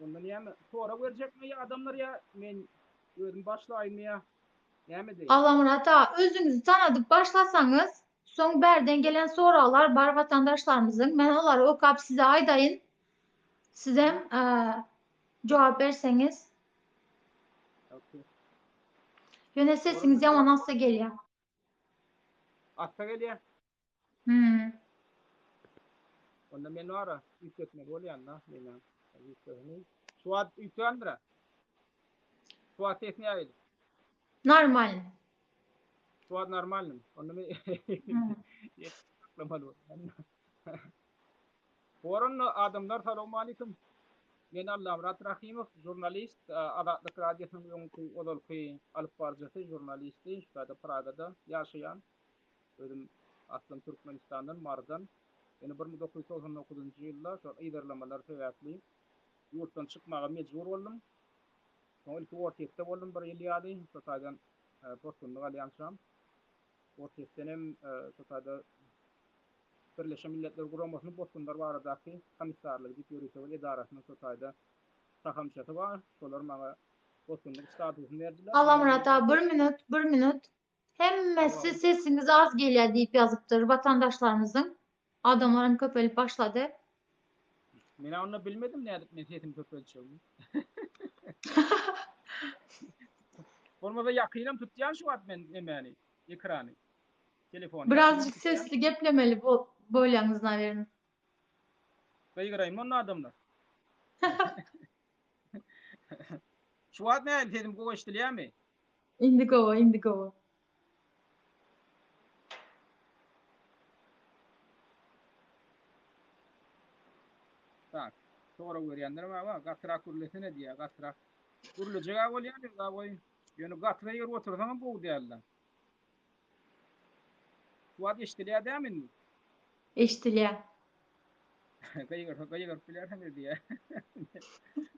Ondan yani sonra verecek mi ya adamlar ya men özüm başlayayım ya. Näme değil. Allah Murat ağa, özüňizi tanadyp başlasaňyz, soň bärden gelen soralar bar vatandaşlarymyzyň, men olary okap size aýdaýyn. Siz hem Hı? jogap berseňiz. Okey. Ýöne Orada sesiňiz ýaman assa gelýär. atsa gelýär. Hmm. Onda men wara üýtgetmek bolýan-da mena. Üýtgetmek. Suat üýtgendir. Suat etni aýdy. Normal. Suat normalnym. Onda men Hmm. ýetmeli. Boran adamlar salamu aleykum. Men Allah Murat Rahimov, jurnalist, Azatlyk radiosynyň öňkü odalky alyp barjysy, jurnalisti, şurada Pragada ýaşaýan. Özüm aslym Türkmenistandan, Mardan. Ýani 1999-njy ýylda şol ýygyrlamalar sebäpli ýurtdan çykmaga mejbur boldum. Soň ilki Ortekde boldum bir ýyl ýaly. Şotadan postunlyk alýansam. Ortekden hem şotada Birleşen Milletler Guramasynyň postunlar baradaky komissarlyk diýip ýörüsek edarasynyň şotaýda sahamçaty bar. Şolar maňa postunlyk statusyny berdiler. Allah Ondan Murat ağa, bir minut, bir minut. Hemmesi sesiniz az gelýär diýip ýazypdyr vatandaşlarymyzyň. Adamlarym köpelip başlady. men onu bilmedim nädip men sesim köpelçegim. Bolmasa ýakynam tutýan şu wagt men emeni ekrany. Telefon ýakynam Birazcık tutýan. sesli geplemeli bolýaňyzdan berin. Beýgiraýym onu adamlar. Şu wagt näme sesim gowy eşdilýärmi? Indigo, indigo. Tak. Sonra görýänler baba gatrak gürlesine diýär, gatrak. Gürlejek bolýar da goý. Ýöne gatra ýer otursaň bu diýerler. Şu wagt eşdilýär dämi? Eşdilýär. Gaýgar bilerhem diýär.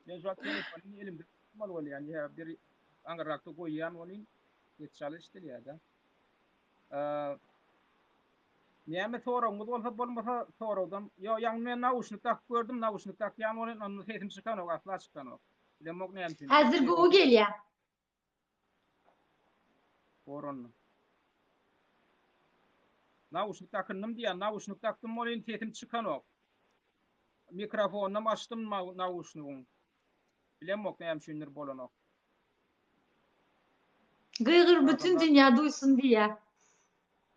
Men şu wagt telefonyny elimde tutmaly bolýan ýa bir aňyrakda goýýan bolýan. Ýet çalyşdylýar da. Näme soragyňyz bolsa bolmasa soragdan. Yo ýa men nauşnik tak gördüm, nauşnik tak ýa onu sesim çykan o asla çykan o. Bilemok näme üçin. Häzir gowy gelýär. Boron. Nauşnik takynnym diýär, nauşnik taktym bolýan sesim çykan o. Mikrofonyny açdym nauşnigiň. Bilemok näme üçindir bolan o. Gyýgyr bütün dünýä duýsun diýär.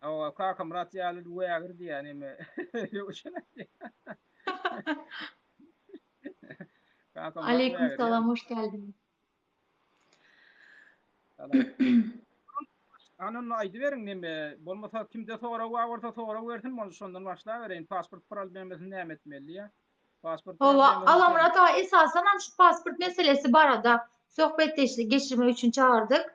O kaka Murat ýaly duýagir diýär näme. Kaka Murat Aleyküm duýagir. selam, hoş geldiniz. Salam. Anın aýdy beriň näme? Bolmasa kimde sora wagursa sora bersin, bolsa şondan başla bereň. Pasport problemesini näme etmeli ýa? Pasport Hova, problemesini. Allah Murat ağa, esasen hem şu pasport meselesi barada sohbet geçirmek üçün çağırdık.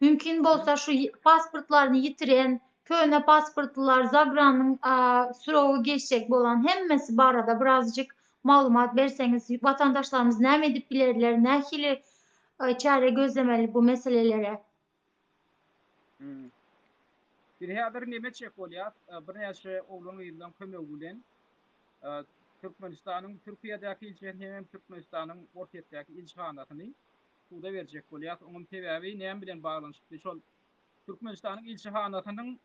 Mümkün bolsa şu pasportlarını yitiren, köhne pasportlular, Zagranyň sürogy geçecek bolan hemmesi barada birazcık malumat berseňiz, vatandaşlarymız näme edip bilerler, nähili çare gözlemeli bu meselelere. Bir häzir näme çek bolýar? Bir näçe oglany ýyldan kömek bilen Türkmenistanyň Türkiýedäki ilçelerine hem Türkmenistanyň Ortekdäki ilçehanasyny suda berjek bolýar. Onuň sebäbi näme bilen baglanşypdy? Şol Türkmenistanyň ilçehanasynyň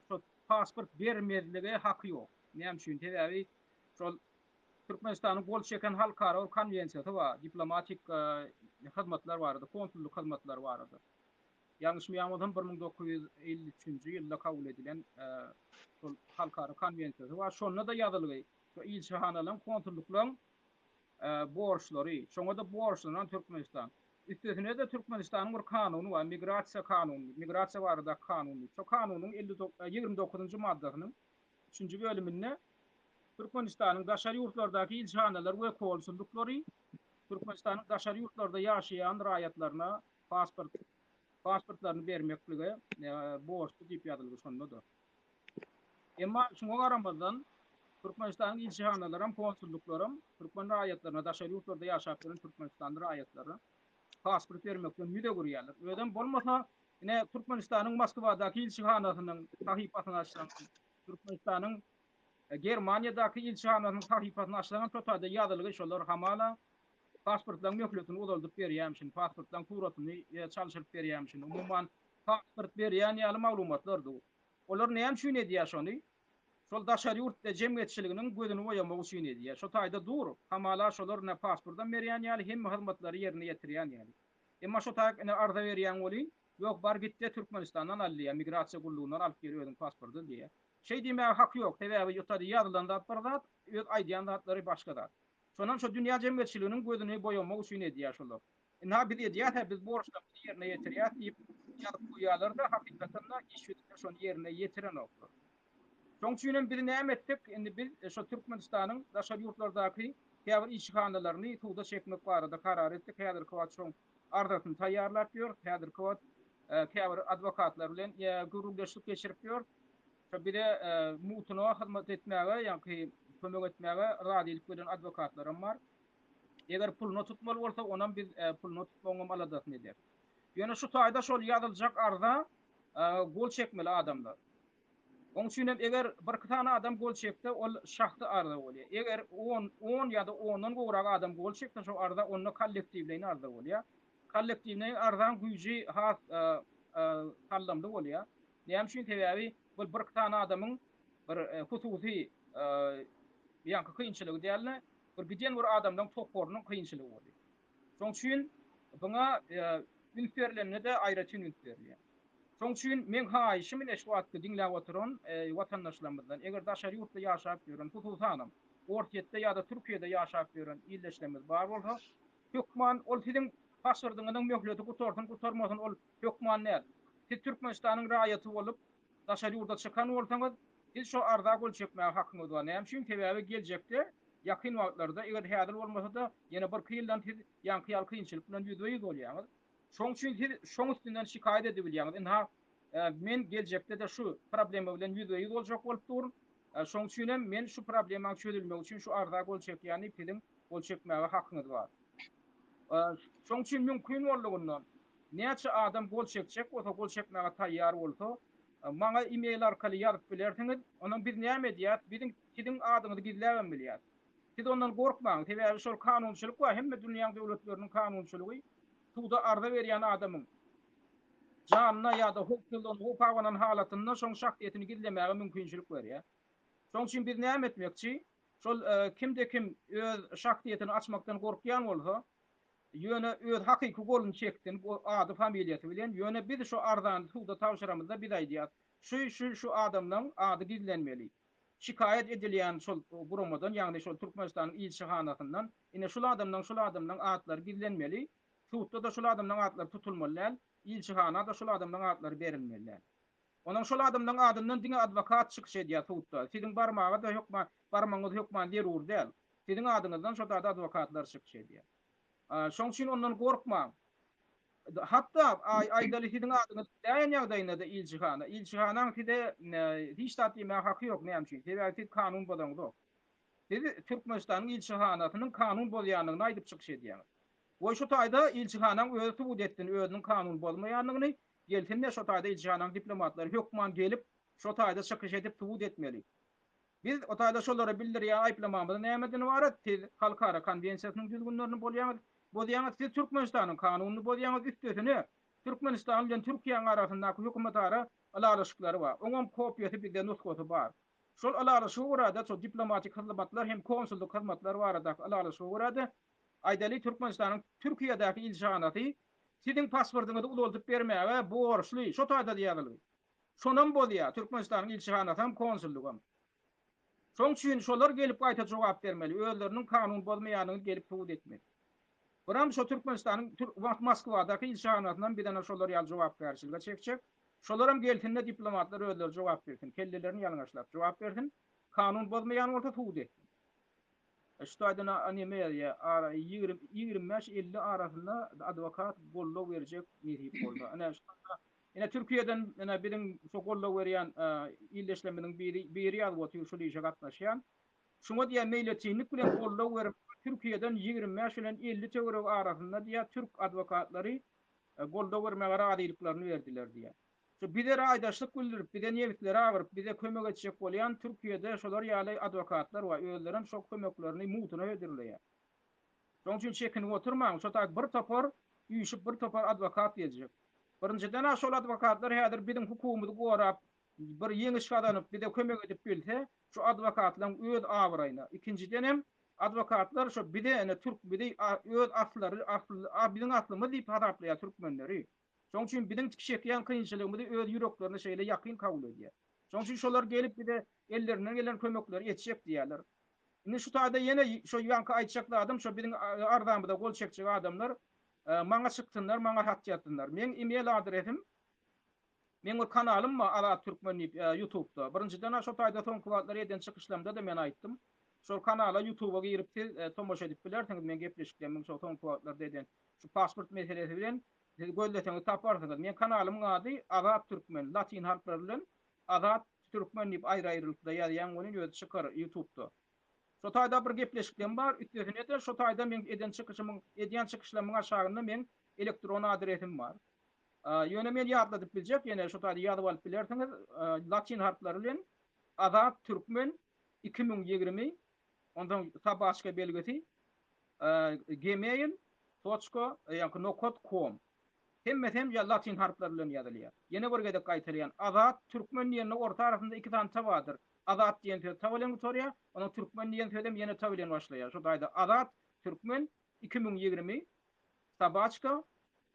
şol pasport bermezligi haky ýok. Näme üçin? Sebäbi şol Türkmenistanyň bol çeken halkara konwensiýasy bar, diplomatik hyzmatlar bardy, konsulluk hyzmatlar bardy. Ýalňyşmaýamasam 1953-nji ýylda kabul edilen şol halkara konwensiýasy bar. Şonda da ýazylygy şu ilçehanalyň konsulluklaryň borçlary, şoňa da borçlanan Türkmenistan. Üstesine de Türkmenistanyň bir kanuny bar, migrasiýa kanuny, migrasiýa barada kanuny. Şo kanunyň 29-njy maddasynyň 3-nji bölüminde Türkmenistanyň daşary ýurtlardaky ilçehanalar we konsullukları Türkmenistanyň daşary ýurtlarda ýaşaýan raýatlaryna pasportlaryny bermekligi borçlu diýip ýazylygy şonda da. Emma şoňa garamazdan Türkmenistanyň ilçehanalary hem konsulluklary hem Türkmen raýatlaryna daşary ýurtlarda ýaşap duran Türkmenistan raýatlaryna pasport bermekden ýüde gurýarlar. Öden bolmasa ine Türkmenistanyň Moskwadaky ilçehanasynyň sahypasyny açsan, Türkmenistanyň Germaniýadaky ilçehanasynyň sahypasyny açsan totada ýazylygy şolar hamala pasportlaryň möhletini uzaldyp berýärmişin, pasportlaryň suratyny çalışyryp berýärmişin. Umumyň pasport berýän ýaly maglumatlardy. Olar näme üçin edýär şonu? Şol daşary ýurtda jemgyýetçiliginiň gözüni boýamak üçin edýär. Şo taýda dur. Hamala şolar ne pasportdan berýän ýaly hem hyzmatlary ýerine ýetirýän ýaly. Emma şo taýda ene arda berýän bolýan, ýok bar gitdi Türkmenistandan alýar, migrasiýa gullugynyň alyp gelýär özüň pasporty diýe. Şey diýmäge hak ýok, sebäbi ýurtda ýazylan dat bir zat, öz aýdýan zatlary başga zat. Şondan şo dünýä jemgyýetçiliginiň gözüni boýamak üçin edýär şolar. Näme biz edýär, biz borçlarymyzy ýerine ýetirýär diýip ýazyp goýýarlar da hakykatda iş ýürütip şonu ýerine ýetiren oklar. Şoň üçin bir näme etdik? Endi biz şo Türkmenistanyň daşary ýurtlardaky käbir işgahanylaryny tuğda çekmek barada karar etdik. Häzir kwat şoň ardatyny taýýarlap ýör. Häzir kwat käbir adwokatlar bilen gürüldeşlik geçirip ýör. Şo bire mutuna hyzmat etmäge, ýa-ni kömek etmäge radylyk bilen adwokatlarym bar. Eger pulunu tutmaly bolsa, onan biz pulunu tutmagyň aladatyn eder. Ýöne şu taýda şol ýazyljak arda gol çekmeli adamlar. Oň üçin eger bir tane adam gol çekdi, ol şahty arda bolýar. Eger 10 ýa-da 10dan gowrak adam gol çekdi, şo arda onu kollektiwleýin arda bolýar. Kollektiwleýin ardan güýji has hallamda bolýar. Näme üçin sebäbi bu bir tane adamyň bir hususy ýa-ni kynçylygy diýerler, bir giden bir adamdan toporunyň kynçylygy bolýar. Şoň üçin buňa ünferlerine de aýratyn ünferler. Şoň üçin men haýyşym ine şu wagtda diňläp oturan watandaşlarymyzdan eger daşary ýurtda ýaşap ýören hususanam Ortiýetde ýa-da Türkiýede ýaşap ýören illeşlerimiz bar bolsa, hökman ol siziň pasportyňyzyň möhleti gutarmasyn ol hökman näde? Siz Türkmenistanyň raýaty bolup daşary ýurtda çykan bolsaňyz, siz şo arda gol çekmäge hakyňyz bar. Näme üçin sebäbi geljekde ýakyn wagtlarda eger häzir bolmasa da ýene bir kyldan siz ýanky kynçylyk bilen ýüzbeýiz bolýaňyz. Şoň üçin siz şoň üstünden şikayet edebilýäňiz. Indi men geljekde de şu problema bilen ýüzbeýiz boljak bolup durum. Şoň üçin men şu problemaň çözülmegi üçin şu arda gol çekýäni siziň gol çekmäge hakyňyz bar. Şoň üçin mümkin bolýandan näçe adam gol çekjek, bolsa gol çekmäge taýýar bolsa, maňa e-mail arkaly ýazyp bilersiňiz, onuň bir näme diýär, siziň adyňyzy gizläben bilýär. Siz ondan gorkmaň, sebäbi şol kanunçylyk bar, hemme dünýäň döwletleriniň kanunçylygy tuğda arda berýän adamyň janyna ýa-da hukukynyň halatyna şoň şahsiýetini gizlemäge mümkinçilik berýär. Şoň üçin biz näme etmekçi? Şol kimde kim öz şahsiýetini açmakdan gorkýan bolsa, ýöne öz hakyky golunu çekdin, bu ady familiýasy bilen ýöne biz şu ardany tuğda tawşyramyzda bir aýdýar. Şu adamdan ady gizlenmeli. Şikayet edilýän şol gurumadan, ýagny şol Türkmenistanyň ilçihanasyndan, ine şol adamdan adlary gizlenmeli. Tuğda da şol adamdan adlary tutulmaly, ilçihana da şol adamdan adlary berilmeli. Onuň şol adamdan adyndan diňe adwokat çykyş edýär tuğda. Siziň barmagy da ýokma, barmaňyz ýokman derur däl. Siziň adyňyzdan şol adwokatlar çykyş edýär. Şoň üçin ondan gorkmaň. Hatta aýdaly siziň adyňyz däýen ýagdaýynda da ilçihanaň side hiç taýýama haky ýok näme üçin? Sebäbi kanun bolandy. Siz Türkmenistanyň ilçihanasynyň kanun bolýanyny aýdyp çykyş edýär. O şu taýda ilçihanaň özü subut etdi, özüniň kanun bolmaýanlygyny, geltinde şu taýda ilçihanaň diplomatlary hökman gelip şu taýda çykyş edip subut etmeli. Biz o taýda şolara bildirýän aýplamamyz nämeden ibaret? Siz halkara konvensiýasynyň düzgünlerini bolýaňyz, siz Türkmenistanyň kanunyny bolýaňyz üstesine Türkmenistan bilen Türkiýe arasyndaky hökümet ara alaryşyklary bar. Oňam kopýasy bizde nusgasy bar. Şol alaryşy urada şol diplomatik hyzmatlar hem konsulluk hyzmatlary barada alaryşy urada aýdaly Türkmenistanyň Türkiýedäki ilçihanasy siziň pasportuňyzy ululdup bermäge borçly. Şo taýda diýerler. Şonam bolýar Türkmenistanyň ilçihanasy hem konsullugam. Şoň üçin şolar gelip gaýta jogap bermeli. Özleriniň kanun bolmaýanyny gelip subut etmeli. Biram şo Türkmenistanyň Moskwadaky ilçihanasyndan bir däne şolar ýaly jogap berýärçiligi çekjek. Şolaram geltinde diplomatlar özleri jogap bersin. Kellelerini ýalňaşlap jogap bersin. Kanun bolmaýany bolsa subut etsin. Şu taýda animeýa 25-50 arasynda adwokat gollaw berjek niýet boldy. Ene Türkiýeden biriň şu gollaw berýän illeşleminiň biri ýaly şu işe gatnaşýan. Şuňa diýen meýletçilik bilen gollaw berip Türkiýeden 25 bilen 50 töwerek arasynda diýär türk adwokatlary gollaw bermäge radylyklaryny berdiler diýär. Şu bize aýdaşlyk bildirip, bize niýetleri agyryp, bize kömek etjek bolýan Türkiýede şolar ýaly adwokatlar we özlerim şo kömeklerini mutuna ödürleýär. Şoň üçin çekinip oturmaň, şo taýy bir topar üýşüp bir topar adwokat geljek. Birinciden şol adwokatlar häzir biziň hukumymyzy gorap, bir ýeňi iş adanyp bir de kömek edip bilse, şu adwokatlaryň öz awraýyna. Ikinciden hem adwokatlar şu bir de ene türk bir de öz aslary, biziň aslymyz diýip hadaplaýar türkmenleri. Şoň üçin biziň çekýän kynçylygymyzy öz ýüreklerine şeýle ýakyn kabul edýär. Şoň üçin şolar gelip bir de ellerinden gelen kömekleri etjek diýerler. Indi şu taýda ýene şo ýanky aýtjakly adam, şo biziň ardamyzda gol çekjek adamlar maňa çykdynlar, maňa hat ýatdynlar. Men email adresim, men bir kanalym bar, Ala Türkmen YouTube'da. Birinciden şo taýda soňkuwatlar eden çykyşlarymda da men aýtdym. Şol kanala YouTube'a girip tomoş edip bilersiňiz, men gepleşiklerim şo soňkuwatlarda eden şu pasport meselesi bilen golleseňiz taparsyňyz. Men kanalymyň ady Ala Türkmen, latin harfleri bilen Ala Türkmen diýip aýry-aýrylykda ýazýan güni öz çykar YouTube'da. Şo taýda bir gepleşiklerim bar, üstüne de şo taýda men edýän çykyşlarymyň aşagynda men elektron adresim bar. Ýöne men ýadladyp biljek, ýene şo taýda ýadyp alyp bilersiňiz, latin harfleri bilen Ada Türkmen 2020 ondan tabaşka belgesi gmail.com hem ya latin harfleri bilen ýazylýar. Ýene bir gedek gaýtarýan Ada Türkmen ýerine orta tarapynda iki tane tabadyr. Adat diýen söz tabilen utorya, onu Türkmen diýen sözem ýene tabilen başlaýar. Şo taýda Adat Türkmen 2020 tabaçka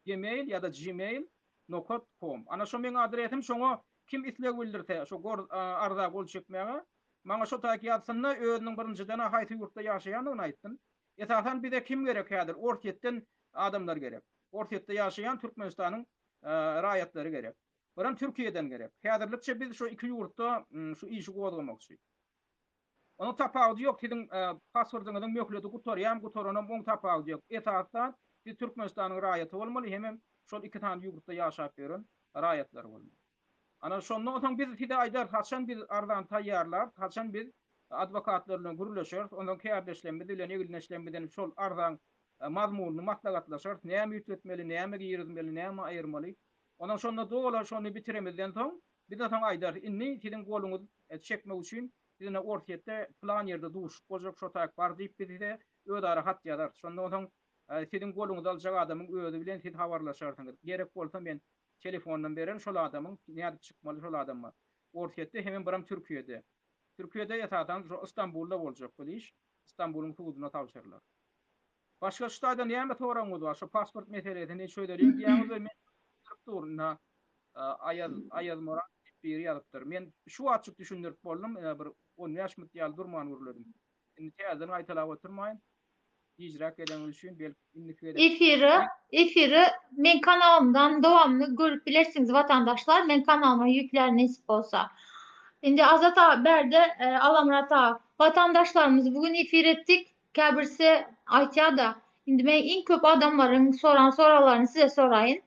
gmail ya da gmail.com. Ana şo meň adresim, şoňa kim isleg bildirse, şo arda bol çekmäge, maňa şo taýky ýazsynlar, özüniň birinciden haýsy ýurtda ýaşaýanyny aýtdym. Esasan bize kim gerek häzir? Ortetden adamlar gerek. Ortetde ýaşaýan Türkmenistanyň raýatlary gerek. Biram Türkiýeden gerek. Häzirlikçe biz şu iki ýurtda şu işi gozgamakçy. Onu tapagy ýok, siziň pasportyňyzyň möhürleti gutarýam, gutaranam oň tapagy ýok. Esasdan biz Türkmenistanyň raýaty bolmaly, hem şol iki tane ýurtda ýaşap beren raýatlar bolmaly. Ana şondan soň biz side aýdar, haçan biz ardan taýýarlar, haçan biz adwokatlar bilen gürleşer, ondan käbleşlenmedi bilen egilneşlenmeden şol ardan mazmunyny maslahatlaşar, näme ýetmeli, näme ýerizmeli, näme aýyrmaly. Ondan sonra dolar şonu bitiremizden soň bir de soň aýdar, inni siziň goluňyz çekmek üçin bizine ortaýetde plan ýerde duşup bolajak şo taýak bar diýip bizde ödara hat ýazar. Şondan soň siziň goluňyzy aljak adamyň özi bilen siz habarlaşarsyňyz. Gerek bolsa men telefondan beren şol adamyň näde çykmaly şol adamma. Ortaýetde hemen biram Türkiýede. Türkiýede ýatadan İstanbulda boljak bu iş. İstanbul'un hududuna tawşyrlar. Başga şu taýda näme soraňyz bar? Şu pasport meselesini şöýleýän ýa-da durna ayaz moran bir ýalypdyr. Men şu açyk düşündirip boldum, bir 10 ýaş mutýal durman gürledim. Indi täzeden aýtalap oturmaýyn. Icrak eden üçin belki Efiri men kanalımdan dowamly görüp bilersiňiz vatandaşlar. Men kanalyma ýükler nesip bolsa. Indi Azat Haber'de Alamrat ağa, vatandaşlarımız bugün efir ettik. Käbirse aýtýar da. Indi men iň köp adamlaryň soralarını size sorayın.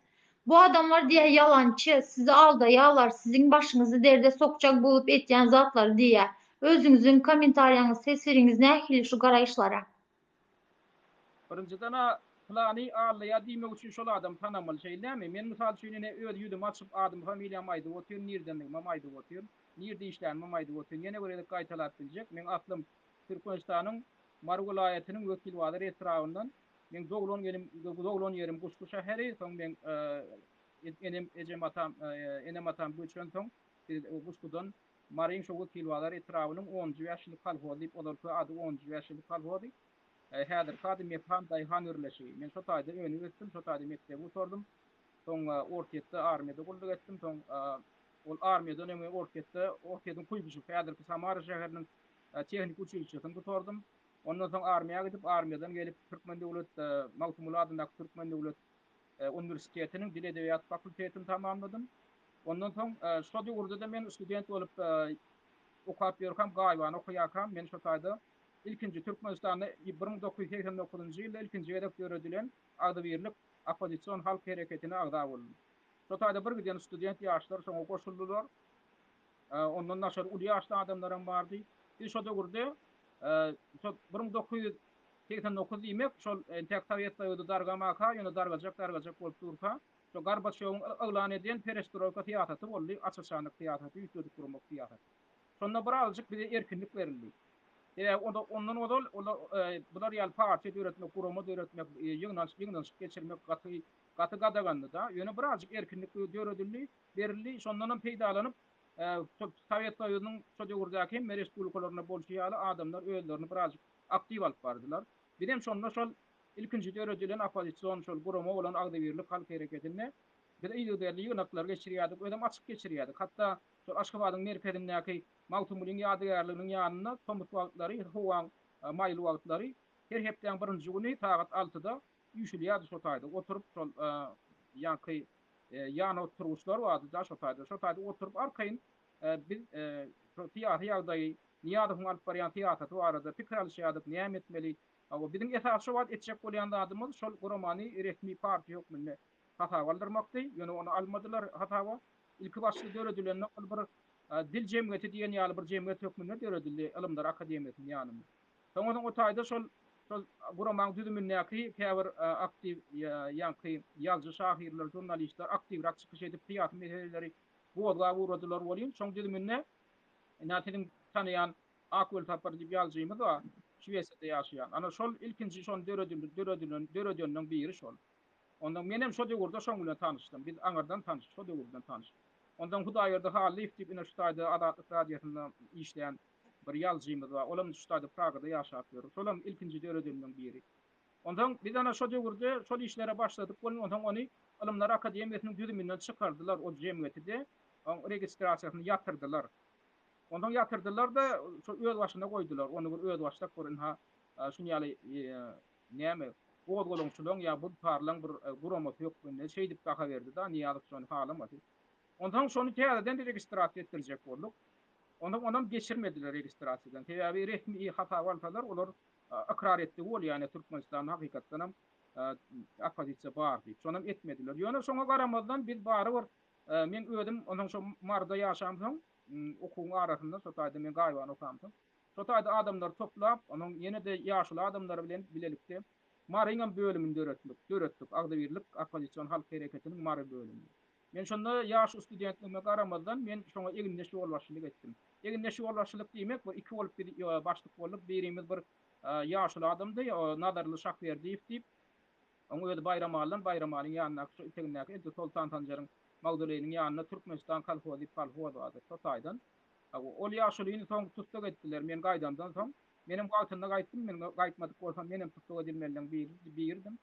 Bu adamlar diye yalancı, sizi aldaýarlar, sizin başınızı derde sokacak bulup etýän zatlar diye. Özüňiziň kommentarýaňyz, sesiňiz nähili şu garaýşlara? Birinciden plany alya diýmek üçin şol adam tanamaly şeýlemi? Men mysal üçin öz ýüzüm açyp adym familiýam aýdyp otyr, nirden mam aýdyp otyr, nirde işlerim aýdyp otyr. Ýene bir edip gaýtalat biljek. Men aslym Türkmenistanyň Mar welaýatynyň wekil wazir etrafyndan men doglon ýerim Guşgu şäheri, soň men enem atam göçen soň Guşgudan Maryň şo wekil wazir etrafynyň 10 ýaşlyk kalhozy diýip olar ady 10 ýaşlyk kalhozy. Häzir kady mefham daýhan örleşi. Men şo taýda öňe geçdim, şo taýda mekdebe oturdum. Soň ortaýetde armiýada gulluk etdim, soň ol armiýadan öňe ortaýetyň kuýguşy häzirki Samara şäheriniň tehnik uçuşysyny oturdum. Ondan soň armiýaga gidip, armiýadan gelip Türkmen döwlet Mawsumul adyndaky Türkmen döwlet universitetiniň dil edebiýat fakultetini tamamladym. Ondan soň şo döwürde de men student bolup okap ýörkam, gaýban okuýakam. Men şo taýda ilkinci Türkmenistan'da 1989 ýylda ilkinci edep göredilen adı birlik opozisiýon halk hereketine agda boldy. Şo taýda bir giden student ýaşlar şoňa goşuldylar. Ondan naşar uly ýaşly adamlar bardy. Biz şo döwürde 1989 diýmek şol Sowiet Soýuzy dargamaka, ýöne dargajak bolup durpa. Şo Gorbaçowyň elan eden perestroika teatraty boldy, açyşanlyk teatraty, ýüzlük gurmak teatraty. Şonda bir azjyk bize erkinlik berildi. Ondan odal bular ýaly parça öğretmek, gurama öğretmek, ýyňdan geçirmek gaty gadagandy da. Ýöne birazjyk erkinlik döredildi, berildi. Şondan peýdalanyp Sowet Soýuzynyň şo döwürdäki hem respublikalaryna bolşýaly adamlar özlerini birazjyk aktiv alyp bardylar. Birem şonda şol ilkinji dörediliň opozisiýon şol gurama bolan Agdabirlik halk hereketine bir ýygyderli ýynaklar geçirýärdik, ödem açyk geçirýärdik. Hatda şol Aşgabatyň merkezindäki Mawtumlyň ýadygarlygynyň ýanyna somut wagtlary, howaň maýly wagtlary her hepden birinji güni saat 6-da ýüşülýärdi şo taýda. Oturup şol ýaky ýana oturuşlar vardy da şo taýda. Şo taýda oturup arkaýyn biz tiýatr ýagdaýy niýadyň alyp barýan tiýatr barada pikir alýardyk, näme etmeli. Ama bizim esas şu wat etjek bolýan adamymyz şol Guramany resmi partiýa hökmünde hata galdyrmakdy. Ýöne onu almadylar hatawa. İlki başly döredilende bir dil jemgyýeti diýen ýaly bir jemgyýet hökmünde döredildi Ilymlar Akademiýasynyň ýanyna. Soňradan o taýda şol Guramanyň düzümindäki käbir aktiv ýanky ýazgy şahirler, jurnalistler aktivrak çykyş edip tiýatr meseleleri bolga wuradylar bolýan. Şoň düzüminde näçedim tanıyan Akul Tapar diýip ýazjymyz var. Şüwesde ýaşaýan. Ana şol ilkinji şol döredilýän biri şol. Ondan menem şo döwürde şoň bilen tanışdym. Biz aňardan tanışdyk, şo döwürden tanışdyk. Ondan Hudaýerdi Halif diýip ine şu taýda Adatlyk radiosynda işleýän bir ýazjymyz var. Olam şu taýda Pragada ýaşap ýörür. Şolam ilkinji döredilýän biri. Ondan biz ana şo döwürde şol işlere başladyk. Ondan ony Ilymlar Akademiýasynyň düzüminden çykardylar o jemgyýetde. Onu registrasiýasyny ýatyrdylar. Ondan ýatyrdylar da şo öz başyna goýdular. Onu bir öz başlap görün ha şunu ýaly näme Gogolongçuluň ýa bu parlaň bir gurama hökmünde şey diýip daha berdi da niýalyk şonu halamady. Ondan şonu täzeden registrasiýa etdirjek bolduk. Ondan geçirmediler registrasiýadan. Täze resmi hata waltalar olar ikrar etdi bol ýani Türkmenistanyň hakykatdan ham opozisiýa bar diýip şonam etmediler. Ýöne şoňa garamazdan biz bary bir men ödüm ondan şo marda ýaşamsyň okuň arasynda şo taýda men gaýwan okamsyň. Şo taýda adamlar toplap, onuň ýene-de ýaşly adamlar bilen bilelikde Maryňam bölümünde öğretdik. Agdabirlik opozisiýon halk hereketiniň Mary bölümünde. Men şonda ýaş studentligime garamazdan men şoňa eginleşik bolbaşçylyk etdim. Eginleşik bolbaşçylyk diýmek bu iki bolup bir başlyk bolup birimiz bir ýaşly adamdy, Nadarly Şahberdiýew diýip oňa öýde Bayramalyň ýanyna şu itegindäki Elde Sultan Tanjaryň Magdalanyň ýanyna Türkmenistan kolhozy bardy. Şo taýdan ol ýaşlygyny soň tutsak etdiler. Men gaýdandan soň menem galtynda gaýtdym, men gaýtmadyk bolsam menem tutsak edilmeliň birdim.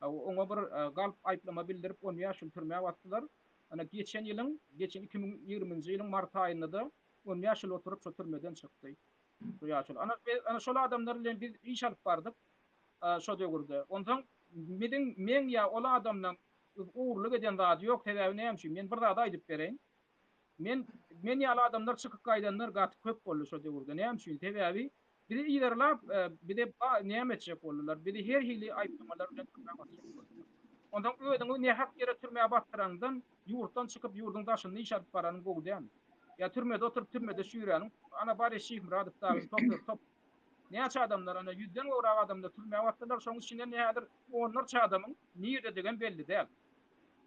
Oňa bir galp aýplama bildirip onu ýaşyl türmäge atdylar. Ana geçen 2020-nji ýylyň mart aýynda da onu ýaşyl oturup şo türmeden çykdy. Şu ýaşyl. Ana şol adamlar bilen biz iş alyp bardyk. Şo döwürde. Ondan men ýa ol adamdan uğurluk eden zat ýok, sebäbi näme? Men bir zat aýdyp bereýin. Men ýaly adamlar çykyp gaýdanlar gaty köp boldy şo döwürde. Näme üçin? Sebäbi biri ýerlap, biri näme etjek boldylar. Biri her hili aýplamalar bilen türmäge batyrdylar. Ondan öýdüň ne hak ýere türmäge batyranydan ýurtdan çykyp ýurduň daşynda iş alyp baranyň gowdyan. Ya türmede oturup türmede şüýräniň ana bari Şeyh Muradov da top. Näçe adamlar ana 100den gowrak adamlar türmäge batdylar. Şoň içinde nädir 10 adamyň niýede degen belli däl.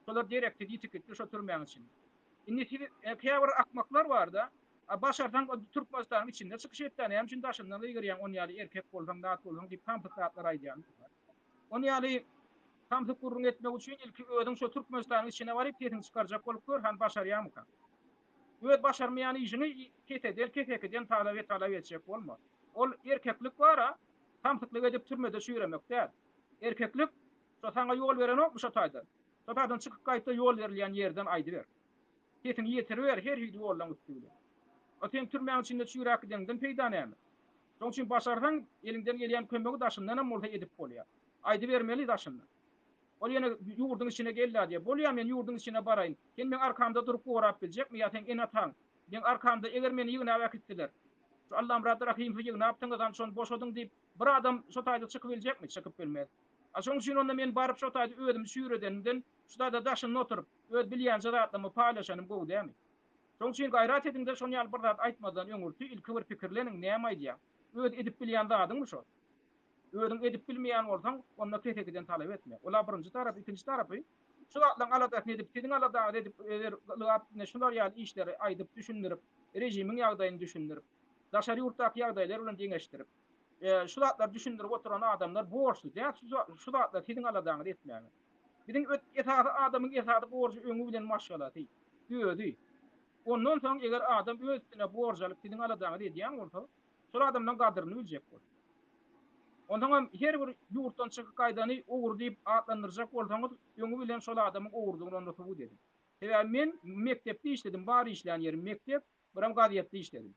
Şolar direkte ýitip şo türmäge içinde. Indi käbir akmaklar bar da başardan Türkmenistanyň içinde çykyş etdi. Hem şin daşyndan ýygyrýan on ýaly erkek bolsaň da bolsaň diýip pampatlar aýdýan. On ýaly pampatlar gurrun etmek üçin ilki ödüň şo Türkmenistanyň içine baryp tetin çykarjak bolup gör, han başarýarmyka. Öd başarmaýan işini keteden talap etjek bolmaz. Ol erkeklik bara, pampatlyk edip türmede şüýremek däl. Erkeklik şo saňa ýol beren ok şo taýda. Şo taýdan çykyp gaýtda ýol berilýän ýerden aýdy ber. Tetin ýetirber her hili bolan üstüne. Atem türmäň içinde şüýrak edenden peýda näme? Şoň üçin başarsaň elinden gelýän kömegi daşyndan hem bolsa edip bolýar. Aýdy bermeli daşyndan. Ol ýene ýurduň içine geldi diye. Bolýar men ýurduň içine baraýyn. Sen men arkamda durup gorap biljekmi ýa sen enataň? Men arkamda eger meni ýygna wagtdylar. Şu Allah'ım Rahim ýygna aptyňdan şon boşadyň diýip bir adam şo taýda çykyp biljekmi? Çykyp bilmez. Şoň üçin onda men barıp şo taýda ödüm şüýredenden şu taýda daşyny oturup öz bilýän zaratlamy paýlaşanyň gowy dämi? Şoň üçin gaýrat edin de şonu ýaly bir zat aýtmadan öňürti ilki bir pikirleniň näme aýdýar? Öz edip bilýän zadyňmy şo? Ödün edip bilmeýän bolsaň, onda ketekden talap etme. Ola birinji tarap, ikinji tarapy şu zatlaryň aladat edip, tidiň aladat edip, şular ýaly işleri aýdyp düşündirip, rejimiň ýagdaýyny düşündirip, daşary ýurtdaky ýagdaýlar bilen deňeşdirip şu zatlar düşündirip oturan adamlar borçlu. Ya şu zatlar tidin aladaňy etmäňi. Biziň etaty adamyň etaty borçy öňü bilen maşgalaty. Gödi. Ondan soň eger adam özüne borç alyp tidin aladaňy edýän bolsa, şol adamdan gadyryny biljek bol. Ondan hem her bir ýurtdan çykyp gaýdany ogur diýip atlandyrjak bolsaňyz, öňü bilen şol adamyň ogurdygyny anlatyp dedim. Men mektepde işledim, bari işleýän yerim mektep, biram gaziýetde işledim.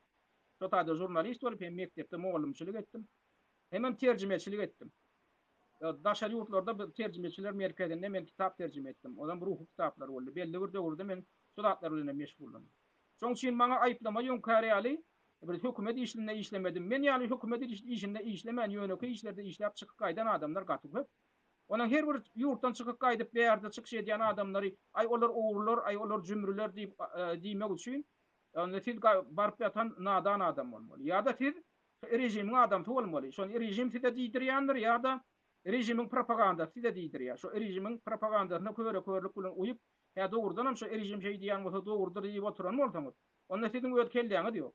Şotada jurnalist bolup hem mektepde mugallimçilik etdim. Hem terjimeçilik etdim. Daşary ýurtlarda terjimeçiler merkezinde men kitap terjime etdim. Odan bir hukuk kitaplary boldy. Belli bir döwürde men şu zatlar bilen meşguldum. Şoň üçin maňa aýplama ýönkäri ýaly bir hökümet işinde işlemedim. Men ýaly hökümet işinde işlemen ýöneki işlerde işläp çykyp gaýdan adamlar gatyp. Onan her bir ýurtdan çykyp gaýdyp beýärde çykyş edýän adamlary ay olar ogurlar, ay olar jümrüler diýip diýmek üçin onda siz barıp ýatan nadan adam bolmaly. Ýa-da siz rejimiň adamty bolmaly. Şol rejim size diýdirýändir ýa-da rejimiň propagandasy da diýdirýär. Şo rejimiň propagandasyna körek bilen uýup, ýa dogrudan hem şo rejim şey diýen bolsa dogrudur diýip oturan bolsaňyz, onda siziň ötkeldiňiz ýok.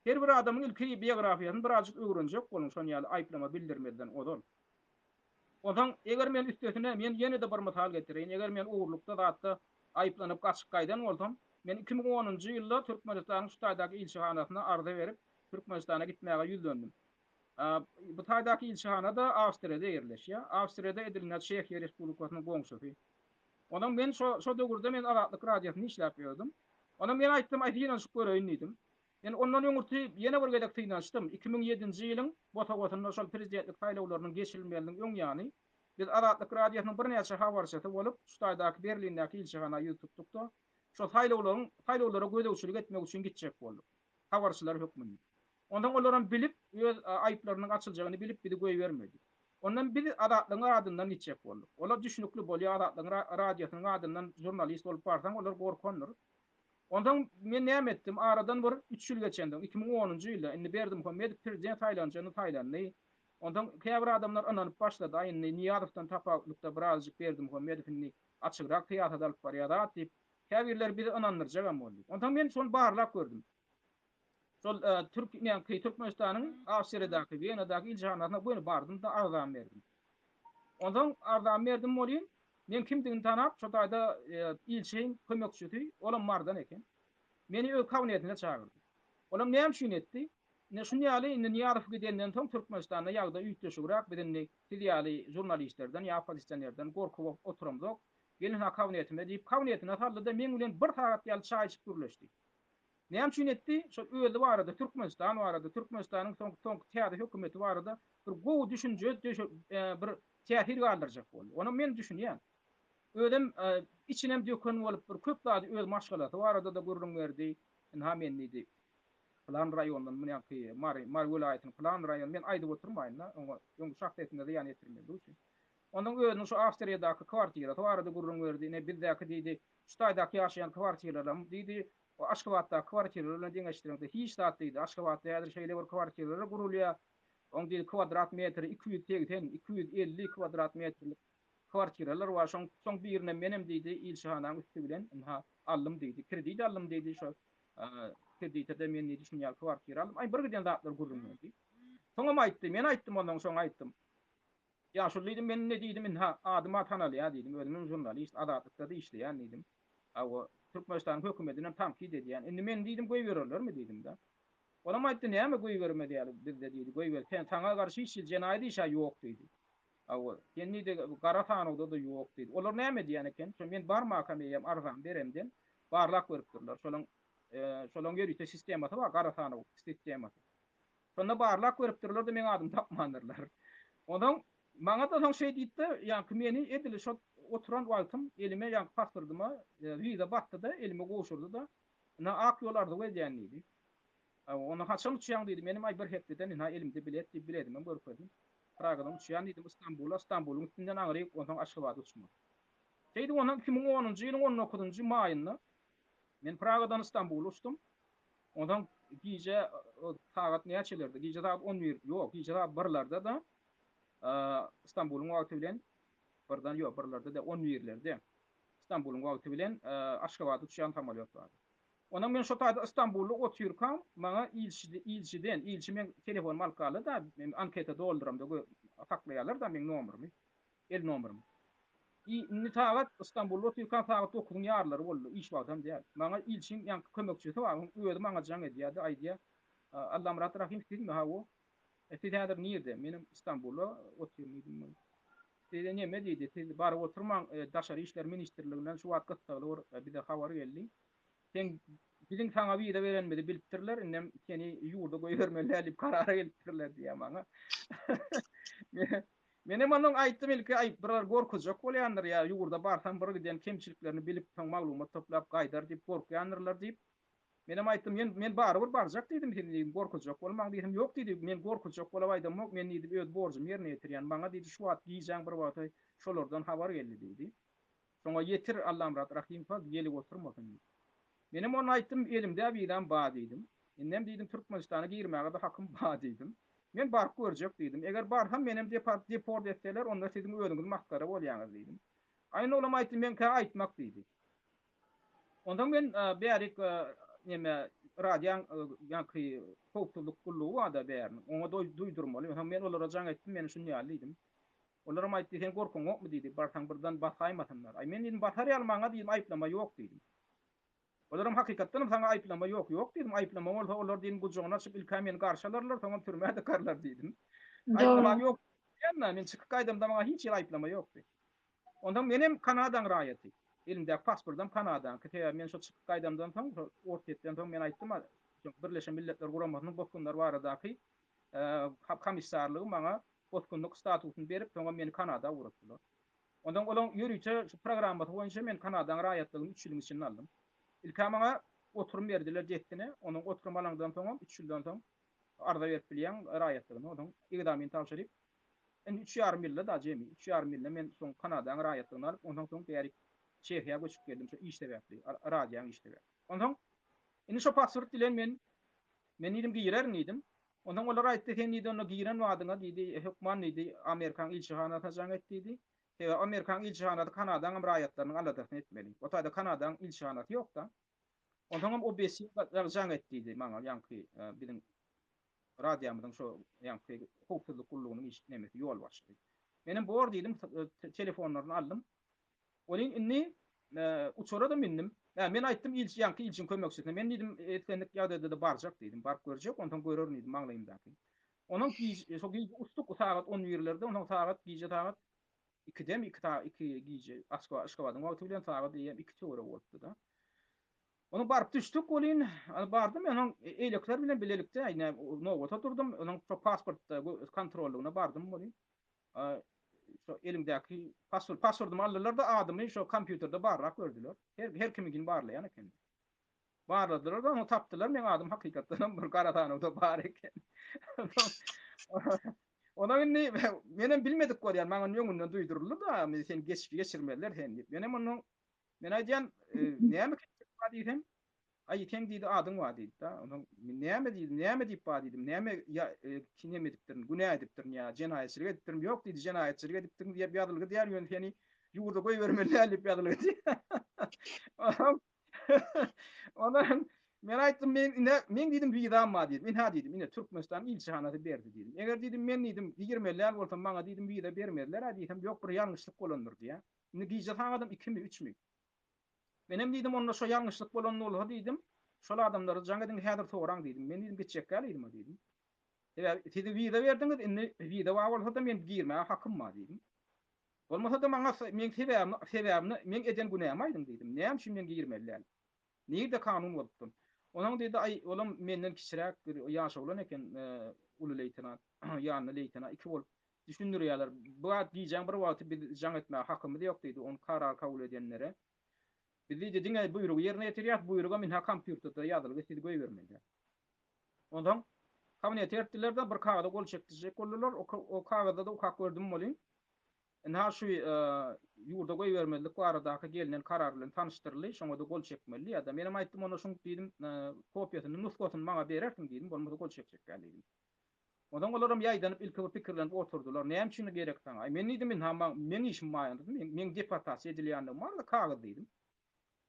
Her bir adamyň ilki biografiýasyny birazjyk öwrenjek bolun, şonu ýaly aýplama bildirmeden odol. Odan eger men üstesine men ýene de bir mysal getireýin. Eger men ogurlukda zatda aýplanyp gaçyp gaýdan bolsam, men 2010-njy ýylda Türkmenistanyň Şutajdaky ilçihanasyna arza berip Türkmenistana gitmäge ýüzlendim. Bu taýdaky ilçihana da Awstriýada ýerleşýär. Awstriýada edilýän Çekiýa Respublikasynyň goňşusy. Odan men şo döwürde men Aratlyk radiosyny işläp ýördim. Odan men aýtdym, aýdyň şu göreýin diýdim. Yani ondan öňürti ýene bir gedek tynaşdym. 2007-nji ýylyň Botagotynyň şol prezidentlik saýlawlarynyň geçirilmeligiň öň ýany biz Aratlyk radiosynyň bir näçe habarçysy bolup Şutajdaky Berlindäki ilçihana ýutupdukda şol saýlawlara gödäwçilik etmek üçin gitjek bolduk. Habarçylar hökmünde. Ondan olaram bilip öz aýplarynyň açyljagyny bilip biri goý bermedi. Ondan biri Aratlyň adyndan gitjek bolduk. Olar düşünükli bolýar, Aratlyň radiosynyň adyndan jurnalist bolup barsaň olar gorkandyr. Ondan men näme etdim? Aradan bir 3 ýyl geçendim. 2010-njy ýylda indi berdim Muhammed prezident Taýlandyny. Ondan käbir adamlar ananyp başlady. Aýynny Niýazowdan tapaklykda birazjyk berdim Muhammedowni açygyrak teýatra alyp barýar diýip käbirler biri anandyrjak boldy. Ondan men şonu barlap gördüm. Şol Türkmenistanyň Awstriýadaky, Wienadaky ilçihanasyna bunu bardym da arzan berdim. Ondan arzan berdim bolýan. Men kimdigini tanap, şo taýda ilçeň kömekçisi, olam mardan eken. Meni öz kabinetine çağırdı. Olam näme üçin etdi? Ne şunu ýaly indi Niýazow gidenden soň Türkmenistanda ýagda üýtleşigrak bilenni ýaly jurnalistlerden ýa opozisiýonlerden gorkup oturamdyk. Gelin ha kabinetime diýip kabinetine saldy da men bilen bir saat ýaly çaý içip gürleşdik. Näme üçin etdi? Şo öýle barada Türkmenistan barada, Türkmenistanyň soň täze hökümeti barada bir gowy düşünje bir täsir galdyrjak boldy. Onu men düşünýän. Ödem içinem dökün bolup bir köp zady öz maşgalaty barada da gurrun berdi. Ha men nidi. Plan rayonundan münäki Mar vilayatynyň Plan raýony men aýdyp oturmaýyn da, oňa şahsatynda da ýany etirmedi üçin. Ondan özüň şu Awstriýadaky kwartira barada gurrun berdi. Ne bizdäki diýdi, Şutajdaky ýaşaýan kwartiralarym diýdi, o Aşgabatda kwartiralar deňeşdirende hiç zat diýdi. Aşgabatda ýa-da şeýle bir kwartiralar gurulýar. On diýdi kvadrat metri 250 kvadrat metrlik kwartiralar var. Şoň birine menem diýdi ilçihanaň üstü bilen allym diýdi. Kredit allym diýdi şo. Kreditde men diýdi şunu ýaly kwartira allym. Ay bir giden zatlar gurrun berdi. Soňa aýtdy, men aýtdym ondan soň aýtdym. Ya şu diýdim men ne diýdim adyma tanaly ýa diýdim. Özüm jurnalist Adatykda da işleýän diýdim. Awa Türkmenistan hökümetinden tamkid edýän. Indi men diýdim goý bererlermi diýdim da. Olam aýtdy näme goý bermedi ýaly bizde diýdi. Goý ber. Sen taňa garşy hiç jenaýdy işe ýok diýdi. Awa kenni de Garatanowda da ýok diýdi. Olar näme diýen eken? Şo men barmak meýem arzan beremden barlak beripdirler. Şolaň ýerite sistematy bar, Garatanow sistematy. Şonda barlak beripdirler de men adym tapmandyrlar. Ondan maňa da şoň şey diýdi, ýa meni edili şo oturan wagtym elime ýa pasportyma wiza batdy da elime goşurdy da ak ýolarda gelýän idi. Onu haçan uçýan diýdi. Menim ay bir hepdeden elimde bilet diýip biledim men görmedim. Pragadan uçýan diýdim İstanbulyň üstünden aňyryp ondan Aşgabatga uçmak. Şeýdi onuň 2010-njy ýylyň 19-njy maýynda men Pragadan İstanbulyga uçdum. Ondan gije saat näçelerde? Gije saat 11, ýok, gije saat 1-lerde da İstanbulyň wagty bilen birlerde de 11-lerde İstanbulyň wagty bilen Aşgabatga uçýan samolyot bar. Ondan men şu taýda İstanbulda oturýarkam, maňa ilçi men telefon alkaly da anketa dolduram da saklaýarlar da men nomerymy, el nomerymy. Indi taýat İstanbulda oturýarkam taýat 9 ýarlary boldy, iş bagdam diýär. Maňa ilçiň ýa kömekçisi bar, öýde maňa jaň edýärdi, aýdýar. Allam rat rahim diýdim ha o. Etýärdir nirde? Menim İstanbulda oturýarmydym. Dedi näme diýdi? Dedi bar oturmaň, Daşary işler ministrliginden şu wagt gatdalar, bir de habar geldi. Sen bizim sana bir de verenmedi biliptirler, innem seni yurda koyvermeler dip karara geliptirler diýär maňa. Menem onuň aýtdym ilki aýp birer gorkujak bolýandyr ýa yurda barsam bir giden kemçiliklerini bilip soň maglumat toplap gaýdar dip gorkýandylar dip. Menem aýtdym men baryr barjak diýdim, sen gorkujak bolmaň diýdim. Ýok diýdi, men gorkujak bolap aýdym, men diýdim öz borjum ýerine ýetirýän. Maňa diýdi şu wagt giýjäň bir wagt şolardan habar geldi diýdi. Soňa ýetir Allahym rahim faz gelip oturmasyn. Menem onu aýtdym, elimde birden ba diýdim. Innem diýdim Türkmenistana girmäge de hakym ba diýdim. Men baryp görjek diýdim. Eger barsam menem deport etseler, onda sizin özüňiz maskara bolýaňyz diýdim. Aýna olam aýtdym, men ka aýtmak diýdi. Ondan men bärik näme radyan ýa-ki howpsuzlyk gullugy wada bärin. Oňa duýdurmaly. Men olara jaň etdim, men şunu ýalydim. Olara aýtdy, sen gorkuň okmy diýdi, barsaň birden basaýmasynlar. Ay men diýdim, basar ýalmaňa diýdim, aýplama ýok diýdim. Olaram hakykatdan sana aýplama ýok diýdim, aýplama bolsa olar diýin gujogyna çykyp ilkä meni garşalarlar, soňra türmäde karlar diýdim. Aýplama ýok. Ýa-da men çykyp gaýdymda maňa hiç ýer aýplama ýok diýdi. Ondan menim Kanadaň raýaty. Elimde pasportam Kanadaň. Käte men şu çykyp gaýdymdan soň ortetden soň men aýtdym, Birleşen Milletler Guramasynyň boskunlar baradaky komissarlygy maňa boskunlyk statusyny berip soňra meni Kanada uğratdylar. Ondan olan ýürüýçe şu programma boýunça men Kanadaň raýatlygyny 3 ýyl içinde aldym. İlka maňa oturum berdiler jetdine, onuň oturum alandan soň 3 ýyldan soň arda berip bilýän raýatlygyny onuň egzamin tapşyryp 3,5 ýylda da jemi 3,5 ýylda men soň Kanadaň raýatlygyny alyp ondan soň bärik Çehiýa göçüp geldim, şu iş sebäpli, radyan iş sebäpli. Ondan indi şu pasport bilen men diýdim girer nidim. Ondan olar aýtdy, sen nidim onu giren wadyňa diýdi, hökman diýdi, Amerikan ilçihanatyna jaň etdi. Amerikan ilçihanaty Kanadaň raýatlarynyň aladasyny etmeli. O taýda Kanadaň ilçihanaty ýok da. Ondan o besi jaň etdi maňa, ýa-ki biziň radiýamyzyň şu ýa-ki howpsuzlyk gullugynyň iş nemesi ýol başlady. Menem bor diýdim, telefonlaryny aldym. Olin inni uçora da mindim. Men aýtdym ilçin kömekçisine. Men diýdim etkenlik ýagdaýda da barjak diýdim. Barp görjek, ondan görür diýdim maňlaýymdaky. Onuň şu ustuk saat 11-lerde, onuň saat giýje saat 2-dem 2 giýje Aşgabatyň wagty bilen saat 2 töwre bolupdy da. Onu barp düşdük olin, bardym onuň eýlekler bilen bilelikde aýna nowata durdum. Onuň pasport kontrollygyna bardym olin. Şu elimdäki pasportum aldylar da adymy şu kompýuterde barrak gördüler. Her kimigin barlaýan eken. Barladylar da onu tapdylar, men adym hakykatdan bir Garatanowda bar eken. Ona indi menem bilmedik bolýar, maňa ýöňünden duýduruldy da, sen geçirmeler sen diýip. Menem onu men aýdýan, näme diýdim? Ay sen diýdi adyň wa diýdi da. Onu näme diýip ba diýdim. Näme kineme edipdirin, günä edipdirin ýa jenaýetçilik edipdirin. Ýok diýdi, jenaýetçilik edipdirin diýip ýadylgy diýär ýön seni ýurda goýbermeler diýip ýadylgy diýdi. Ondan men aýtdym, men diýdim widanma diýdim. Men ha diýdim, ine Türkmenistan ilçihanaty berdi diýdim. Eger diýdim men diýdim 20'ler bolsa maňa diýdim wida bermediler, ha diýdim ýok bir ýalňyşlyk bolandyr diýär. Indi giýje adam 2mi 3mi. Benim diýdim onda şo ýalňyşlyk bolan bolsa diýdim, şol adamlary jaň edin häzir soraň diýdim. Men diýdim geçecek gälidim diýdim. Siz wida berdiňiz, indi wida bolsa da men girmäge hakym ma diýdim. Bolmasa da maňa men sebäbini men eden günäm aýdym diýdim. Näme üçin men girmeliler? Näde kanun bolupdy? Onuň diýdi, ay olam menden kiçiräk bir ýaşa bolan eken, uly leytenant, ýany leytenant 2 bolup düşündirýärler. Bu diýjäň bir wagty bir jaň etmäge hakymy ýok diýdi, onu karar kabul edenlere. Biz diýdi, diňe buýrugy ýerine ýetirýär, buýruga men ha kompýuterde ýazylgy siz goýbermeli. Ondan kabinet etdiler de bir kagada gol çekdirjek boldular. O kagada da ukak gördüm bolin. Ha şu ýurda goýbermelik baradaky gelinen karar bilen tanıştyrly, şoňa da gol çekmeli ýa-da menem aýtdym ona şoň diýdim, kopýasyny, nusgasyny maňa berersiň diýdim, bolmasa gol çekjek diýdim. Ondan olaram ýaýdanyp ilki pikirlenip oturdular. Näme üçin gerek saňa? Men diýdim, men işim maýandy. Men deportasiýa edilýändigim bar da kagaz diýdim.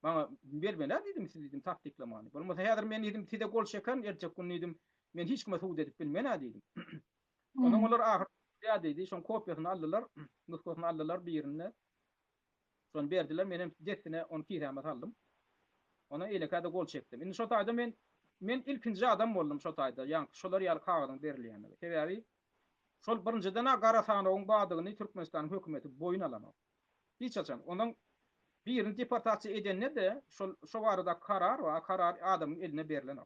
Bana bermele dedim siz dedim taktiklemani. Bolmasa häzir men dedim tide gol çeken ertek gün dedim men hiç kime suud edip bilmene dedim. Ondan Hmm. olar ahir ya dedi şon kopyasyny aldylar, nusgasyny aldylar birine. Şonu berdiler menem destine onu kiýämet aldım. Ona ele kada gol çekdim. Indi şo taýda men ilkinji adam boldum şo taýda. Ýa-ni şolar ýaly kagadyň berilýändige. Sebäbi şol birinciden gara sanawyň badygyny Türkmenistan hökümeti boyun alany. Hiç açan. Ondan birini deportasiýa edenne de şo barada karar we karar adamyň eline berilen.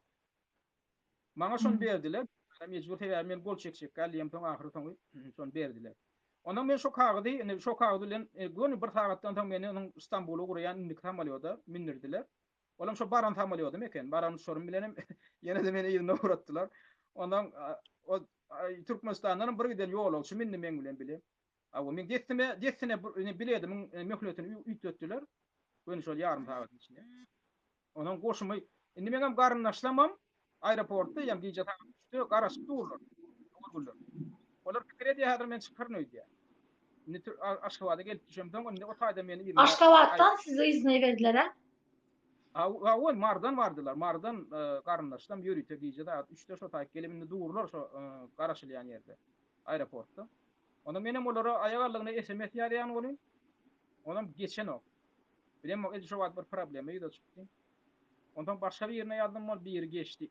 Maňa şonu berdiler. Mejbur sebäbi men gol çekjek galýam soň ahyry soň şonu berdiler. Ondan men şo kagady, şo kagady bilen göni bir sagatdan soň meni onuň İstanbul'a gurýan indik samolyota mindirdiler. Olam şo baran samolyodum eken. Baran şorum bilenim ýene de meni ýerine uğratdylar. Ondan o Türkmenistandan bir giden ýolagçy mindi men bilen bile. Awa men destine biledim möhletini üýtdüler. Göni şol ýarym sagat içinde. Ondan goşumy indi men hem garynlaşlamam. Aeroportda ýa giýje taýýa garaşyp durlar. Olar pikir edýär häzir men çykyrnyýdy. Indi Aşgabat'a gelip düşemden indi o taýda meni ýerine Aşgabatdan size izni verdiler ha? O mardan vardylar. Mardan garynlaşdym ýürüýte giýje da 3-4 şo taýyp geliminde dururlar şo garaşylýan ýerde. Aeroportda. Onda menem olara aýak aldygyna SMS ýarýan bolýan. Ondan geçen ok. Bilem o şo bir problemi ýa-da çykdy. Ondan başga bir ýerine ýazdym bol bir ýeri geçdi.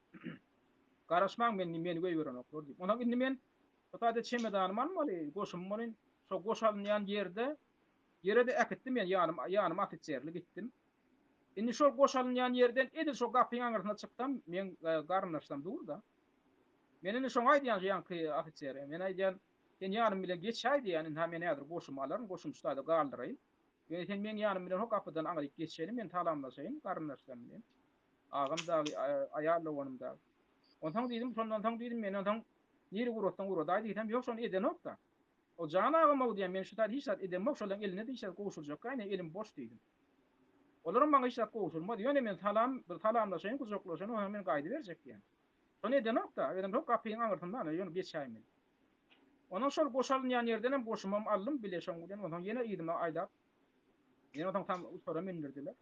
Garaşmaň meni göýberen ok. Ondan indi men o taýda çemedanymy almaly, goşum bolyn. Şo goşalýan ýere de äkitdim men ýanyma ofitserlik gitdim. Indi şo goşalýan ýerden edil şo gapyň aňyrsyna çykdym, men garynlaşdym durda. Meni şoň aýdýan ýanky ofitser, men aýdýan sen ýanym bilen geçäýdi ýani ha men häzir goşum alarym, goşum şuýda galdyraýyn. Ýöne sen men ýanym bilen o kapydan aňyryp geçelim, men talamlaşaýyn, garynlaşdym men. Agam da aýarly onum da. Ondan diýdim, şondan soň diýdim men ondan niri gurotdan guroda diýdim, ýok şonu eden ok da. O jana agam diýen men şu taýda hiç edem ok, şolaň eline diýşer goşuljak, aýne elim boş diýdim. Olaryň maňa hiç goşulmady. Ýöne men talamlaşaýyn, guzaklaşaýyn, o men gaýdy berjek diýen. Şonu eden ok da, edem çok kapyň aňyrtyndan ýöne geçäýin. Ondan şol goşalýan ýerden hem goşumam aldym, bile şoň bilen ondan ýene ýerime aýdap. Ýene ondan tam sonra mindirdiler.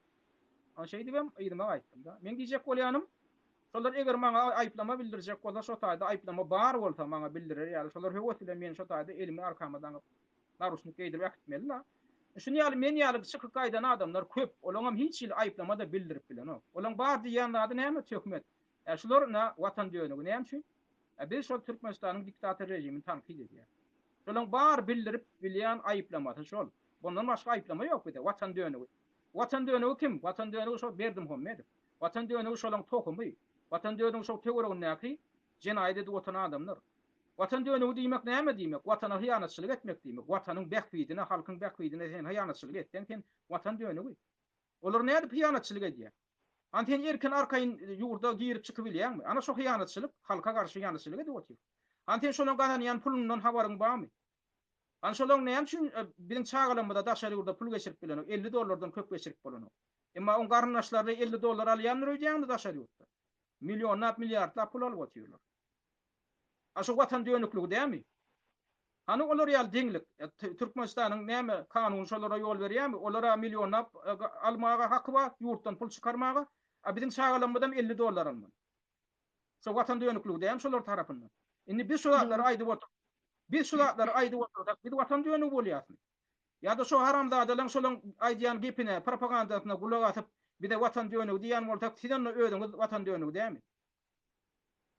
An şey diýem, ýerime aýtdym da. Men diýjek bolýanym, şolar eger maňa aýplama bildirjek bolsa, şo taýda aýplama bar bolsa maňa bildirer, ýa-da şolar höwet bilen men şo taýda elimi arkamdan narusnik eýdirip äkitmeli la. Şunu ýaly men ýaly çykyp gaýdan adamlar köp. Olaňam hiç ýyl aýplama da bildirip bilen ok. Olaň bar diýen ady näme hökümet? Şolar watan diýenigi näme üçin? Biz şol Türkmenistanyň diktator rejimini tanqid edýär. Şolaň bar bildirip bilýän aýplamasy şol. Bundan başga aýplama ýok bide. Watan diýenigi. Watan diýenigi kim? Watan diýenigi şol Berdimuhammedow. Watan diýenigi şolaň tokumy. Watan diýenigi şol teoreň näki? Jenaýat edip oturan adamlar. Watan diýenigi diýmek näme diýmek? Watana hyýanatçylyk etmek diýmek. Watanyň bähwidine, halkyň bähwidine sen hyýanatçylyk etsen sen watan diýenigi. Olar näde hyýanatçylyk edýär? Anten erkin arkaýyn ýurda girip çykyp bilýärmi? Ana şo hyýanatçylyk, halka garşy hyýanatçylyk edip otyr. Anten şolaň galanýan pulundan habaryň barmy? An şolaň näme üçin biziň çağalamada daşary ýurda pul geçirip bilen $50 köp geçirip bolan. Emma on garnaşlary $50 alýanlar öýdýärmi daşary ýurda? Milyonlap, milyardlap pul alyp otyrlar. Aşo watan diýeneklik dämi? Hani olar ýaly deňlik, Türkmenistanyň näme kanun şolara ýol berýärmi? Olara milyonlap almaga haky bar, ýurtdan pul çykarmaga. Biziň çağalamada $50 alman. Şo watan diýeneklik dämi şolar tarapyndan. Indi biz şolar aýdyp otur. Biz şolar aýdyp oturdak, biz watan diýenegi bolýarmy? Ýa-da şo haramzadalar şolaň aýdýan gepine, propagandasyna gulak atyp, bir de watan diýenegi diýen bolsak, sizden öýdüňiz watan diýenegi dämi?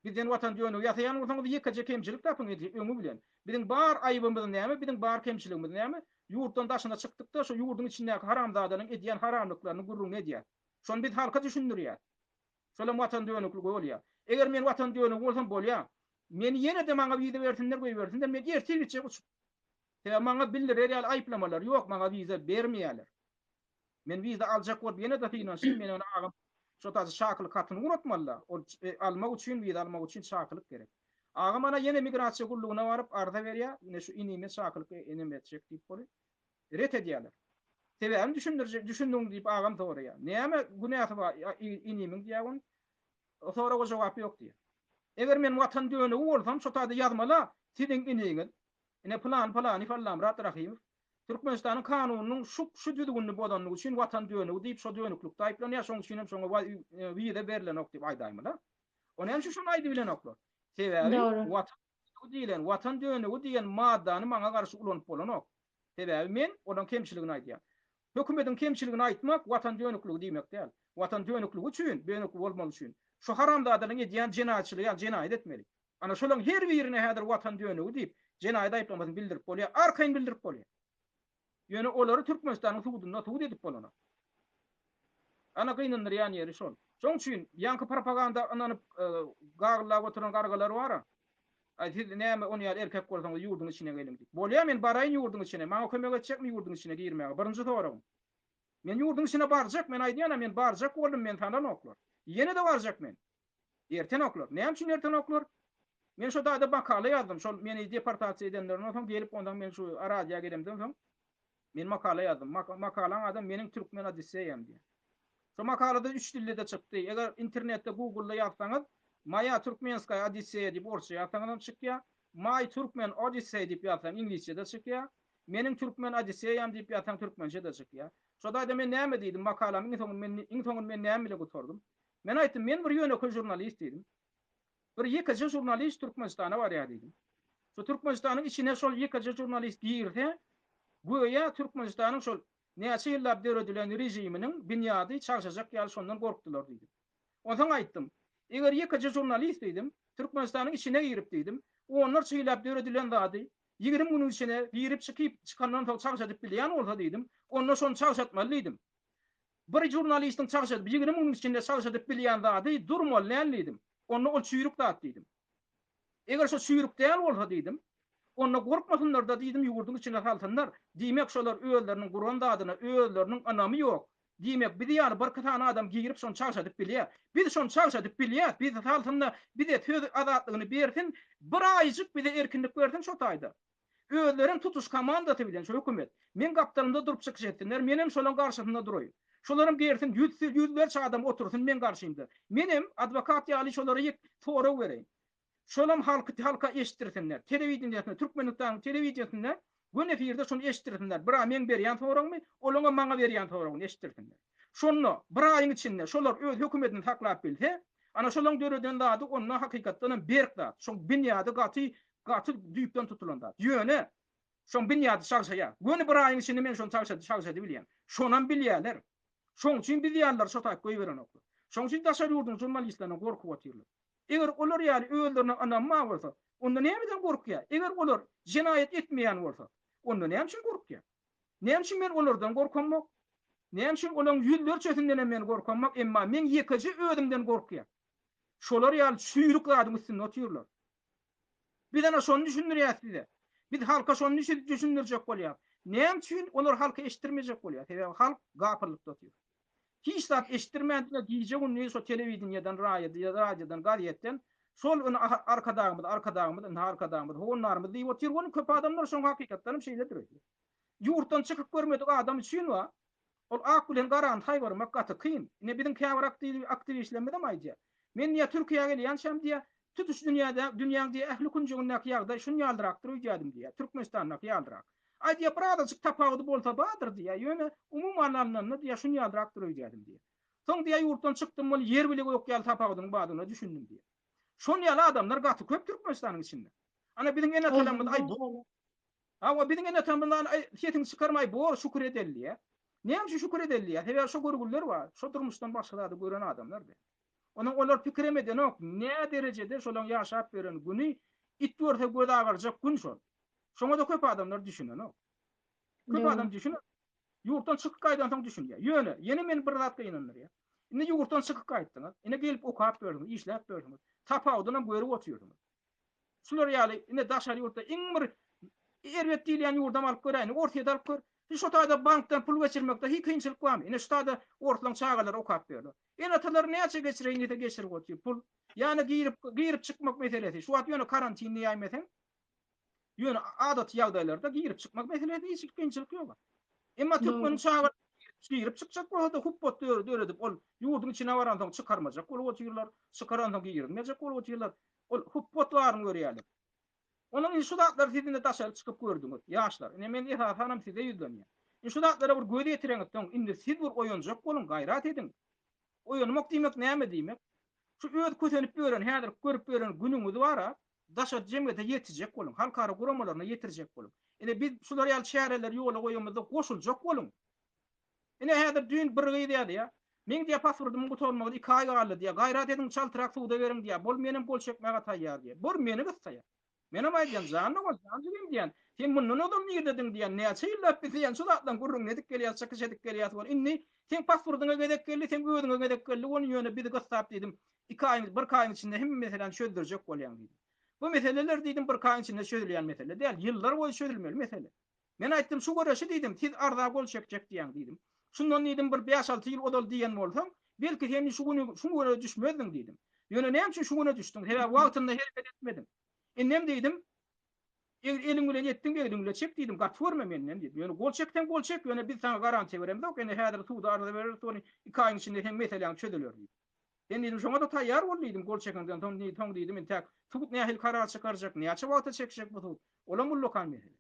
Bizden watan diýenegi ýasaýan bolsaňyz ýekje kemçilik tapyň edip öňü bilen. Biziň bar aýbymyz näme? Biziň bar kemçiligimiz näme? Ýurtdan daşyna çykdykda şo ýurdun içindäki haramzadalyň edýän haramlyklaryny gurrun edýär. Şonu biz halka düşündirýär. Şolam watan diýeneklik bolýar. Eger men watan diýenegi bolsam bolýar. Men ýene de maňa wiza bersinler, goýbersinler, men ertirçe uçup. Maňa bildirer ýaly aýplamalar ýok, maňa wiza bermeýärler. Men wiza aljak bolup ýene de finansy men onu agam şo taýda şakylyk hatyny unutmalylar. O almak üçin, wiza almak üçin şakylyk gerek. Agam ana ýene migrasiýa gullugyna baryp arda berýär, ýene şu inime şakylyk enem etjek diýip boly. Ret edýärler. Sebäbini düşündiň diýip agam soraýar. Näme günäsi bar inimiň diýäň? O sonra jogap ýok diýär. Eger men watan diýenegi bolsam, şo taýda ýazmala, siziň iniňiz, ine plan ifallam Murat Rahimov, Türkmenistan'ın kanununun şu düzgünlüğü bodanlığı için vatan dönüğü deyip so dönüklük taýplan ya şoň üçin hem şoňa wiýde berilen ok diýip aýdaýmylar. Onu hem şunu aýdy bilen oklar. Sebäbi Doğru. watan diýilen, watan dönügi diýen maddany maňa garşy ulanyp bolan ok. Sebäbi men onuň kemçiligini aýdýar. Hökümetiň kemçiligini aýtmak watan dönükligi diýmek däl. Watan dönükligi üçin, dönükli bolmaly üçin şu haramdadanyň edýän jenayetçiligi ýa jenayet etmeli. Ana şolaň her birine häzir watan dönügi diýip jenayet aýplamasyny bildirip bolýar, arkaýyn bildirip bolýar. Ýöne olary Türkmenistanyň hududunda hudud edip bolanok. Ana gynandyr ýani ýeri şol. Şoň üçin ýanky propaganda ananyp gagylap oturan gargalar bar. Aýdy näme onu ýa erkek bolsaň ýurduň içine gelim diýip. Bolýar men baraýyn ýurduň içine. Maňa kömek etjekmi ýurduň içine girmäge? Birinji soragym. Men ýurduň içine barjak, men aýdýana men barjak boldum, men tandan oklar. Ýene de barjak men. Erten oklar. Näme üçin erten oklar? Men şu daýda makala ýazdım. Şol meni deportasiýa edenlerden soň gelip ondan men şu aradiýa gelemden soň men makala ýazdım. Makalan adam meniň türkmen adysseýem diýär. Şu makalada 3 dilde de çykdy. Eger internetde Google'da ýazsaňyz Maya Turkmenskaya Odisseya diýip orçy ýazsaňyz çykýar. My Turkmen Odyssey diýip ýazsaň inglizçede çykýar. Meniň türkmen adysseýem diýip ýazsaň türkmençede çykýar. Şu daýda men näme diýdim makalamyň soňuny men näme bile gutardym. Men aýtdym men bir ýönekli jurnalist diýdim. Bir ýekeje jurnalist Türkmenistana bar ýa diýdim. Şu Türkmenistanyň içine şol ýekeje jurnalist girdi. Goýa Türkmenistanyň şol näçe ýyllap döwredilen rejiminiň bünyady çarşajak ýaly şondan gorkdylar diýdim. Ondan aýtdym. Eger ýekeje jurnalist diýdim, Türkmenistanyň içine girip diýdim, onlar çyýlap döwredilen zady 20 günüň içine girip çykandan soň çarşadyp bilýän bolsa diýdim, onda şonu çarşatmaly diýdim. Bir jurnalistiň çarşadyp 20 günüň içinde çarşadyp bilýän zady durmaly diýdim. Onu ol çüýrük dat diýdim. Eger şo çüýrük däl bolsa diýdim, onda gorkmasynlar da diýdim ýurduň içine salsynlar. Diýmek şolar öýleriniň guran dadyna, öýleriniň anamy ýok. Diýmek bir ýaly bir katany adam girip şonu çarşadyp bilýär. Biz şonu çarşadyp bilýär. Biz salsynda bir de töz azatlygyny bersin, bir aýjyk bir de erkinlik bersin şo taýda. Öýlerin tutuş komandasy bilen şo hökümet. Men gapdarynda durup çykyş etdiler. Menem şolaň garşysynda duraýyn. Şolaryň bersin yüzlerçe adam otursun men garşymda. Menem advokat ýaly şolary tora bereýin. Şolam halka eşitdirsinler. Telewizionyasynda, Türkmenistanyň telewizionyasynda gün efirde şonu eşitdirsinler. Bira men berýän soragmy, olaňa maňa berýän soragyny eşitdirsinler. Şonu bir aýyň içinde şolar öz hökümetini taklap bilse, ana şolaň döreden dady onda hakykatdan berkda. Şoň bünyady gaty düýpden tutulanda. Ýöne şoň bünyady çarşaýar. Gün bir aýyň içinde men şonu çarşady bilýän. Şonam bilýärler. Şoň üçin bilýärler şo taýp goýberen oklar. Şoň üçin daşary ýurdun jurnalistlerine gorkup otyrlar. Eger olar ýaly öýlerine ananma bolsa, onda nämeden gorkýar? Eger olar jenayet etmeýän bolsa, onda näme üçin gorkýar? Näme üçin men olardan gorkanmak? Näme üçin olaň ýüzlerçesinden men gorkanmak, emma men ýekeje öýdümden gorkýar. Şolar ýaly çüýrüklädim üstüne otyrlar. Bir ana şonu düşündirýär size. Biz halka şonu düşündirjek bolýar. Näme üçin olar halka eşitdirmejek bolýar? Sebäbi halk gapyrlykda otýar. Hiç zat eşitdirmändiler diýjek onu şo telewizionydan, radiodan, gazetden şol onu arkadagymyz, honlarymyz diýip otyr, onu köp adamlar şoň hakykatdan şeýledir. Ýurtdan çykyp görmedik adam üçin wa ol ak bilen garan taýbarmak gaty kyn. Ne biziň käbir aktivistlerimiz aýdýar. Men ýa Türkiýeге gelýänçem diýär, tutuş dünýäň diýär ähli kunjugyndaky ýagdaý şunu ýaldyrakdyr diýdim diýär. Türkmenistanyň ýaldyrak. Aýdýar birazajyk tapawdy bolsa badyr diýär. Ýöne umumyň anlamda diýär şunu ýaldyrakdyr diýdim diýär. Soň diýär ýurtdan çykdym, bol ýer bile ýok ýaly tapawdyň badyna düşündim diýär. Şonu ýaly adamlar gaty köp Türkmenistanyň içinde. Ana biziň ene talamyz aý bu. Hawa biziň ene talamyzdan ýetiň çykarmaý bu şükür edelli. Näme üçin şükür edelli? Sebäbi şo görgüller bar. Şo durmuşdan başga da gören adamlar da. Onuň olar pikir emeden ok, ne derejede şolaň ýaşap beren güni it görse göz agarjak gün şol. Şoňa da köp adamlar düşünen ok. Köp adam düşünen. Ýurtdan çykyp gaýdan soň düşünýär. Ýöne, ýene men bir zat gynandyr ýa. Indi ýurtdan çykyp gaýtdyňyz. Ine gelip okap berdiňiz, işläp berdiňiz. Tapawdyna görüp otyrdyňyz. Şular ýaly ine daşary ýurtda iň bir erwet diýilen ýurdam alyp göräýin, ortaýa alyp gör. Şu taýda bankdan pul geçirmekde hiç kynçylyk barmy? Ine şu taýda ortalyň çagalar okap berdi. Ene atalar näçe geçirýän ýete geçirip otýar pul. Ýani girip çykmak meselesi. Şu wagt ýöne karantinni ýaýmasaň, ýöne adat ýagdaýlarda girip çykmak meselesi hiç kynçylyk ýok. Emma Türkmen çagalar girip çykjak bolsa hupbot döredip ol ýurduň içine baran soň çykarmajak bolup otyrlar. Çykaran soň girmejek bolup otyrlar. Ol hupbotlaryny görýärler. Onun şu dağlar sizin taşalıp çıkıp gördüňiz. Ýaşlar. Ine men esasanam size ýüzlenýär. Şu dağlara bir göz ýetireňizden indi siz bir oýunjak bolun, gaýrat edin. Oýunmak diýmek näme diýmek? Şu öz kösenip gören, häzir görüp gören günüňiz bara, daşa jemgyýete ýetijek bolun, halkara guramalaryna ýetirjek bolun. Ine biz şular ýaly şäherler ýola goýýanmyzda goşuljak bolun. Ine häzir düň bir gyýdy ýa. Men diýe pasportumy gutormagy 2 ay galy diýe, gaýrat edin çaltyrak suwda beriň diýe. Bol menim bol çekmäge taýýar diýe. Bor meni gyssaýar. Menem aýdýan janyň ol, janyň diýen. Sen mundan odam niýerdedin diýen. Näçe ýyllar biziň şu zatdan gurrun edip gelýär, çykyş edip gelýär bol. Inni sen pasportuňa gedek geldi, sen özüňe gedek geldi. Onu ýöne bizi gyssap diýdim. 2 ay, 1 aýyň içinde hem meselen çözdürjek bolýan diýdim. Bu meseleler diýdim 1 aýyň içinde çözülýän mesele däl, ýyllar boýy çözülmeli mesele. Men aýtdym şu göreşi diýdim, siz arda gol çekjek diýen diýdim. Şundan diýdim bir 5-6 ýyl odal diýen bolsaň, belki sen şu güne düşmedin diýdim. Ýöne näme üçin şu güne düşdüň? Hebe wagtynda hereket etmedin. Nem diýdim? Elim bilen etdiň beýdim bilen çek diýdim. Gatforma menden diýdim. Ýöne gol çekden gol çek, ýöne biz sana garantiýa berem dok. Ene häzir suwda arda berer, sonra 2 aýyň içinde hem meseleň çözülýär diýdim. Ben diýdim şoňa da taýýar bol diýdim gol çekenden toň diýdim men tak suwut nähil karar çykarjak, näçe wagta çekjek bu suwut. Olam ul lokal mesele.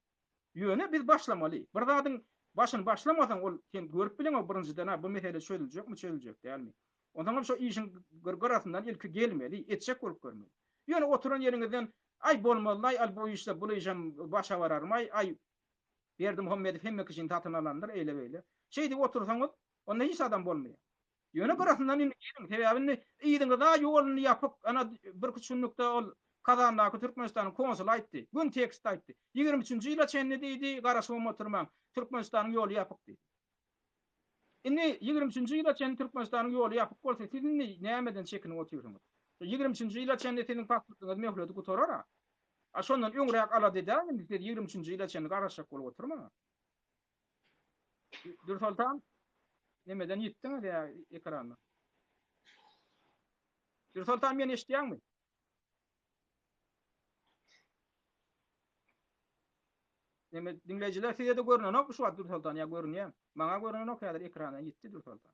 Ýöne biz başlamaly. Bir zadyň başyny başlamasaň ol sen görüp bilen o birinjiden ha bu mesele çözüljekmi, çözüljek dälmi? Ondan şu işin gırgırasından ilki gelmeli, etjek bolup görmeli. Ýöne oturan ýeriňizden ay bolmaly, ay bu işle bulyjam başa bararmay, ay Berdi Muhammedow hemme kişini tatyn alanlar eýle beýle. Şeýdi otursaňyz, onda hiç adam bolmaýar. Ýöne gyrasyndan indi gelin, sebäbini iýdiňiz da ýoluny ýapyp, ana bir küçüknükde ol Kazandaky Türkmenistanyň konsul aýtdy. Gün tekst aýtdy. 23-nji ýyla çenli diýdi, garaşyp oturmaň. Türkmenistanyň ýoly ýapyk diýdi. Indi 23-nji ýyla çenli Türkmenistanyň ýoly ýapyk bolsa, siz nämeden çekinip oturýarsyňyz? 23-nji ýyla çenli seniň pasportuňyz mehledy gutorar. A şondan öňrek alady da, indi 23-nji ýyla çenli garaşyp bolup oturmaň. Dursultan nemeden ýitdiň ya ekranda. Dursultan meni eşitýärmi? Neme dinleyijiler size de görünenok şu wagt Dursultan ya görünýär. Maňa görünenok häzir ekrana ýitdi Dursultan.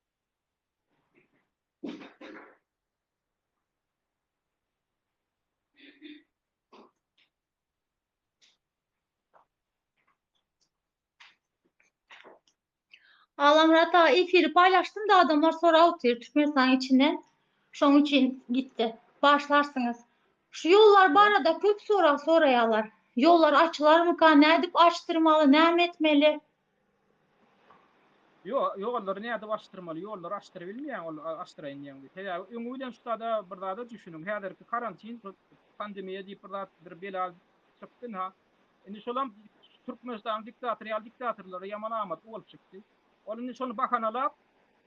Alamrat ağa efiri paylaştım da adamlar sonra oturuyor Türkmenistan içinden. Şoň için gitti. Başlarsınız. Şu yollar bu arada köp sorayalar. Yollar açılar mı kan? Ne edip açtırmalı? Ne etmeli? Yolları näde açtırmaly? Yolları açtyryp bilmeýän, ol açtyraýyn diýen. Häzir öňe bilen şutada bir zada düşünüň. Häzirki karantin pandemiýa diýip bir bela çykdy ha. Indi şolam Türkmenistan diktatorlary ýaman amat bolup çykdy. Onu şonu bahanalap,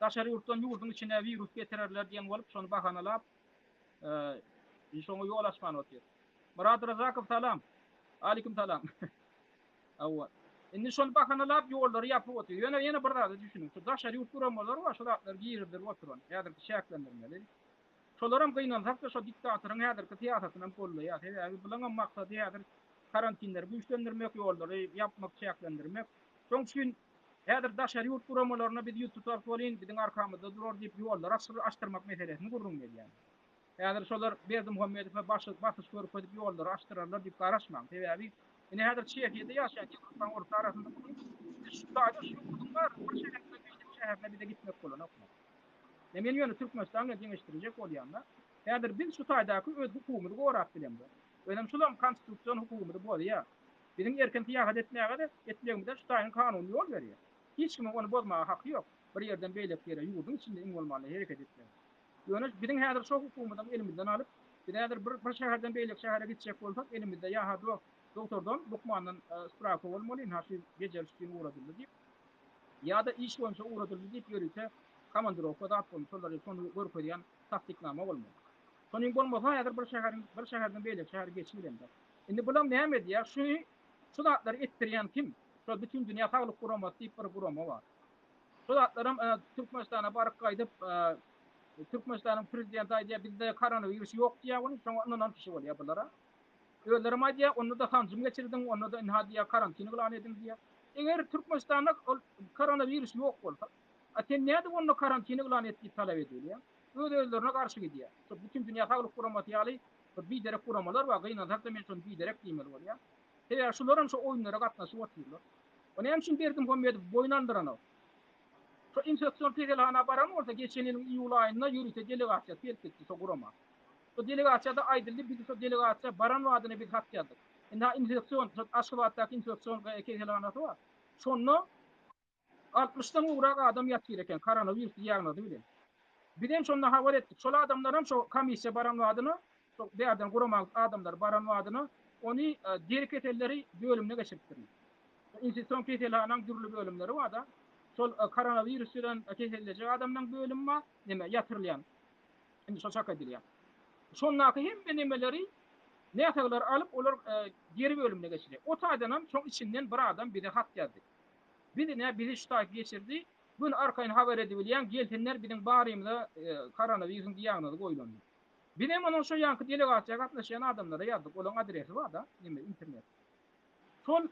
daşary ýurtdan ýurdun içine virus getirerler diýen bolup şonu bahanalap, şoňa ýol açman otýar. Murad Razakov salam. Aleyküm salam. Awwa. Indi şonu bahanalap ýollary ýapyp otýar. Ýene bir zada düşünüň. Şu daşary ýurt guramalary wa şolatlar giýirdir oturan. Häzirki şäklendirmeli. Şolaram gynansak da şu diktatoryň häzirki siýasatynyň bolýar. Häzir bilen maksady häzir karantinleri güýçlendirmek, ýollary ýapmak, şäklendirmek. Şoň üçin häzir daşary ýurt guramalaryna biz ýurt tutar bolýan, biziň arkamyzda durar diýip ýollar açtyrmak meselesini gurrun gelýär. Häzir şolar Berdi Muhammedow basyş görüp edip ýolları açtyrarlar diýip garaşmaň. Sebäbi ine häzir Çekiýede ýaşaýan ýurtdan orta arasynda şu daýda şu ýurtlar bir şäherine bir de gitmek bolan okma. Men ýöne Türkmenistanyň geňeşdirjek bolýanda, häzir biz şu taýdaky öz hukumyny gorap bilemdi. Önem şulam konstitusiýon hukumy bolýar. Biziň erken tiýahat etmäge de etlegimizde şu taýyň kanuny ýol berýär. Hiç kim onu bozmağa hakkı yok. Bir yerden beylep yere yurdun içinde in olmalı, hareket etmeli. Yönüş, bizim häzir şo hukumadan elimizden alıp, bir häzir bir şäherden beylep şähere gitjek bolsak, elimizde ya hadu doktordan, Lukmandan spraka bolmaly, ha şu geceliçliğine uğradyldy diýip, ya da iş boýunça uğradyldy diýip ýörüse, komandirovka da atpolmy, şolary şonu görüp edýän taktiknama bolmaly. Şonuň bolmasa häzir bir şäherden beylep şähere geçmeden. Indi bulam näme diýär? Şu zatları etdirýän kim? Şu bütün dünýä saglyk guramasy diýip bir gurama bar. Şu zatlarym Türkmenistana baryp gaýdyp, Türkmenistanyň prezidenti aýdýar, bizde koronavirus ýok diýär, ondan kişi bolýar bulara. Öýlerim aýdýar, onu da tanjym geçirdiň, onu da inhadiýa karantin gılan edin diýär. Eger Türkmenistanda koronavirus ýok bolsa, sen näde onu karantin gılan etdiýip talap edilýär? Öýlerine garşy gidýär. Şu bütün dünýä saglyk guramasy ýaly Bir derek kuramalar var. Gıynasak da men şonu bir derek diýmeli bolýar. Eger şolaram şu oýunlara gatnaşyp oturýarlar. Onu hem şunu berdim Muhammed boýnandyrana. Şu infeksion tegelana baran orada geçen ýylyň iýul aýynda ýürüte delegasiýa gelip gitdi şu gurama. O delegasiýada aýdyldy, biz şu delegasiýa baran wadyna bir hat ýazdyk. Indi infeksion, Aşgabatdaky infeksion tegelanasy var. Şonu 60'dan uğrak adam yatır eken koronavirüs diýagnozy bilen. Birem şonda habar etdik. Şol adamlar hem şu komissiya baran wadyny, şu berden guramak adamlar baran wadyny, onu dereket elleri bölümine geçiripdir. İnfeksion keselanaň türlü bölümleri var da. Şol koronavirüs bilen keseljek adamdan bölüm var, neme yatyrylýan. Indi şo şaka edilýär. Şonnaky hem nemeleri näçeler alıp olar geri bölümine geçirýär. O taýdanam şoň içinden bir adam biri hat ýazdy. Birine biri şu taýip geçirdi. Bunu arkaýyn habar edibilýän geltenler biziň barymyzda koronavirüsüň diýagnozy goýulandy. Birem onuň şo ýanky delegasiýaga gatnaşan adamlara ýazdyk. Olaň adresi var da, neme internet. Şol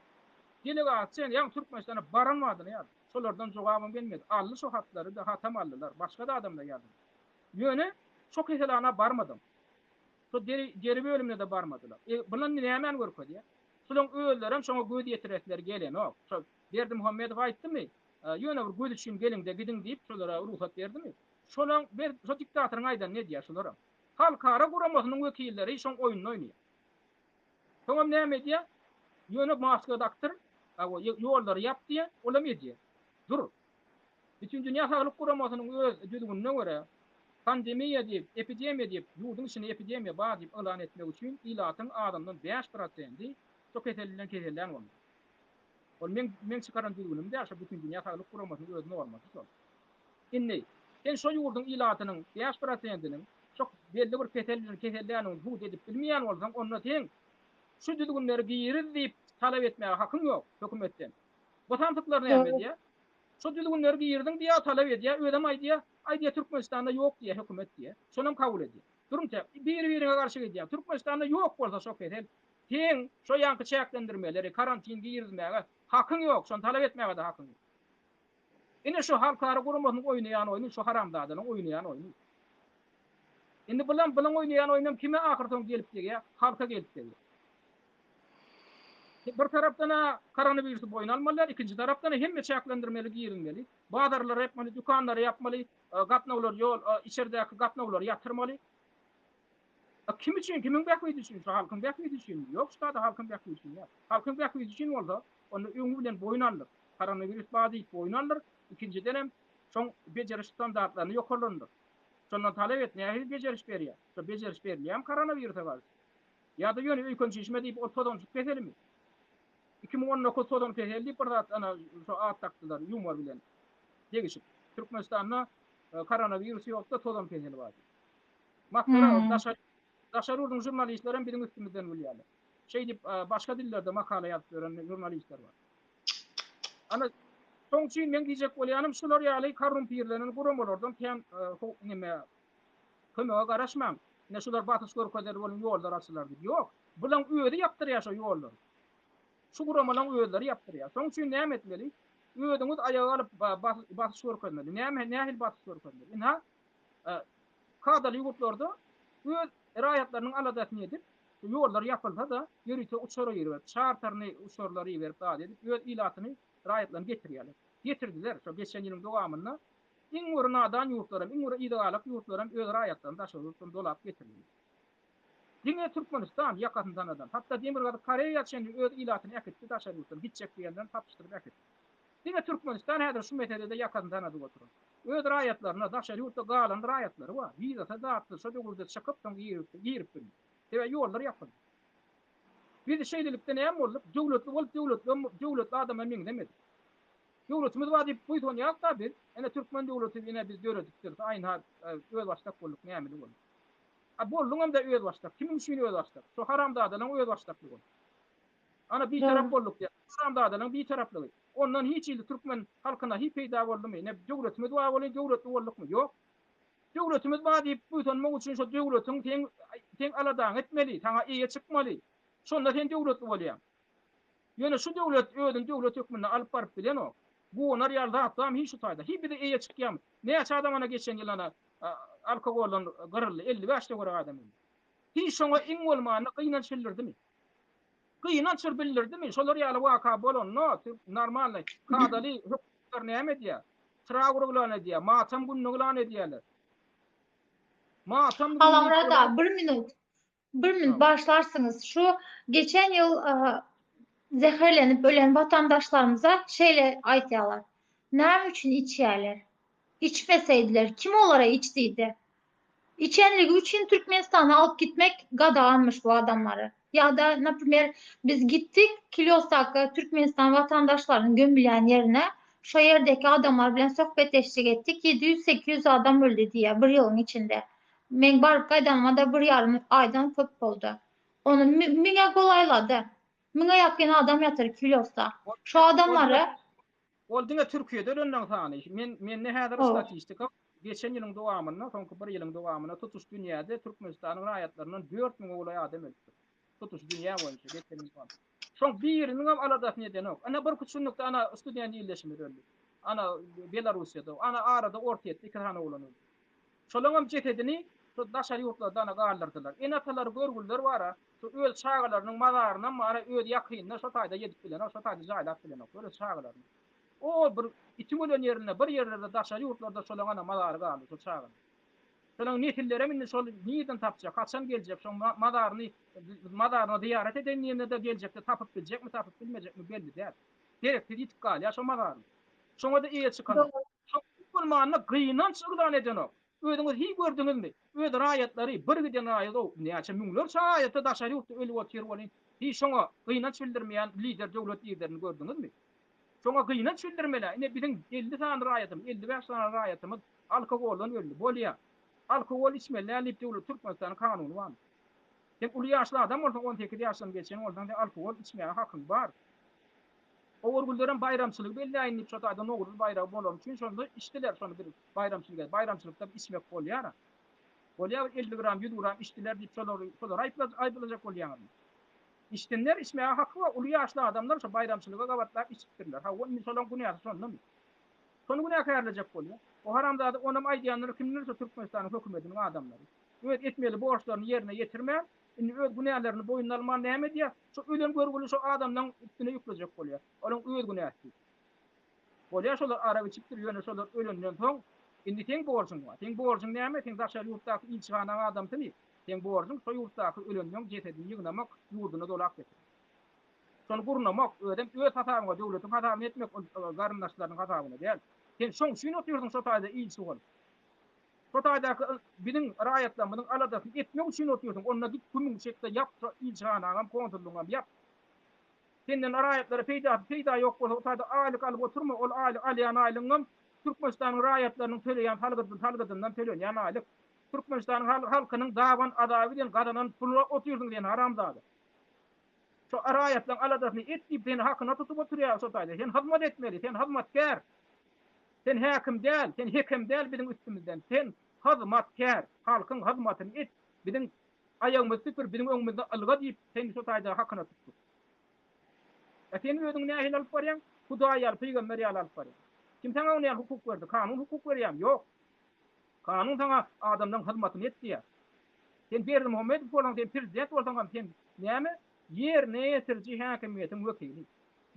delegasiýa ýa Türkmenistana baran wadyny ýazdy. Şolardan jogabym gelmedi. Ally şo hatlary da hatam aldylar. Başga da adamlar ýazdy. Ýöne şo keselana barmadym. Şo geri bölümine de barmadylar. Bulan nämen görkezýär? Şolaň öýlerim şoňa göz ýetiretler gelen o. Şo berdim Muhammedow aýtdymy? Ýöne bir göz için geliň de gidin diýip şolara ruhsat berdimi? Şolaň şo diktatorun aýdan ne diýär şolara? Halkara guramasynyň wekilleri şoň oýuny oýnaýar. Şoňam näme diýär? Ýöne Moskwa doktor, ýollary ýapdy, olam edýär. Dur. Bütün dünýä saglyk guramasynyň öz düzgünine görä pandemiýa diýip, epidemiýa diýip, ýurdun içine epidemiýa bar diýip elan etmek üçin ilatyň adamdan 5% şo kesellän bolmaly. Ol men çykaran düzgünüm däşe bütün dünýä saglyk guramasynyň öz normasy şol. Indi sen şo ýurdun ilatynyň 5%-iniň çok belli bir kesellän hud edip bilmeýän bolsaň onda teň şu düzgünleri giýirir diýip talap etmäge hakyň ýok hökümetden. Bu tantyklary näme diýär? Şu düzgünleri giýirdiň diýä talap edýär, ödem aýdýar Türkmenistanda ýok diýär hökümet diýär. Şonam kabul edýär. Durumça bir-birine garşy edýär. Türkmenistanda ýok bolsa şo kesel teň şo ýanky çäklendirmeleri, karantin giýirmäge hakyň ýok, şonu talap etmäge de hakyň ýok. Indi şu halkara guramasynyň oýnaýan oýny, şu haramdadynyň oýnaýan oýny. Indi bulan oýnaýan oýnam kime ahyrdan gelip diýär? Halka gelip diýär. Bir tarapdan koronavirüsü boyun almalılar, ikinci tarapdan hemme çäklendirmeli giýirilmeli. Bazarlar yapmaly, dükanlar yapmaly, gatnawlar ýol, içeridäki gatnawlar ýatyrmaly. Kim üçin, kimiň bäkmidi üçin? Şu halkyň bäkmidi üçin? Ýok, şu da halkyň bäkmidi üçin. Halkyň bäkmidi üçin bolsa, onu öňü bilen boyun aldyr. Koronavirüs bady boyun aldyr. İkinciden hem şoň beceriş standartlaryny ýokarlandyr. Şondan talap etmäge beceriş berýär. Şo beceriş berýär koronavirüse bar. Ya da ýöne öýkün çeşme diýip ortadan çykyp keselimi? 2019 sodan keseldi bir zat ana şu at takdylar ýumor bilen. Degişip Türkmenistanda koronavirüs ýokda sodan keseli bar. Makara daşarurdun jurnalistlerin biriň üstümizden bilýärler. Şey dip başga dillerde makala ýazyp beren jurnalistler bar. Ana soň üçin men diýjek bolýanym şular ýaly korrumpirlenen guramalardan hem nime kömege garaşmam. Ne şular batys görkezler bolan ýollar açylar diýip. Ýok. Bulan öýde ýapdyrýar şo ýollar. Şu guramalan öýleri ýapdyrýar. Soň üçin näme etmeli? Öýdüňiz ayaga alyp batys görkezmeli. Näme batys görkezmeli? Inha kadaly ýurtlarda öýd raýatlarynyň aladasyny edip, ýollar ýapylsa da ýürüte uçara ýerber. Çartaryny uçarlary ýerip da edip öýd ilatyny raýatlaryny getirýärler. Getirdiler. Şo geçen ýylyň dowamynda iň urnadan ýurtlarym, iň ura idealyk ýurtlarym öýd raýatlaryny daşaryp dolap getirdiler. Diňe Türkmenistan ýakasyndan adam. Hatda Demirgazy Koreýa çenli öýd ilatyny äkitdi daşaryp gitjek diýenden tapşyryp äkitdi. Diňe Türkmenistan häzir şu meselede ýakasyndan adam oturup. Öýd raýatlaryna daşaryp galan raýatlary bar. Wiza zatly şo döwürde çykyp giýirip durýar. Tewe ýollar ýapyldy. Bir şeýlelikden näme bolup, döwletli adam emin demedi. Döwletimiz var diýip buýdan ýazda bir, ene Türkmen döwleti ýene biz döwletdir. Aýna öýd başlap bolduk, näme bolup. Bollum da öýd başlap. Kimin üçin öýd başlap? Şu haramdadalyň öýd başlaplygy bol. Ana bir tarap bolduk diýär. Haramdadalyň bir taraplygy. Ondan hiç ýyly Türkmen halkyna hiç peýda boldumy? Ne döwletimiz var bolan döwletli boldukmy? Ýok. Döwletimiz var diýip buýdanmak üçin şu döwletiň teň aladan etmeli, taňa iýe çykmaly. Şonda sen döwletli bolýan. Ýöne şu döwlet öýdüň döwlet hökmüne alyp baryp bilen o. Bu onar ýalda atlam hiç şu taýda. Hiç bir de iýe çykýan. Näçe adam ana geçen ýyl ana alkogolan gyryldy 55 de görä adam. Hiç şoňa iň bolmany gynançyldyrdymy? Gynançyldyrdymy? Şolar ýaly waka bolanno, normal, kadaly hukuklar näme diýär? Tragurglan diýär, matam gunnuglan diýerler. Matam Halamra günni da bir minut Tamam. başlarsınız. Şu geçen yıl zehirlenip ölen vatandaşlarımıza şeyle aytýarlar. Näme üçin içýärler? İçmeseydiler kim olara içdiydi? İçenligi üçün Türkmenistan'a alıp gitmek gadağanmış bu adamları. Ya da naprimер biz gittik Kilyos'taki Türkmenistan vatandaşlarının gömülen yerine şu yerdeki adamlar bilen sohbetleştik ettik. 700-800 adam öldü diye bir yılın içinde. Men barıp kaydanma da bir yarım aydan köp oldu. Onu müne kolayladı. Müne yakın adam yatır Kilyos'ta. Şu adamları Ol diňe Türkiýede ölenler sany. Men nähäder o statistika geçen ýylyň dowamyna, soňky bir ýylyň dowamyna tutuş dünýäde Türkmenistanyň raýatlarynyň 4000 uly adam öldü. Tutuş dünýä boýunça geçen ýyl. Şoň biriniň hem aladatny eden ok. Ana bir küçüknükde ana student ýyllaşmy öldü. Ana Belarusiýada, ana arada ortaýetde iki tane ulan öldü. Şolaň hem jetedini şu daşary ýurtlarda ana galdyrdylar. Enatalar görgüller bara, şu öl çağalarynyň mazaryna mara öl ýakynna şu taýda ýedip bilen, şu taýda jaýlap bilen ok. Öl çağalaryny. O bir 2 milyon yerine bir yerlerde daşary ýurtlarda şolaň ana mazary galdy şu çağın. Şolaň netillere minni şol niýeden tapjak, kaçan geljek, şo mazaryny ziyaret eden ýerine de geljekde tapyp biljekmi, tapyp bilmejekmi belli däl. Derek ýitip gal ýa şo mazary. Şoňa da eýe çykan. Şo bolmanyny gynanç ugdan eden ok. Öýdüňiz hi gördüňizmi? Öýd raýatlary bir giden raýat ok. Näçe müňler şaýatda daşary ýurtda ölüp otyr bolan. Hi şoňa gynanç bildirmeýän lider döwlet liderini gördüňizmi? Şoňa gynanç bildirmeli. Ine biziň 50 sany raýatymyz, 55 sany raýatymyz alkogoldan öldü. Bolýa. Alkogol içmeli, Lipdewlet Türkmenistanyň kanuny bar. Sen uly ýaşly adam bolsaň 18 ýaşdan geçen bolsaň alkogol içmeýän hakyň bar. Owurgullarym bayramçylyk belläýin şu taýda Nowruz bayramy bolan üçin şonda içdiler şonu bir bayramçylykda içmek bolýar. Bolýar 50 gram 100 gram içdiler diýip şolar aýpylajak bolýar. İçtinler içmeýän haky bar. Uly ýaşly adamlar şu bayramçylyga gabatlap içipdirler. Ha onu şolan günäsi şonda. Şonu günä käýerlejek bolýar. O haramzady onam aýdýanlary kimler şu Türkmenistanyň hökümetiniň adamlary. Öýt etmeli borçlaryny ýerine ýetirmän, indi öz günälerini boyundan alman näme diýär? Şu ölen görgüli şu adamdan üstüne ýüklejek bolýar. Olaň öz günäsi. Bolýar şolar araba içipdir, ýöne şolar ölenden soň indi teň borçuň bar. Teň borçuň näme? Teň daşary ýurtdaky ilçihana adamsyny. Teň borçuň şu ýurtdaky ölenden jetedini ýygnamak, ýurduny dolap getirmek. Şonu gurnamak, ödem öz hatawyna döwletiň hatawyny etmek, garyndaşlarynyň hatawyna däl. Sen şoň şuň otyrdyň şu taýda ilçi bol. Şu taýda biziň raýatlarymyzyň aladasyny etmek üçin otyrdyň. Onda git gümüň şekilde ýap, ilçihana kontrolüňa ýap. Senden raýatlary peýda ýok bolsa, taýda aýlyk alyp oturma, ol aýlyk alýan aýlygyň Türkmenistanyň raýatlarynyň töleýän halgydyndan töleýän aýlyk. Türkmenistanyň halkynyň dawan adaby diýen gadanan pul otyrdyň diýen haramzady. Şu raýatlaryň aladasyny etdiýip seni hakyna tutup oturýar şu taýda. Sen hyzmat etmeli, sen hyzmatkär. Sen häkim däl, sen hekim däl biziň üstümizden. Sen hyzmatkär, halkyň hyzmatyny et. Biziň aýagymyz tüpür, biziň öňümizde alga diýip sen şu taýda hakyna tutup. Sen özüň nähil alyp barýan? Hudaý ýaly, peýgamber ýaly alyp barýan. Kim sana ony hukuk berdi? Kanun hukuk berýär? Ýok. Kanun sana adamdan hyzmatyny et diýär. Sen Berdi Muhammedow bolan, sen prezident bolsaň, sen näme? Ýerine ýetirji häkimiýetiň wekili.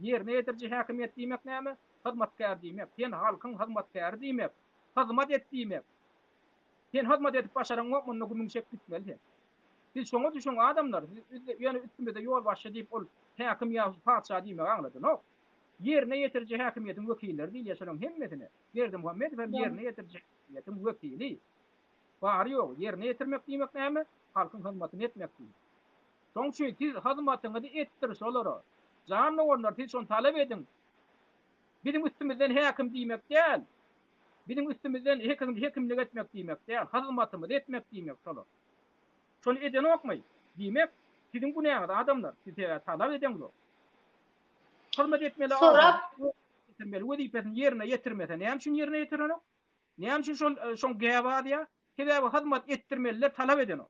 Ýerine ýetirji häkimiýet diýmek näme? Hyzmatkär diýmek. Sen halkyň hyzmatkäri diýmek. Hyzmat et diýmek. Sen hyzmat edip başaran okmanyny gümüň şek bitmeli. Siz şoňa düşen adamlar, ýöne üstümizde ýol başy diýip ol häkim ýa padşah diýmek aňladyn, ok? Ýerine ýetirji häkimiýetiň wekilleri diýil ýaşaryň hemmetine. Berdi Muhammedow hem ýerine ýetirji häkimiýetiň wekili. Bary ýok, ýerine ýetirmek diýmek näme? Halkyň hyzmatyny etmek diýmek. Soň şu siz hyzmatyňyzy etdir şolary. Janly onlar siz şonu talap edin. Biziň üstümizden häkim diýmek däl. Biziň üstümizden hekimlik etmek diýmek däl. Hyzmatymyzy etmek diýmek şolar. Şonu eden okmaý. Diýmek siziň günäňiz adamlar. Siz talap edin bu. Hyzmat etmeli sonra etmeli. Wezipesini ýerine ýetirmese, näme üçin ýerine ýetiren ok? Näme üçin şol gäba diýär? Käbä hyzmat etdirmeliler, talap eden ok.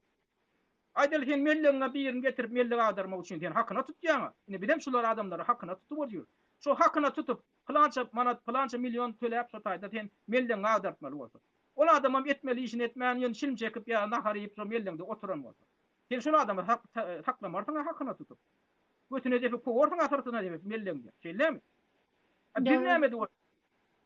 Aýdal sen melleňe birini getirip mellega adarmak üçin sen hakyna tutýaňa. Ine bilem şular adamlary hakyna tutup bolýar. Şu hakyna tutup plança manat plança milyon töläp şu taýda sen melleňe adartmaly bolsa. Ol adamam etmeli işini etmän ýön şilm çekip ýa naharyp şu melleňde oturan bolsa. Sen şol adamy taklamarsyň hakyna tutup. Götüne depip koworsyň atyrtyna depip melleňde. Şeýlemi? Bir Döwür. näme diýip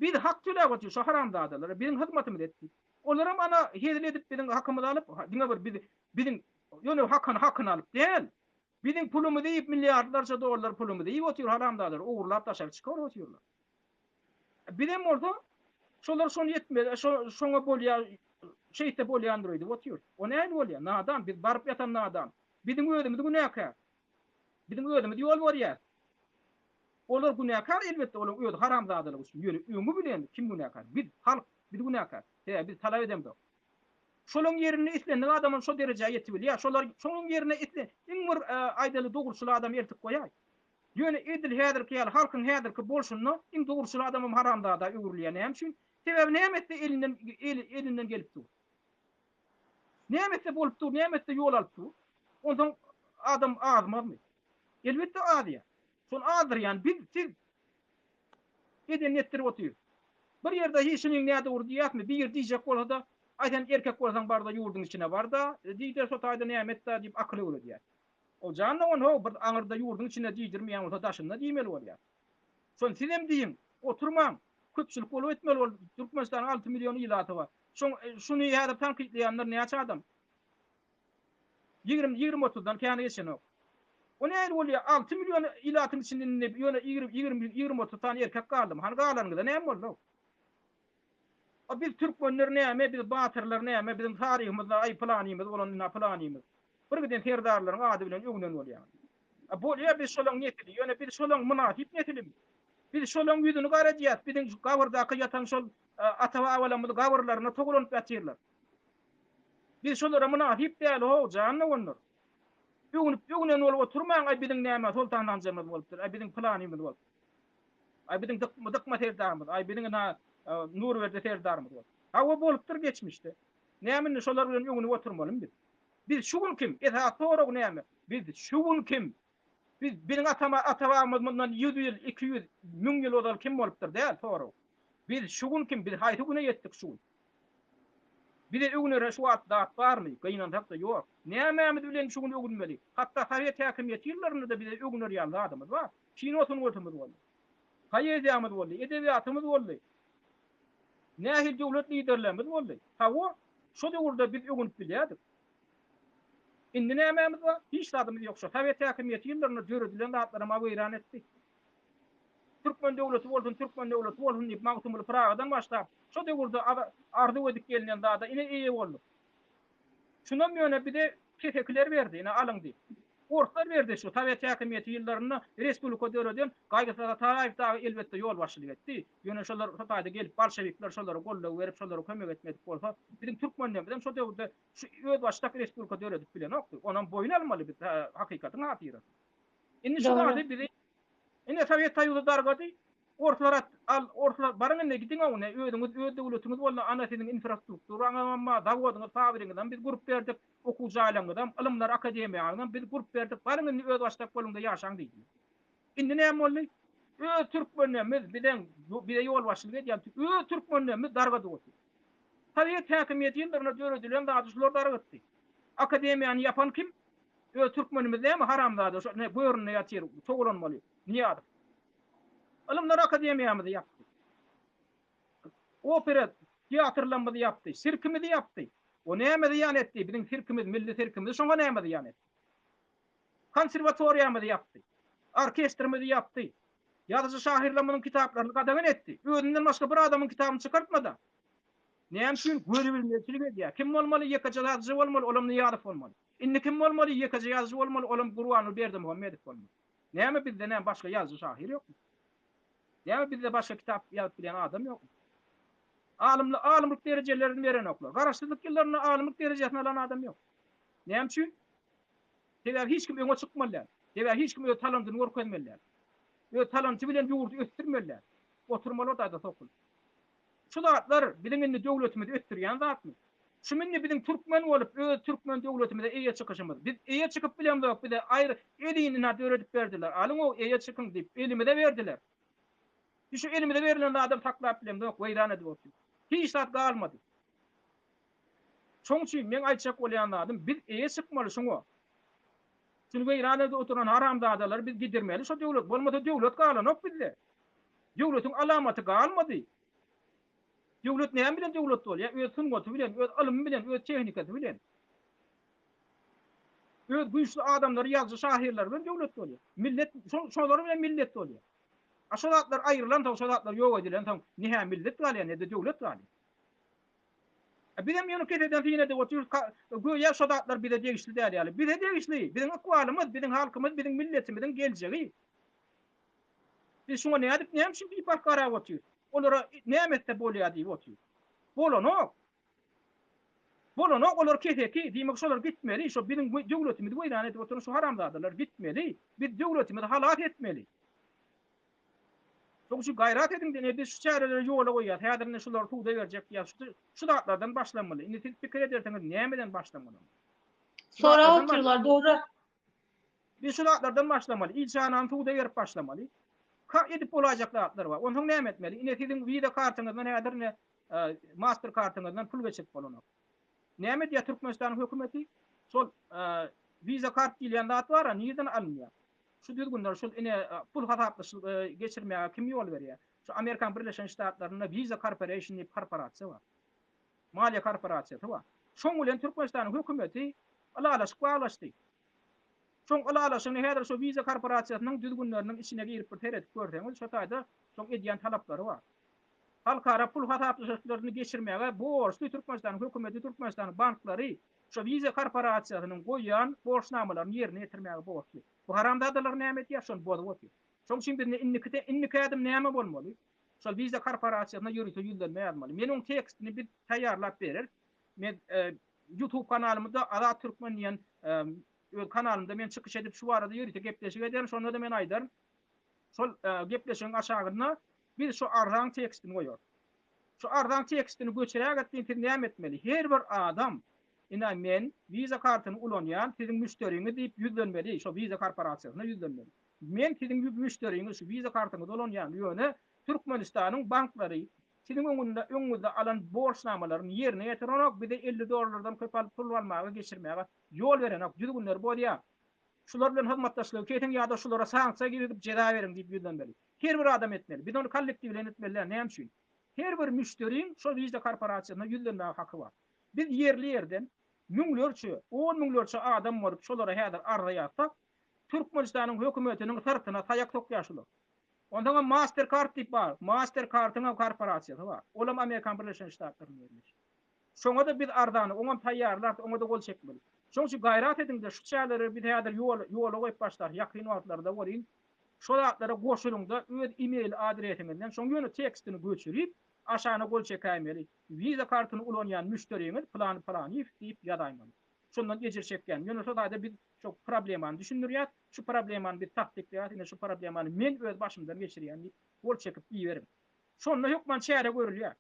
biz hak töläp otur şu haramzadalar. Bizim hyzmatymyz etdik. Olaram ana hedil edip bizim hakymyzy alyp, diňe bir bizim ýöne hakyny alyp däl. Bizim pulumuzy diýip milliardlarça dollar pulumuzy diýip otur haramzadalar. Uğurlap taşar çıkar oturlar. Bizim orada şolar şonu yetmedi. Şoňa bolýar şeyte bolýandyr diýip otur. O näme bolýar? Nadan biz barıp yatan nadan. Bizim özümüz günäkär. Bizim özümüz ýol bolýar. Olar günäkär elbetde olar öz haramzadalyk üçin. Ýöne öňü bilen kim günäkär? Biz halk, biz günäkär. Biz talap edemdik. Şolun yerine islendik adamın şo derejeye ýetip bilýär. Şolar şonuň yerine islen iň bir aýdaly dogurçyly adam eltip goýar. Ýöne edil häzirki ýaly halkyň häzirki bolşunny iň dogurçyly adamym haramzada öwürleýän hem üçin sebäbi näme etdi elinden gelip dur. Näme etdi bolup dur, näme etdi ýol alyp dur. Ondan adam azmazmy? Elbetde azýar. Şol azdyr ýani siz eden netdirip otyr. Bir ýerde hiçiniň näde urdy ýatmy, bir ýerde diýjek bolsa aýdan erkek bolsaň barda ýurdun içine barda, diýder şo taýda näme etdi diýip akyly bolýar. O janny onu bir aňyrda ýurdun içine diýdirmeýän bolsa daşynda diýmeli bolýar. Şol siz hem diýin, oturmaň, köpçülik bolup etmeli bol. Türkmenistan 6 milyon ilaty bar. Şunu ýa-da tanqidleýänler näçe adam? 20-30dan käne geçen ok. O näme bolýar? 6 milyon ilatyň içinde ýöne 20-30 tane erkek galdy. Han galangyda näme boldy? O biz türkmenler näme, biz batyrlar näme, bizim taryhymyzda ay planymyz, bolan planymyz. Bir giden terdarlaryň ady bilen öňünden bolýar. Bolýar biz şolaň netili, ýöne biz şolaň münafik netilim. Biz şolaň ýüzüni garaýýar, bizim gawrdaky ýatan şol ata we awalamyz gawrlaryna togulanyp ýatyrlar. Biz şolara münafik däl ho, janny onlar. Öňünden bolup oturmaň, ay bizim näme sultananjymyz bolupdyr, ay bizim planymyz bolupdyr. Ay bizim dıkma terdarymyz, ay bizim Nurwerde terdarymyz bolupdyr. Hawa bolupdyr geçmişde. Näme şolar bilen öňüne oturmalym biz. Biz şugun kim? Eta torog näme? Biz şugun kim? Biz benim atabamyz mundan 100 ýyl, 200 1000 ýyl odal kim bolupdyr däl torog. Biz şugun kim? Biz haýty güne ýetdik şugun. Bize öňüne reşwat dat barmy? Gaýnan hakda ýok. Näme bilen şugun öňünmeli? Hatda Sovet häkimiýeti ýyllaryny da bize öňüne ýaldy adamyz bar. Kinotuny götürmedi boldy. Haýýamyz boldy, edebiýatymyz boldy. Nähil döwlet liderlerimiz boldy. Hawa şo döwürde biz öňünüp bilýärdik. Indi näme'miz var? Hiç adımız yok. Sovet häkimiýeti ýyllaryny döredilen zatlaryma weýran etdi. Türkmen döwleti bolsun, Türkmen döwleti bolsun diýip magtymly Pragadan başlap, şo döwürde ardy edip gelinen zada ine eýe boldy. Şundan ýöne bir de ketekler berdi, ine alyň diýip. Ortlar berdi şu Sovet häkimiýeti ýyllaryny respublika döreden Gaýgysy Taraýevda elbetde ýol başçylyk etdi. Ýöne şolar Sotaýda gelip bolşewikler şolara gollap berip şolara kömek etmedik bolsa, bizim türkmenler bilen şo döwürde şu öz başdak respublika döredip bilen okdy. Onan boyun almaly biz hakykatyny atyr. Indi şu wagty biri ine Sovet taýyly dargady ortalar barıň ne gidin awne özüňiz öz döwletiniz bolan ana sizin infrastruktura amma dawadyňyz fabriýadan biz gurup berdik okuw jaýlaryňdan ilmler akademiýadan biz gurup berdik barıň öz başdak bolunda ýaşaň diýdi. Indi näme boldy? Öz türkmenlerimiz bilen bir ýol başçylyk edýän öz türkmenlerimiz dargady otur. Sovet häkimiýeti ýyllaryna döredilen dadyşlar dargatdy. Akademiýany ýapan kim? Öz türkmenimiz näme haramzada şo ne böwrüne ýatyr, togulanmaly. Niýe? Ilmler akademiýamyzy ýapdy. Opera teatrlarymyzy ýapdy, sirkimizi ýapdy. O näme diýen etdi? Bizim sirkimiz, milli sirkimiz şoňa näme diýen etdi? Konserwatoriýamyzy ýapdy. Orkestrimizi ýapdy. Ýazyjy şahyrlarymyň kitaplaryny gadagan etdi. Özünden başga bir adamyň kitabyny çykartmada. Näme üçin görebilmezçilik edýär? Kim bolmaly? Ýekaja ýazyjy bolmaly, olamny ýadyp bolmaly. Indi kim bolmaly? Ýekaja ýazyjy bolmaly, olam Gurwany Berdimuhammedow bolmaly. Näme bizde näme başga ýazyjy şahyr ýokmy? Näme bizde başga kitap ýazyp bilen adam ýokmy? Alymlyk derejelerini beren oklar. Garaşdyrlyk ýyllaryny alymlyk derejesine alan adam ýok. Näme üçin? Sebäbi hiç kim öňe çykmalýar. Sebäbi hiç kim öz talentyny görkezmelýär. Öz talenty bilen ýurdu östirmelýär. Oturmaly odada sokul. Şu zatlar bilimini döwletimiz öttirýän zatmy. Şu minni bizim türkmen bolup öz türkmen döwletimize eýe çykyşymyz. Biz eýe çykyp bilen yok, bir de aýry elini döredip berdiler. Alyň o eýe çykyn diýip elimize berdiler. Şu elimize berilen adam taklap bilen yok, weýran edip otur. Hiç zat galmady. Şoň üçin men aýtjak bolýan adam biz eýe çykmaly şoňa. Şunu beýranda oturan haramzadalar biz gidirmeli. Şo döwlet bolmasa döwlet galanok bizde. Döwletiň alamaty galmady. Döwlet näme bilen döwlet bolýar? Öz sunmaty bilen, öz alymy bilen, öz tehnikasy bilen. Öz güýçli adamlar, ýazgy şahirler bilen döwlet bolýar. Millet şolary bilen millet bolýar. Aşalatlar aýrylan taw şolatlar ýok edilen taw näme millet galýar, näde döwlet galýar. Bizim ýönükeden fiýine de otur goýa şolatlar bile degişli däl ýaly. Bile degişli. Bizim akwalymyz, bizim halkymyz, bizim milletimiziň geljegi. Biz şoňa näme edip näme üçin bir park garap otur? Olara näme etde bolýar diýip otur. Bolanok. Bolanok olar keteki, diýmek şolar gitmeli. Şo bizim döwletimiz goýran edip oturan şu haramzadalar gitmeli. Biz döwletimizi halak etmeli. Çok şu gayret edin de biz şu çareleri yola koyar. Häzirne şular tuğda berjek ýa şu dağlardan başlanmaly. Indi siz pikir ederseniz nämeden başlamaly? Sonra oturlar doğru. Biz şu dağlardan başlamaly. İlçanan tuğda berip başlamaly. Ka edip bolajak dağlar var. Onu näme etmeli? Indi sizin Visa kartyňyzdan häzirne Master kartyňyzdan pul geçip bolanok. Näme diýär Türkmenistan hökümeti? Şol Visa kart diýen zat bar, niýeden alınýar? Şu düzgünler şu ine pul hataplı geçirmeye kim yol veriyor? Şu Amerikan Birleşen Ştatlarında Visa Corporation diye korporasiýa var. Maliye korporasiýasy var. Şoň bilen Türkmenistan hökümeti alalaşyk bağlaşdy. Şoň alalaşyny häzir şu Visa korporasiýasynyň düzgünleriniň içine girip bir teredip görseňiz, şu taýda şoň edýän talaplary var. Halkara pul hataplyşyklaryny geçirmeye borçly Türkmenistan hökümeti, Türkmenistan banklary şu Visa korporasiýasynyň goýan borçnamalaryny ýerine ýetirmege borçly. Bu haramzadalar näme etýär? Şonu bozup otur. Şoň üçin bir innikadym näme bolmaly? Şol Visa korporasiýasyna ýürüte ýüzlenme ýazmaly. Men oň tekstini bir taýýarlap berer. Men YouTube kanalymda Ara Türkmen diýen kanalymda men çykyş edip şu arada ýürüte gepleşik ederim. Şonda da men aýdarym. Şol gepleşigiň aşagyna bir şu ardan tekstini goýar. Şu ardan tekstini göçerek etdiň näme etmeli? Her bir adam ina men Visa kartyny ulanýan siziň müşteriňiz diýip ýüzlenmeli. Şo Visa korporasiýasyna ýüzlenmeli. Men siziň müşteriňiz şu Visa kartyny ulanýan ýöne Türkmenistanyň banklary siziň öňünde alan borçnamalaryny ýerine ýetirenok bir de $50 köp pul almaga geçirmege ýol berenok düzgünler bolýar. Şular bilen hyzmatdaşlyk ketin ýa-da şulara sanksiýa gidip jeda berin diýip ýüzlenmeli. Her bir adam etmeli. Biz onu kollektiv bilen etmeliler. Näme üçin? Her bir müşteriň şo Visa korporasiýasyna ýüzlenmege haky bar. Biz yerli yerden müňlerçe, 10 müňlerçe adam borup şolara häzir arraýatsak, Türkmenistanyň hökümetiniň tarapyna taýak tokýaşylar. Ondan Mastercard diýip bar. Mastercard'yň korporasiýasy bar. Olam Amerikan Birleşen Ştatlarynyň ýerleşik. Şoňa da biz ardany oňa taýýarlap, oňa da gol çekmeli. Şoň şu gaýrat edin de şu çäleri bir häzir ýola goýup başlar, ýakyn wagtlarda bolýan. Şol atlara goşulunda öz e-mail adresiňizden şoň ýöne tekstini göçürip aşağına gol çekmeli. Visa kartyny ulanýan müşteriňiz plan diýip ýadaýmaly. Şondan geçir çekgen. Ýöne şo taýda biz çok problemany düşünürýär. Şu problemany bir taktikleýär, ine şu problemany men öz başymdan geçirýän diýip gol çekip ýeberim. Şonda hökmen çäre görülýär.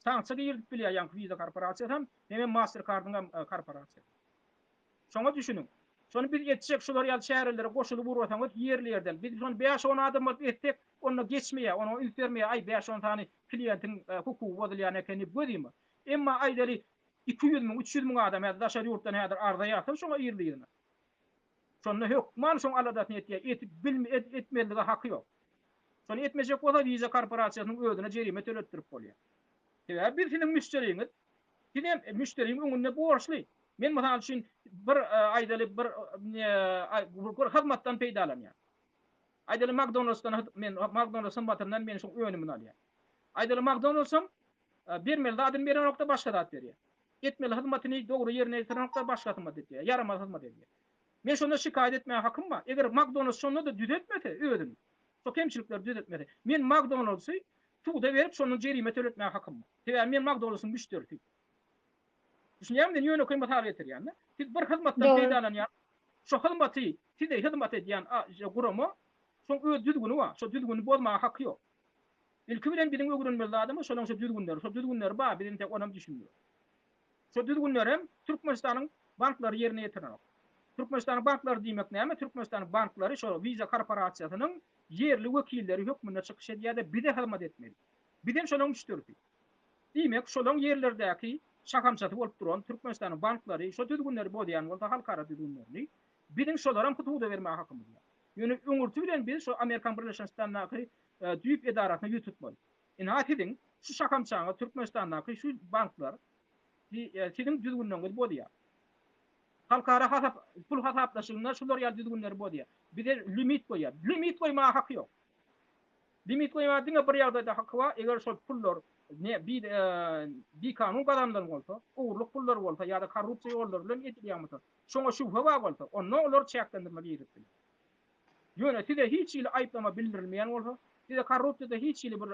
Sanksiýa ýerdip bilýär ýa Visa korporasiýasy hem Mastercard'yň korporasiýasy. Şoňa düşünün. Şonu bir geçecek şular ýa şäherlere goşulyp urwasaňyz ýerli ýerden. Biz şonu 5-10 adam etdik, onu geçmeýär, onu üstvermeýär. Ay 5-10 tane klientin hukuky bozulýan ekeni görýärmi? Emma aýdary 200 000, 300 000 adam daşary ýurtdan häzir arda ýatyp şoňa ýerli ýerine. Şonu hökman şoň aladatny etmeligi haky ýok. Şonu etmejek bolsa Visa korporasiýasynyň özüne jerime töletdirip bolýar. Sebäbi bir siniň müşteriňiz, sinem müşteriň öňünde borçly. Men mesela üçün bir aýdaly bir hyzmatdan peýdalanýar. Aýdaly McDonald'sdan men McDonald'syn batyrdan men şoň öňümni alýar. Aýdaly McDonald'sym bermeli adym beren nokta başga zat berýär. Etmeli hyzmatyny dogry ýerine ýetiren nokta başga hyzmat edýär. Yaramaz hyzmat edýär. Men şonda şikayet etmäge hakym bar. Eger McDonald's şonu da düzeltmese özüm. Şo kemçilikler düzeltmese. Men McDonald'sy tuğda berip şonu jerime töletmäge hakym bar. Sebäbi men McDonald'syn müşterisi. Düşünýärmi de ýöne kıymat hal getirýär. Siz bir hyzmatdan peýdalanýar. Şo hyzmaty, size hyzmat edýän guramy, şoň öz düzgüni bar. Şo düzgüni bozmaga haky ýok. Ilki bilen biziň öwrenmeli adamy şoň şo düzgünler bar, biziň tek onam düşünýär. Şo düzgünler hem Türkmenistanyň banklary ýerine ýetirenok. Türkmenistanyň banklary diýmek näme? Türkmenistanyň banklary şo Visa korporasiýasynyň yerli wekilleri hökmüne çykyş edýär, bir de hyzmat etmeli. Biziň şonuň müşterisi. Diýmek şolaň yerlerdäki şakamçaty bolup duran Türkmenistanyň banklary şo düzgünleri bolýan bolsa halkara düzgünlerini bizim şolaram kutuğu da verme hakkımız var. Yani öňürtü bilen biz şu Amerikan Birleşen Ştatlaryny düýp edarasyna ýututmaly. Inhat edin, şu şakamçaňa Türkmenistanyň şu banklar sizin düzgünlüğünüz bolýar. Halkara hasap, pul hasaplaşygyna şular ýa düzgünler bolýar. Bize limit koýar. Limit koýma haky ýok. Limit koýma diňe bir ýagdaýda haky bar. Eger şol pullar ne bir kanun gadamlar bolsa, uğurluk pullar bolsa ýa-da korrupsiýa ýolları bilen edilýärmisi. Şoňa şubha bar bolsa, onu olar çäklendirme ýetirdi. Ýöne size hiç ýyly aýplama bildirilmeýän bolsa, size korrupsiýada hiç ýyly bir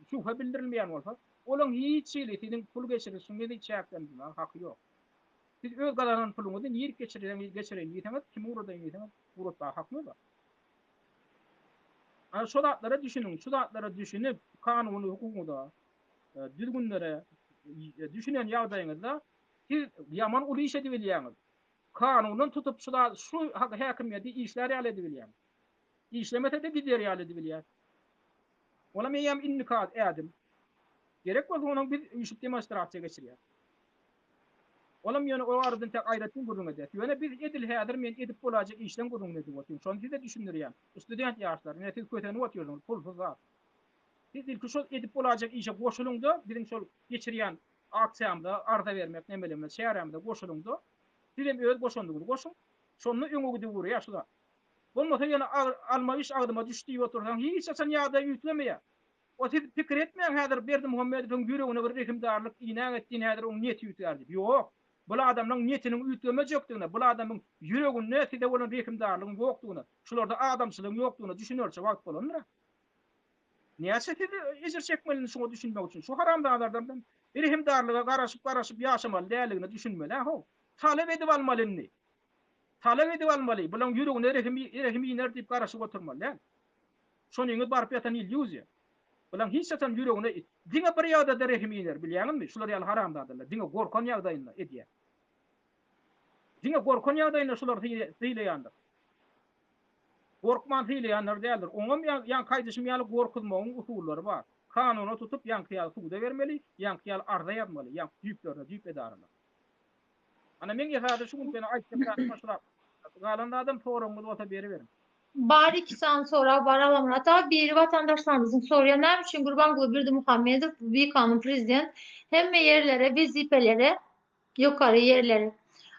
şubha bildirilmeýän bolsa, olaň hiç ýyly siziň pul geçirişiňizi çäklendirme haky ýok. Siz öz galanan puluňyzy ýerip geçireň ýeteňiz, kim urada ýeteňiz, urutma hakyňyz bar. Ana şu zatlara düşünün, şu zatlara düşünüp kanuny, hukuky düzgünlere düşünen ýagdaýyňyzda siz ýaman uly iş edip bilýäňiz. Kanunyň tutup şu häkimiýeti işler ýaly edip bilýär. İşlemete de gider ýaly edip bilýär. Ola men ýam innikat ädim. Gerek bolsa onuň bir üýşüp demonstrasiýa geçirýär. Olam ýöne o aradan tek aýratyn gurrun eder. Ýöne bir edil häzir men edip bolajak işden gurrun edip otyryn. Şonu siz de düşündirýär. Student ýaşlar, näme siz kötenip otyrdyňyz, pulsuz zat. Siz ilki şol edip bolajak işe goşulundy, bizim şol geçirýän aksiýamda arda bermek, nemelemde, şäheremde goşulundy. Sizem öz goşundyňyz, goşun. Şonu öňe gidip gurýar şuda. Bolmasa ýene alma iş agdyma düşdi otursaň, hiç açan ýagdaý ýütlemeýär. O siz pikir etmeýän häzir Berdi Muhammedowyň ýüregine bir rekimdarlyk iňa etdiň häzir oň niýeti ýütärdi. Ýok. Bu adamlaryň niýetiniň ýütleme jokdugyna, bu adamyň ýüreginde side bolan rekimdarlygyň ýokdugyna, şularda adamçylygyň ýokdugyna düşünürse wagt bolandyr. Näçe siz ejir çekmelini şoňa düşünmek üçin? Şu haramdalardan rekimdarlyga garaşyp ýaşamaly däligini düşünmeli. Ho. Talep edip almalyny. Talep edip almaly. Bulan ýüregine rehimi iner diýip garaşyp oturmaly. Şonuňy barp ýatan illüziýa. Bulan hiç atan ýüregine diňe bir ýagdaýda rehimi iner, bilýärmi? Şular ýaly haramdadylar. Diňe gorkan ýagdaýynda edýär. Diňe gorkan ýagdaýynda şular hyýleýändir. Gorkman hyýleýänler däldir. Oňam ýan kaýdyşym ýaly gorkuzmagyň usullary bar. Kanuny tutup ýankyýaly suwda bermeli, ýankyýaly arda ýazmaly, düýp edarlar. Ana men ýa-da şu gün aýtdyk başlap. Galanda adam forumda bolsa beri berin. Bari 2 saat sonra baralamır. Hatta bir vatandaşlarımızın soruya ne için Gurbanguly Berdimuhamedov büyük kanun prezident hem yerlere, vazifelere, yukarı yerlere,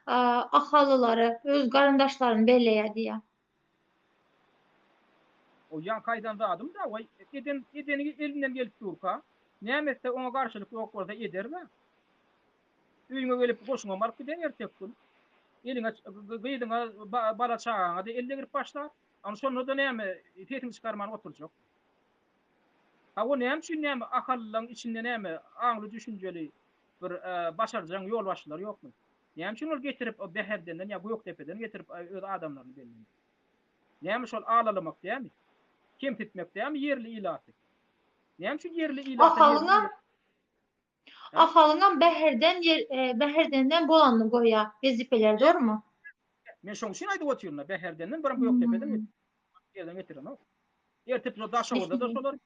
ahalıları, öz garındaşlarını belleýär diye. O yan kaydanda adım da o edeni elinden gelip durka. Nämetse ona karşılık yok bolsa eder mi? Üýüňe gelip goşuňa mark giden ertek gün. Eliňe gıýdyňa bala çağaňa da elle girip başlar. Ama sonra da näme tetim çıkarman oturjak. Ha o näme üçin näme akallyň içinde näme aňly düşünjeli bir başarjak ýol başlar ýokmy? Näme üçin ol getirip o beherden ýa bu ýok tepeden getirip öz adamlaryny belleýär. Näme şol alalamak diýämi? Kim titmek diýämi? Yerli ilaty. Näme üçin yerli ilaty? Ahalyňa beherdenden bolanny goýar vezipeler, doğrumu? Men şoň üçin aýdyp otyryn, beherdenden bir bu ýok tepeden yerden getirin o. Ertep o daşawda da şolar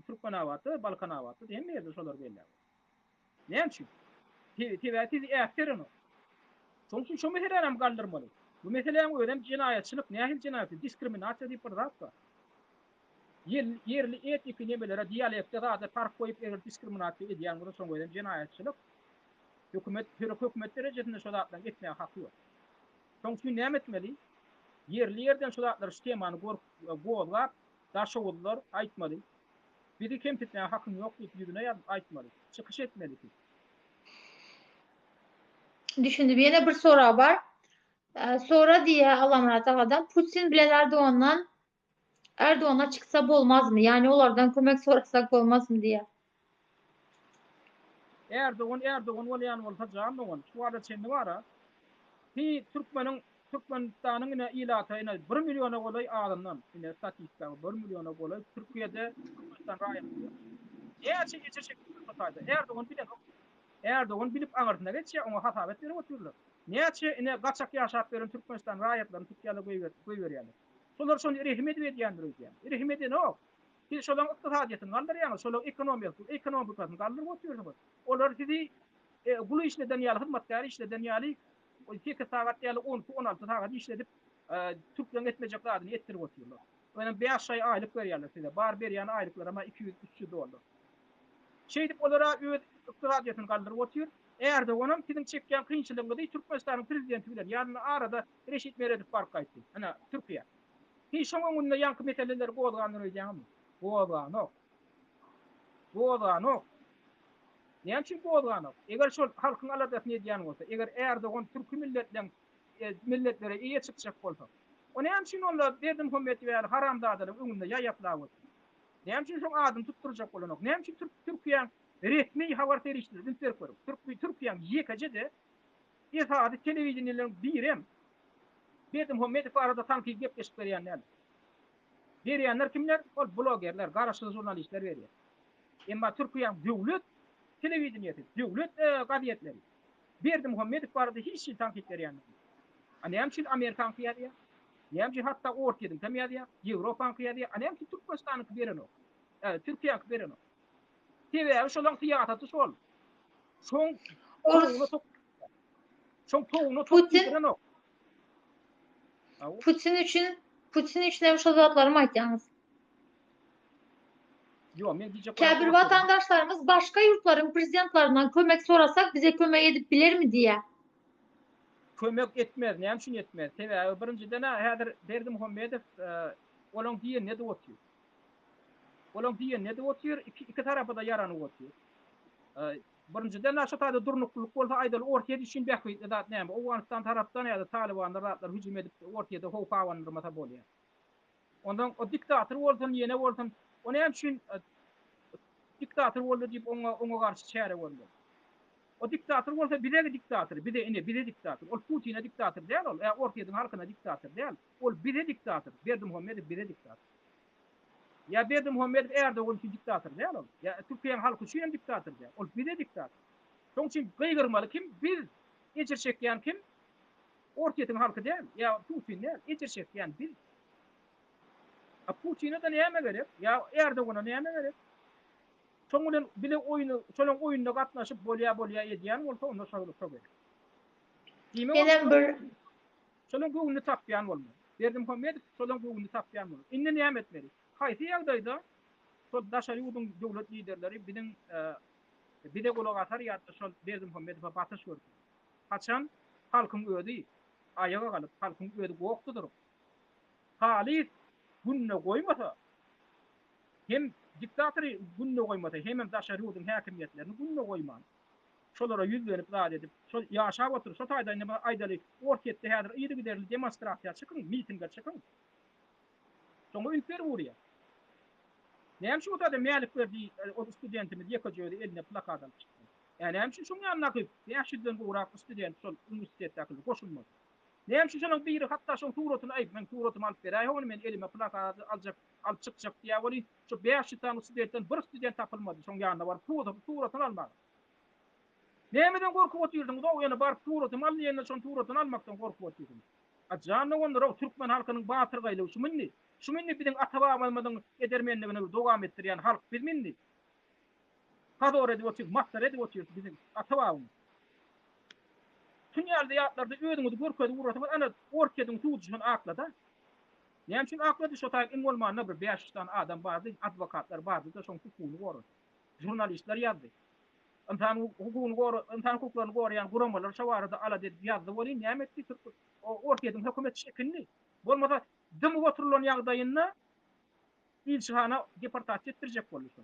Türkmen awaty, Balkan awaty diýen ýerde şolar belli. Näme üçin? Tiwäti ähtirin o. Şoň üçin şu meselem galdyrmaly. Bu meselem öýdem jinaýatçylyk, nähil jinaýaty, diskriminasiýa diýip bir zat bar. Yerli etik nebelere diýalekte zada fark koyup eger diskriminasiýa edýän bunu soň öýdem jinaýatçylyk. Hökümet derejesinde şu zatdan gitmeýän haky ýok. Şoň üçin näme etmeli? Yerli yerden şu zatlar sistemany goýup, daşawdylar, aýtmaly. Biri kim etmeýän hakyň ýok diýip ýüzüne aýtmaly. Çykyş etmeli. Düşündüm. Yine bir soru var. Sonra diye Alamurat Ağa'dan Putin bilen Erdoğan'a çıksa olmaz mı? Yani onlardan kömek sorasak olmaz mı diye. Erdoğan bolýan bolsa jandyň. Şu arada çendi bara. Ki Türkmenistan'ın ine ilatyna 1 milyona golay adamdan ine statistika 1 milyona golay Türkiýede Türkmenistan raýatynda. Näçe geçirşek tutaydy. Erdoğan bilip aňartynda geçýär, oňa hasabet berip oturlar. Näçe ine gaçak ýaşap beren Türkmenistan raýatlaryny Türkiýede goýberýär. Şolar şonu rehmet edýändir öýdýär. Rehmet edýän. Siz şolaň ykdysadyýatyny galdyrýaňyz, şolaň ekonomikasyny galdyryp oturýarsyňyz. Olar sizi bu işleden ýaly hyzmatkary işleden ýaly O 2 saat ýaly 12-16 saat işledip Türklerin etmejek zadyny etdirip oturýarlar. Öňe 5 ay aýlyk berýärler size. Bar berýän aýlyklar ama 200-300 dollar. Şeýdip olara öz iqtisadiýatyny galdyryp otur. Eğer de onun sizin çekýän kynçylygyny Türkmenistanyň prezidenti bilen ýani arada Reşit Meredip bark aýtdy. Ana Türkiýe. Hiç şoň öňünde ýanky meseleler bolgandyr diýýärmi? Bolganok. Bolganok. Näme üçin bolganok? Eger şol halkyň aladasyny edýän bolsa, eger Erdogan türk milletlere iýe çykjak bolsa, o näme üçin onlar Berdim hömeti we haramdadylar öňünde ýaýaklap otur? Näme üçin şoň adym tutturjak bolanok? Näme üçin Türkiýe resmi habar terişdir, bildirip Türkiýe ýekejede ýa-da telewizionylaryň birem Berdim hömeti arada tanky gepleşip berýänler. Berýänler kimler? Ol blogerler, garaşly jurnalistler berýär. Emma Türkiýe döwlet telewizionyasy, döwlet gazetleri. Berdim Muhammedow barada hiç şey tanqid berýär. Näme üçin Amerikan qiýadýar? Näme üçin hatda Ortaýadyň temýadýar? Ýewropaň qiýadýar? Näme üçin Türkmenistanyň berenok? Türkiýe berenok. Sebäbi şolaň tiýataty şol. Şoň berenok. Putin üçün hem şu zatlarımı aýtýaňyz. Yo, men diýjek. Käbir vatandaşlarımız başka yurtların prezidentlerinden kömek sorasak bize kömek edip biler mi diye. Kömek etmez. Näme üçin etmez? Sebäbi birinciden häzir Berdim Muhammedow olaň diýen näde otýar? Olaň diýen näde otýar? Iki tarapy da yaranyp otýar. Birinciden näşe taýda durnuklyk bolsa aýdal Ortaýa düşün bähwi zat näme? Awganistan tarapdan ýa-da Talibanlar zatlar hüjüm edip Ortaýada howp awandyrmasa bolýar. Ondan o diktator bolsun, ýene bolsun, o näme üçin diktator boldy diýip oňa garşy çäre boldy. O diktator bolsa bidegi diktator, bide diktator. Ol Putin'e diktator däl ol. Ortaýadyň halkyna diktator däl. Ol bide diktator. Berdim Muhammedow bide diktator. Ya Berdim Muhammedow Erdogan üçin diktator däl ol. Ya Türkiýeň halky üçin diktator däl. Ol bide diktator. Şoň üçin gıygırmaly kim? Biz ejir çekýän kim? Ortaýadyň halky däl. Ya Putin däl. Ejir çekýän biz. Putin'e de näme gerek? Ya Erdogan'a näme gerek? Şoň bilen bile oýuny, şolaň oýunda gatnaşyp bolýa edýän bolsa onda şaglyk gerek. Gelen bir şolaň göwünü tapýan bolmaly. Berdim Muhammedow şolaň göwünü tapýan bolmaly. Indi näme etmeli? Haýsy ýagdaýda şol daşary ýurdun döwlet liderleri bilen bide golak atar ýa-da şol Berdim Muhammedow'a batyş gördi. Haçan halkyň özi aýaga galyp halkyň özi gokdudyr. Halis günne goýmasa hem diktatory günne goýmasa hem daşary ýurdun häkimiýetlerini günne goýman. Şolara ýüzlenip zat edip şol ýaşap otur, şo taýda aýdaly Ortaýatda häzir ýygy giderli demonstrasiýa çykyn, mitinge çykyn. Şoňa ünper burýar. Näme şu da meýlik berdi o studentimiz ýekajöýde eline plakat alyp çykdy. Näme şu şoň ýanyna gyp, ýaşydan gowrak student şol uniwersitetde goşulmaz. Näme şu şoň biri hatda şoň turatyny aýyp, men turatymy alyp berýär, hony men elime plakat alyp çykjak diýär boli. Şu 5 tane studentden bir student tapylmady, şoň ýanyna bar turatyny almady. Nämeden gorkup otyrdyň? O ýene bar turatyny alýan, şoň turatyny almakdan gorkup otyrdyň. Ajany onda Türkmen halkynyň batır gaýly şu minni. Şu minni biziň ata-babamyzyň edermenligini dogam etdirýän halk bilmindi. Kador edip otyr, mastar edip otyr biziň ata-babamyz. Tünýälde ýatlarda öýüňizi görkedi uratyp ana Ortaýadyň tuğjyny aklada. Näme üçin aklady? Şo taýy iň bolmanda bir 5 tane adam bardy, adwokatlar bardy da şoň hukumy gorun. Jurnalistler ýazdy. Insan hukumy gorun, insan hukuklaryny goraýan guramalar şawarda ala dep ýazdy boli. Näme etdi? Ortaýadyň hökümet şekilli. Bolmasa dım oturulan ýagdaýynda ilçihana deportasiýa etdirjek bolýar.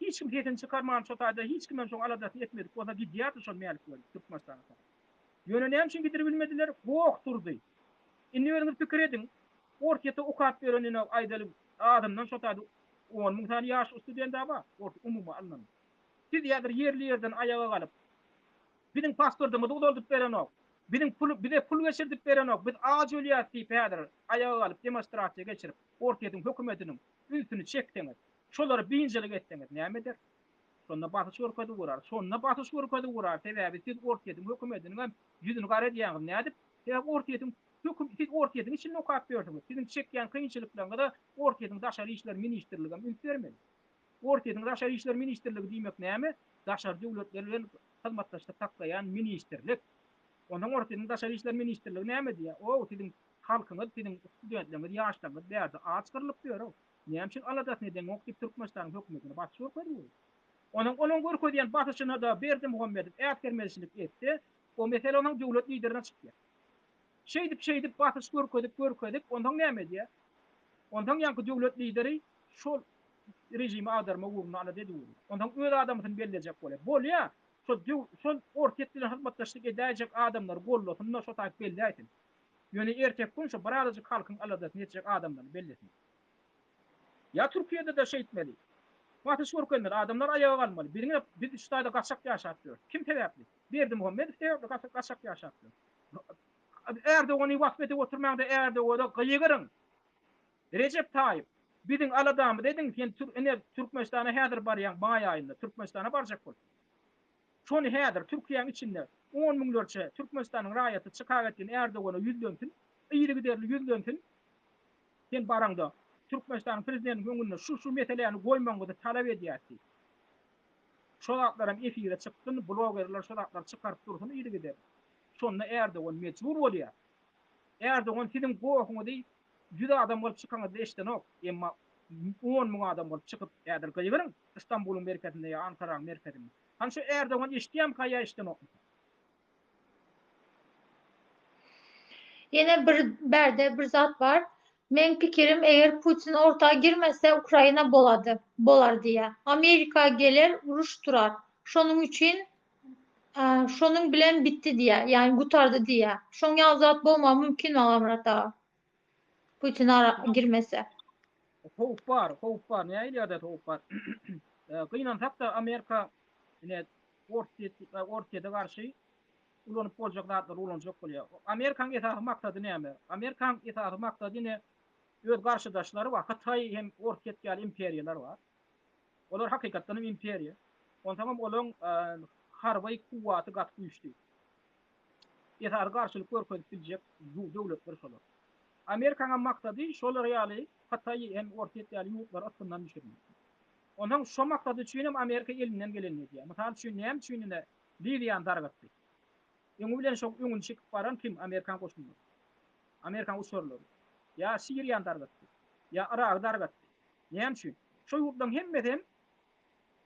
Hiç kim hetini çykarman şo taýda hiç kim şoň aladaty etmedik. Bolsa gidiýär şol meýlik bolup Türkmenistana. Ýöne näme üçin gidirip bilmediler? Gok durdy. Indi öňüňiz pikir edin. Ortaýatda ukat berenine aýdaly adamdan şo taýda 10 000 tane ýaş student bar. Umumy alnan. Siz ýadyr ýerli ýerden aýaga galyp biziň pasportymyzy doldurup berenok. Bize pul geçirdik berenok. Biz aciliyat diýip häzir aýaga galyp demonstrasiýa geçirip Ortaýadyň hökümetiniň üstüni çekdiňiz. Şolary biňjilik etdiňiz. Näme der? Şonda batyş görkedi gurar. Şonda batyş görkedi gurar. Sebäbi siz Ortaýadyň hökümetiniň ýüzüni gara edýäňiz. Nädip? Sebäbi Ortaýadyň içinde okap berdiňiz. Siziň çekýän kynçylyklarga da Ortaýadyň daşary işler ministrligi ümit bermedi. Ortaýadyň daşary işler ministrligi diýmek näme? Daşary döwletler bilen hyzmatdaşlyk taklaýan ministrlik. Onun ortadan Daşary işler ministrligi näme diýär? O sizin halkyňyz, sizin studentleriniz, ýaşlaryňyz bäze açkyrlyp diýär. Näme üçin aladat neden okuyup Türkmenistan hökümetine baskı görüyor? Onun görkezýän basyşyna da Berdi Muhammedow ätgermezçilik etdi. O mesele onun döwlet liderine çykdy. Şeydip basyş görkezip ondan näme diýär? Ondan ýa-da döwlet lideri şol rejimi adarma guruna ala dedi. Ondan öz adamyny belirlejek bolýar. Bolýa, şol ortak bilen hyzmatdaşlyk edäjek adamlar gollasynlar şo taýyp belli aýtyn. Ýöne erkek gün şo barajyk halkyň aladasyny etjek adamlarny bellesin. Ya Türkiýede de şey etmeli. Batyş görkenler adamlar ayağa kalmaly. Birine biz şu taýda gaçak ýaşapdyr. Kim sebäpli? Berdi Muhammedow sebäpli gaçak ýaşapdyr. Erdoğan'ı wagtda oturmaňda Erdoğan'a gyýgyryň. Recep Tayyip biziň aladamy dedin ki Türkmenistana häzir barýan maý aýynda Türkmenistana barjak bol. Şonu häzir Türkiýanyň içinde 10 miňlerçe Türkmenistanyň raýaty çykar etdiň Erdoğan'a ýüzlentin, ýyly giderli ýüzlentin. Sen baraňda Türkmenistanyň prezidentiniň öňüne şu meselelerini goýmaňyzy talap edýärdi. Şolatlaram efire çykdyn, blogerler şolatlar çykaryp dursun ýyly gider. Şonda Erdoğan mecbur bolýar. Erdoğan sizin goýuňyzy juda adam bolup çykaňyzy eşdenok. Emma 10 miň adam bolup çykyp ädir gyýgyryň Istanbulyň merkezinde ýa Ankaraň merkezinde. Hanşo Erdoğan eşdiýän kaýa eşdenok. Yine bir zat var. Men pikirim eğer Putin ortağa girmese Ukrayna bolar diye. Amerika gelir, uruş durar. Şonun için şonun bilen bitti diye. Yani gutardı diye. Şon yazat bolma mümkün olamrata. Putin girmese. Howp bar. Näme ýerde howp bar? Gynan hatta Amerika ine ortaya garşy ulanyp boljak zatlar ulanjak bolýar. Amerikaň ýetagy maksady näme? Amerikaň ýetagy maksady ne? Öz garşydaşlary var. Hatay hem ortaya imperiyalar var. Olar hakykatdan imperiya. Ondan olaň harby kuwaty gat güýçli. Ýetagy garşylyk görkezip biljek döwletler şolar. Amerikaň maksady şolar ýaly Hatay hem ortaya ýurtlar atyndan düşürmek. Ondan şo maksady üçin hem Amerika elinden geleni diýär. Mysal üçin näme üçin Libyany dargatdy. Ýöňü bilen şok öňüne çykip baran kim? Amerikan goşunlar. Amerikan uçurlary. Ya Siriýany dargatdy. Ya Irak dargatdy. Näme üçin? Şo ýurtlaryň hemmesi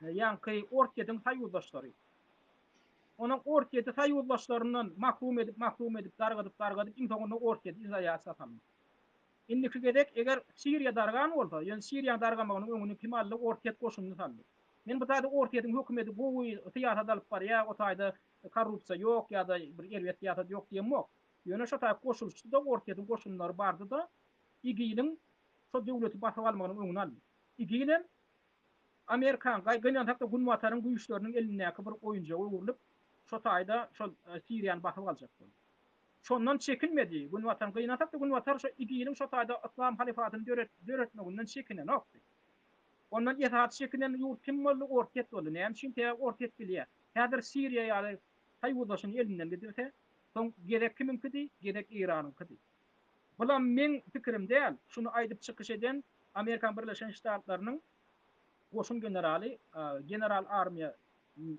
ýa-ni ortaýadyň taýýurdaşlary. Onuň ortaýady taýýurdaşlaryndan mahrum edip dargadyp intoňunda ortaýady izaya satam. Indiki gedek eger Siriýa dargan bolsa, ýöne Siriýany dargamagynyň öňüne kim aldy? Ortaýat goşunyny saldy. Men bu taýda ortaýadyň hökümeti bu tiýata dalyp bar ýa o taýda korrupsiýa ýok ýa-da bir erwet ýa-da ýok diýmek. Ýöne şo taýda goşuluşdy da ortaýadyň goşunlary bardy da İGİ'nin şo döwleti basyp almagynyň öňüne aldy. İGİ'nin Amerikan gaýgany hatta Günwatarın güýçleriniň eline bir oýunja uýurlyp şo taýda şo Siriýany basyp aljak boldy. Şondan çekinmedi. Günwatar gaýgany hatta Günwatar şo İGİ'nin şo taýda İslam halifatyny döretmeginden çekinen okdy. Ondan ýetat çekinen ýurt kim boldy? Ortaýat boldy. Näme üçin ortaýat bilýär? Häzir Siriýa ýaly taýýurdaşyny elinden gedirse, soň gerek kiminkidi, gerek Iranynkidi. Bulan men pikirim däl, şunu aýdyp çykyş eden Amerikan Birleşen Ştatlarynyň goşun generali, general armiýa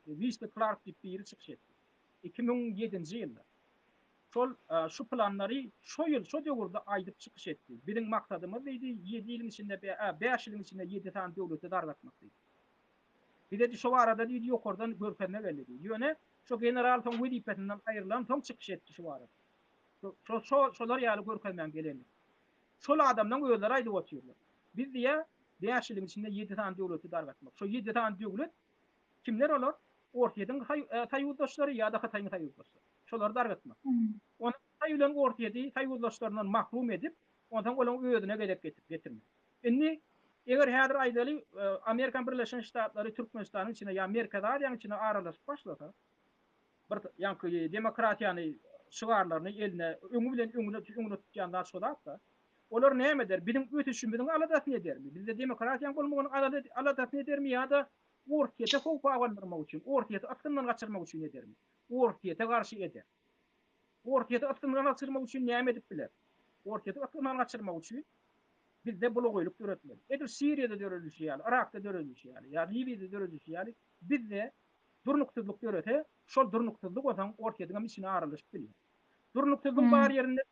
Wesley Clark diýip biri çykyş etdi. 2007-nji ýylda. Şu planlary şo döwürde aýdyp çykyş etdi. Biriň maksatymyz diýdi 7 ýylyň içinde 5 ýylyň içinde 7 tane döwleti dargatmak diýdi. Bir de şu arada diýdi ýokardan görkezme belli diýdi. Ýöne şo general soň wezipetinden aýrylan soň çykyş etdi şu arada. Şolar ýaly görkezmem geleni. Şol adamdan özleri aýdyp oturýarlar. Biz diýe 5 ýylyň içinde 7 tane döwleti dargatmak. Şo 7 tane döwlet kimler olar? Ortaýadyň taýýurdaşlary ýa-da Hataýyň taýýurdaşlary. Şolar dargatmak. Onu taýýulan ortaýady taýýurdaşlaryndan mahrum edip, ondan olaň özüne gelip getirmek. Indi eger häzir aýdaly Amerikan Birleşen Ştatlary Türkmenistanyň içine ýa Merkezadiýanyň içine aralaşyp başlasa, bir ýa-ni demokratiýany şygarlaryny eline öňüne tutýanlar şolatda, olar näme eder? Bizim ötüşümizden aladasyny edermi? Bizde demokratiýa bolmagyny aladasyny edermi ýa-da ortaýata howpa agandyrmak üçin, ortaýata aklyndan gaçyrmak üçin edermi? Ortaýata garşy eder. Ortaýata aklyndan gaçyrmak üçin näme edip biler? Ortaýata aklyndan gaçyrmak üçin bizde blogoýluk döretmeli. Edir Siriýede döretmeli, Irakda döretmeli, ýa Libyada döretmeli. Bizde Durnuksuzluk görete, şol durnuksuzluk otan ortadan içine aralaşıp bilýär. Durnuksuzluğun Hmm. bar yerinde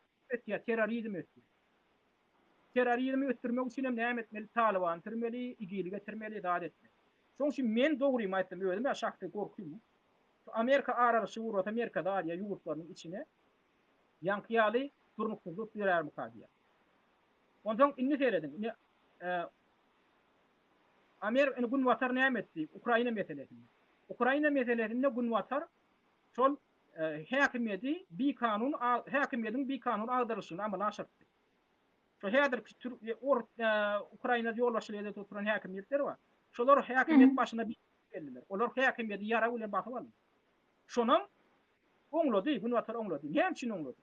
terörizm ötüyor. Terörizmi öttürmek için hem näme etmeli? Taliban türmeli, igili getirmeli, daat etmeli. Şoň üçin men dogry aýtdym, özüm ya şahsy gorkuýum. Amerika araşy urut, Amerika da ya ýurtlarynyň içine ýankyýaly durnuksuzluk birer mukadiýa. Ondan inni seredim. Amerika gün watar näme etdi? Ukraina meselesinde. Ukraina meselesinde gün watar şol häkimiyeti bir kanun häkimiyetin bir kanun agdaryşyny amala aşyrdy. Şo häzir Ukrainada ýolbaşçylygy tuturan häkimiyetler bar. Şolar häkimiyet başyna geldiler. Olar häkimiyeti ýara bilen bakyp aldy. Şonuň oňlady, gün watar oňlady. Näme üçin oňlady?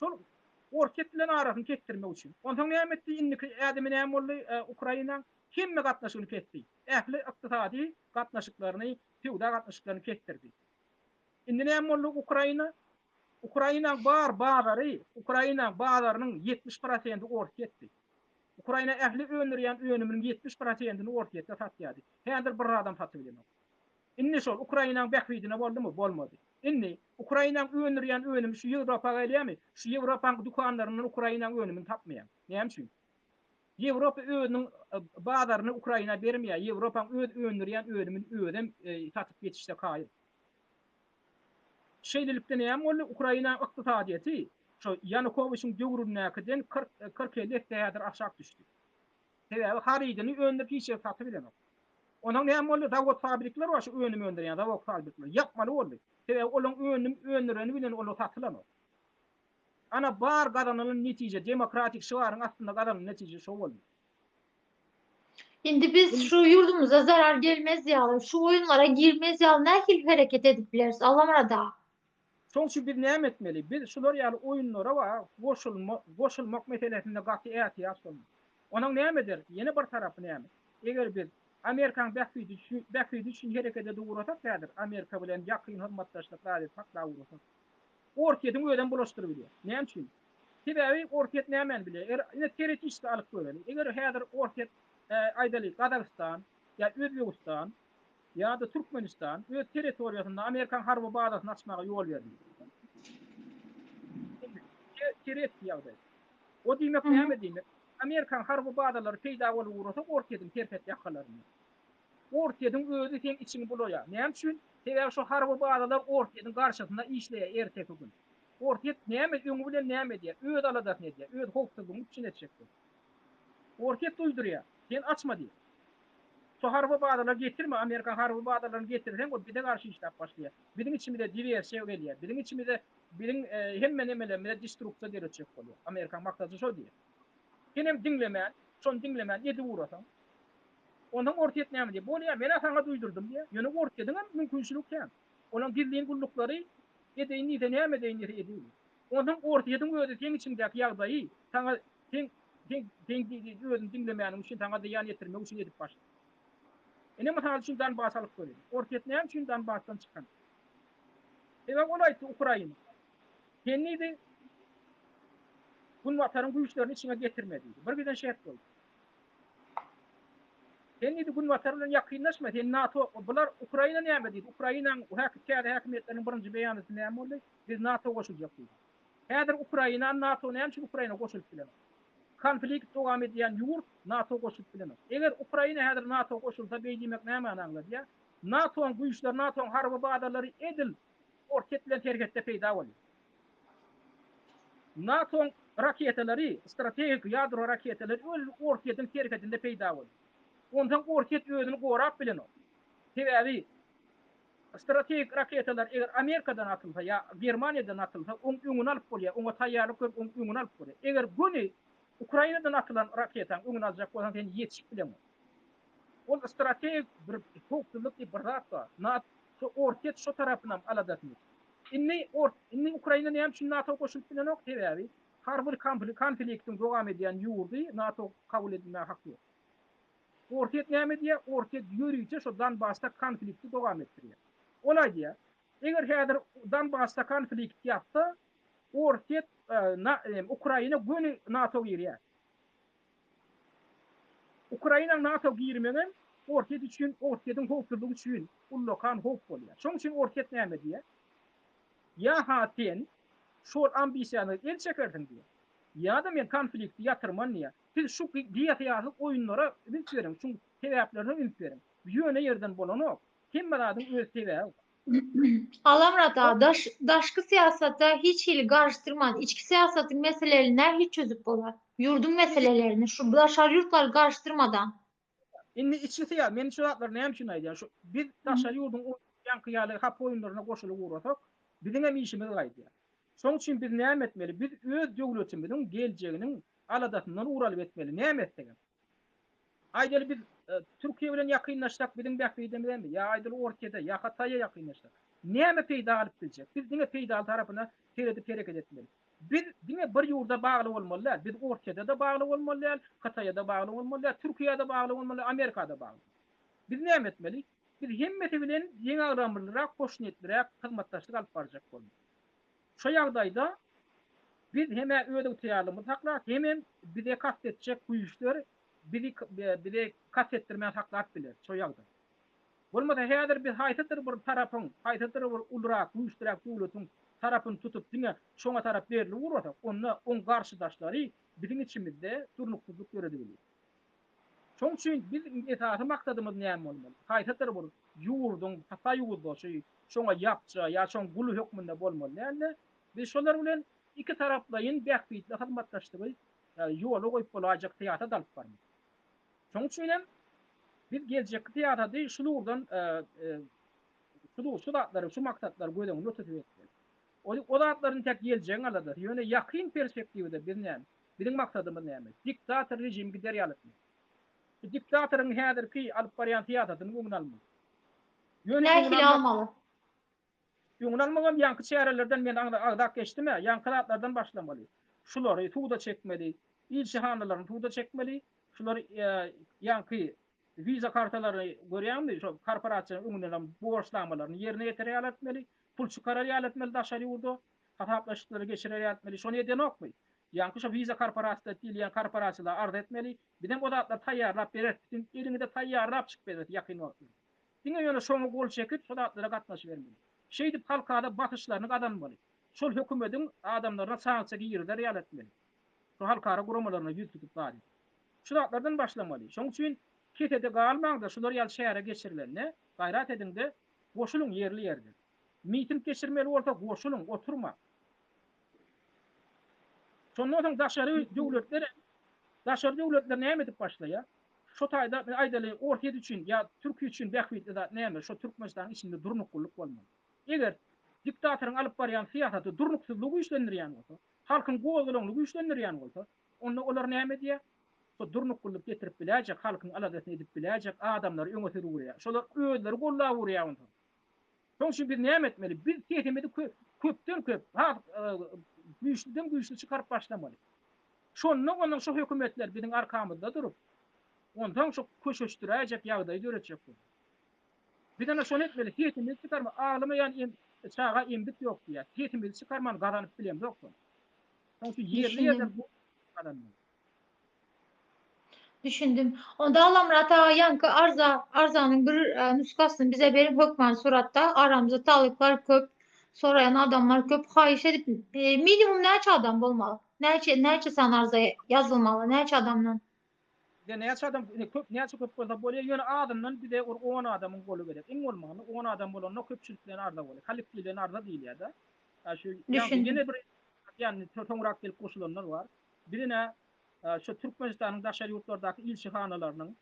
Şol orket bilen arasyny kestirmek üçin. Ondan näme etdi? Inniki ädemi näme boldy? Ukraina kimme gatnaşygyny kesdi. Ähli ykdysady gatnaşyklaryny, tüwda gatnaşyklaryny kestirdi. Indi näme boldy Ukraina? Ukraina bar bazary, Ukraina bazarynyň 70% orketdi. Ukraina ähli öňürýän öňüminiň 70%-ni orketde satýardy. Häzir bir adam satyp bilenok. Indi şol Ukrainanyň bähwidine boldymy? Bolmady. Indi Ukrainanyň öňürýän öňümi şu Ýewropaga gelýärmi? Şu Ýewropaň dukanlarynyň Ukrainanyň öňümini tapmaýar. Näme üçin? Ýewropa özüniň bazaryny Ukraina bermeýär. Ýewropaň öz öňürýän öňümini özem satyp geçişde kaýyr. Şeýlelikde näme boldy? Ukraina ykdysadyety şo Yanukowyçyň döwründäkiden 40-50 hektar aşağı düşdi. Sebäbi haridyny öňüp hiç satyp bilenok. Onuň näme boldy? Zawod fabrikler var şu öňümi öndürýän zawod fabrikler. Ýapmaly boldy. Sebäbi olaň öňüreni bilen olar satylany. Ana bar gazanylan netije demokratik şowaryň aslında gazanylan netije şo boldy. Şimdi biz şu yurdumuza zarar gelmez ýaly, şu oyunlara girmez ýaly nähili hereket edip bileriz? Alamada. Şoň üçin biz näme etmeli? Biz şular ýaly oyunlara we goşulmak meselesinde gaty ähtiýat bolmaly. Onuň nämedir? Ýene bir tarapy näme? Eger biz Amerikaň bähwidi üçin hereket edip durursak, häzir Amerika bilen ýakyn hurmatdaşlyk radyp hakda urursak. Orketin öýden bulaşdyryp bilýär. Näme üçin? Sebäbi orket nämen bilýär? Ine teoretik alyp göreli. Eger häzir orket aýdaly Kazakystan ýa Özbegistan ýa-da Türkmenistan öz territoriýasynda Amerikaň harby bazasyny açmaga ýol berdi. Teoretik ýagdaý. O diýmek näme diýmek? Amerikaň harby bazalary peýda bolup ursa orketin terpet ýakalaryny. Orketin özü sen içini bulaýar. Näme üçin? Sebäbi şu harby bazalar orketin garşysynda işleýär erteki gün. Orket näme öňü bilen näme diýär? Öz aladasyny diýär. Öz howpsuzlygyny üçin etjekdir. Orket duýdurýar. Sen açma diýär. Şu harby bazalar getirme, Amerikaň harby bazalaryny getirsen, o bize garşy işläp başlaýar. Bizim içimizde diversiýa gelýär. Bizim içimizde hemme nemelerle destruksiýa derejek bolýar. Amerikaň maksady şo diýär. Senem dinlemän, şonu dinlemän edi urasam. Ondan orket näme diýär? Bolýar, men sana duýdurdum diýär. Ýöne orketin hem mümkinçilik hem. Olaň dildiň gullukları edeýini de näme deýini edýär. Ondan orketin özü sen içindäki ýagdaýy sana sen özüň dinlemäniň üçin sana diýan ýetirmek üçin edip başlaýar. Ene mesal üçin dan basalyk görýär. Orket näme üçin dan basdan çykan? Olaýdy Ukraina. Kenidi gün wataryň güýçlerini içine getirmedi. Bir birden şert boldy. Kenidi gün watar bilen ýakynlaşma. NATO bular Ukraina näme diýdi? Ukrainaň häkimetleriň birinji beýanyny näme boldy? Biz NATO goşuljak diýdi. Häzir Ukraina NATO näme üçin Ukraina goşulyp bilen? Konflikt dowam edýän ýurt NATO goşulyp bilen. Eger Ukraina häzir NATO goşulsa beýdimek näme anlaýar? NATO'ň güýçleri, NATO'ň harby bazalary edil orket bilen tergetde peýda bolýar. NATO'ň raketalary, strategik ýadro raketalary öz orketin tergetinde peýda bolýar. Ondan orket özüni gorap bilen o. Sebäbi strategik raketalar eger Amerikadan atylsa ýa Germaniýadan atylsa, öňüni alyp bolýar, oňa taýýarlyk görüp öňüni alyp bolýar. Eger güni Ukrainadan atylan raketaň öňüni aljak bolsa, sen ýetişip bilen. O strategik bir howpsuzlyk bir zat bar. NATO orket şu tarapyndan aladatmy. Inni Ukraina näme üçin NATO goşulyp bilen ok sebäbi? Harby konfliktiň dowam edýän ýurdy NATO kabul edilmäge hak ýok. Orket näme diýär? Orket ýörüýçe şu Donbassda konflikti dowam etdirýär. Olaý diýär. Eger häzir Donbassda konflikt ýapsa, orket Ukraina güni NATO girýär. Ukraina NATO girmegen ortet üçün, ortetin howpsuzlygy üçün ullokan howp bolýar. Şoň üçin ortet näme diýär? Ya haten şol ambisiýany el çekerdiň diýär. Ya da men konflikti yatırman diýär. Siz şu giýatýarlyk oýunlara ümit berin, şu sebäplerine ümit berin. Ýöne ýerden bolan ok. Kim baradyň öz sebäbi. Alamrat ağa, daşkı siyasata hiç hili karıştırman. İçki siyasetin meselelerini hiç çözüp bolar. Yurdun meselelerini, şu daşar yurtları karıştırmadan. Indi içkisi ya, men şu zatlar näme şunu aýdýar? Şu biz taşa ýurdun ýanky ýaly hap oýunlaryna goşulyp uğrasak, biziň hem işimiz gaýdy. Şoň üçin biz näme etmeli? Biz öz döwletimiziň geljeginiň aladatyndan uralyp etmeli. Näme etdiňiz? Aýdaly biz Türkiýe bilen ýakynlaşsak, biziň bäkbeýdemizmi? Ya aýdaly ortada, ya Hataýa ýakynlaşsak. Näme peýda alyp biljek? Biz diňe peýda tarapyna teredip hereket etmeli. Biz diňe bir ýurda bagly bolmalylar. Biz ortada da bagly bolmalylar, Hataýa bagly bolmalylar, Türkiýede bagly bolmalylar, Amerikada bagly. Biz näme etmeli? Biz hemmeti bilen ýeňagramlyrak, hoşnetlirak hyzmatdaşlyk alyp barjak bolmaly. Şu ýagdaýda biz heme öde utyarlymyz haklar, hemem bize kastetjek güýçler bizi kastetdirmän haklar biler. Şu ýagda. Bolmasa häzir biz haýtatyr bir tarapyň, haýtatyr bir ulrak, güýçlirak döwletiň tarapyny tutup diňe şoňa tarap berilip urata, on garşydaşlary biziň içimizde turnuksyzlyk görebilýär. Şoň üçin bizim esasy maksatymyz näme bolmaly? Haýtatyr bir ýurdun, hata ýurdu şoňa ýapça, ýa şoň gulu hökmünde bolmaly. Näme? Biz şolar bilen iki taraplaryň bähbitli hyzmatdaşlygy ýola goýup bolajak tiýata dalyp barmyz. Şoň üçin hem biz geljek tiýatady şulurdan şu datlary, şu maksatlary göýden ötüp etmeli. O datlaryň tek geljegiň alada, ýöne ýakyn perspektiwde bir näme? Biziň maksatymyz näme? Diktator rejim gider ýalatmy. Diktatoryň häzirki alyp barýan tiýatadyny öňüne almaly. Nähili almaly? Öňüne almagam ýanky çärelerden men agdak geçdime, ýankylatlardan başlamaly. Şulary tuğda çekmeli, ilçihanalarını tuğda çekmeli, şulary ýanky viza kartalary görýärmi? Şu korporasiýa öňünden borçlanmalaryny ýerine ýetirýärletmeli, pul çykarýärletmeli daşary ýurda, hataplaşyklary geçirýärletmeli. Şonu eden okmy? Ýanky şu viza korporasiýasy diýilýän korporasiýalar arz etmeli. Bilen o zatlar taýýarlap berer, elinde taýýarlap çykyp berer ýakyn wagtda. Diňe ýöne şoňa gol çekip şu zatlara gatnaşyp bermeli. Şeýdip halkada batyşlaryny gadanmaly. Şol hökümetiň adamlaryna sanksiýa giyirler ýalatmaly. Şu halkara guramalarına ýüz tutup bary. Şu zatlardan başlamaly. Şoň üçin ketede galmaňda şular ýaly şähere geçirilenne gaýrat edinde goşuluň ýerli ýerde. Miting geçirmeli orta goşuluň, oturma. Şondan soň daşary döwletler näme edip başlaýar? Şu taýda aýdaly ortet üçin ýa Türkiýe üçin bähbitli zat näme? Şu Türkmenistanyň içinde durnukluk bolmaly. Eger diktatoryň alyp barýan siýasaty durnuksyzlygy güýçlendirýän bolsa, halkyň gowaglygyny güýçlendirýän bolsa, onda olar näme diýär? Şu durnukluk getirip biläjek, halkyň aladasyny edip biläjek, adamlar öňe sürýär. Şolar özleri gollap urýar onda. Şoň üçin biz näme etmeli? Biz tehimedi köpden köp, güýçliden güýçli çykaryp başlamaly. Şondan şu hökümetler biziň arkamyzda durup, ondan şu köşeşdirejek ýagdaý göreçek. Bizden şonu etmeli, tehimedi çykarma, ağlamayan çağa emdik ýok diýär. Tehimedi çykarman garanyp bilen ýokdur. Şoň üçin ýerli ýerde bu adamlar. Düşündüm. Onda Alamrat ağa yankı arzanın bir nüskasyny bize berip hökmen suratda aramızda talyplar köp, sorayan adamlar köp, haýyş edip minimum näçe adam bolmaly? Näçe san arzaya yazılmaly? Näçe adamdan? Näçe adam näçe köp bolsa bolýar, ýöne adamdan bir de 10 adamyň golu gerek. Iň bolmagy 10 adam bolanda köpçülik bilen arda bolýar. Halk bilen arda diýilýär da. Şu ýene bir ýani toňrak gelip goşulanlar var. Birine şu Türkmenistanyň daşary ýurtlardaky ilçihanalarynyň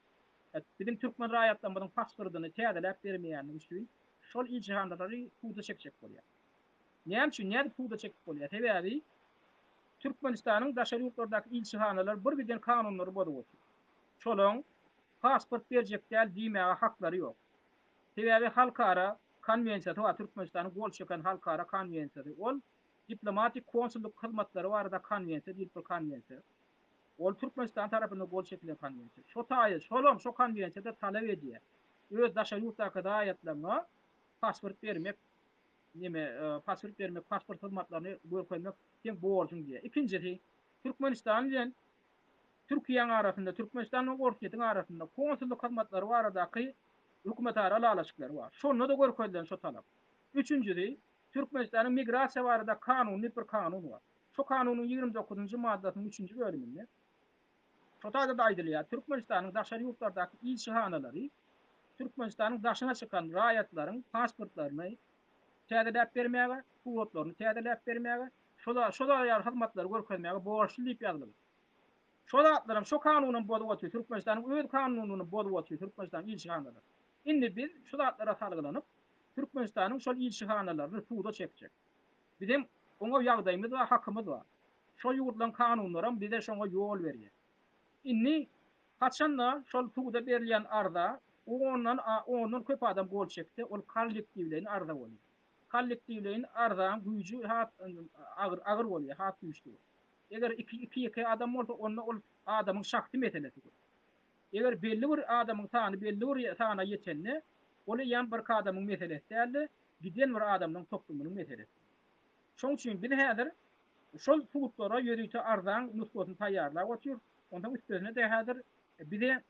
bizim Türkmen raýatlarynyň pasportyny täzeläp bermeýänligi üçin şol ilçihanalary puda çekjek bolýar. Näme üçin näde puda çekip bolýar? Sebäbi Türkmenistanyň daşary ýurtlardaky ilçihanalar bir birden kanunlary bolup otur. Şolaň pasport berjek däl diýmäge haklary ýok. Sebäbi halkara konwensiýa we Türkmenistanyň gol çeken halkara konwensiýasy ol diplomatik konsulluk hyzmatlary barada konwensiýa diýip bir konwensiýa. Ol Türkmenistan tarapynda gol çekilen konwensiýa. Şo taýy, şolom şo konwensiýada talap edýär. Öz daşary ýurtdaky daýatlaryna pasport bermek, pasport hyzmatlaryny görkezmek hem borçun diýär. Ikincisi, Türkmenistan bilen Türkiye'nin arasında, Türkmenistan'ın ortiyeti'nin arasında konsulluk hizmetleri var adaki hükümet aralaşıkları var. Şonu da görkedilen şu talap. Üçüncüsü, Türkmenistan'ın migrasiya varada kanuni bir kanun var. Şu kanunun 29. maddesinin 3. bölümünde şu da aydılıyor. Türkmenistan'ın daşarı yurtlardaki ilçihanaları Türkmenistan'ın daşına çıkan rayatların pasportlarını tədilep vermeye, kuvvetlerini tədilep vermeye, şoda yar hizmetleri görkezmeye borçlu deyip yazılır. Şoda atlarım, şu kanunun bodu atıyor, Türkmenistan'ın öz kanununun bodu atıyor, Türkmenistan'ın ilçihanaları. Şimdi biz şoda atlara salgılanıp, Türkmenistan'ın şol ilçihanalarını tuğda çekecek. Bizim ona yağdayımız var, hakkımız var. Şol yurtlan kanunlarım bize şona yol veriyor. Inni kaçanla şol tuğda verilen arda, onun köp adam gol çekti, ol kollektivlerin arda oluyor. Kollektivlerin ardan gücü ağır oluyor, hat güçlü. Eğer iki adam olsa onunla adamın şakti meselesi. Eğer belli bir adamın tanı belli bir tana yetenli, onu yan bir adamın meselesi değerli, giden bir adamın toplumunun meselesi. Şoň üçin bir häzir şol tuğutlara yörüýte ardan nusbatyn taýýarlap otýar. Ondan üstüne de häzir bize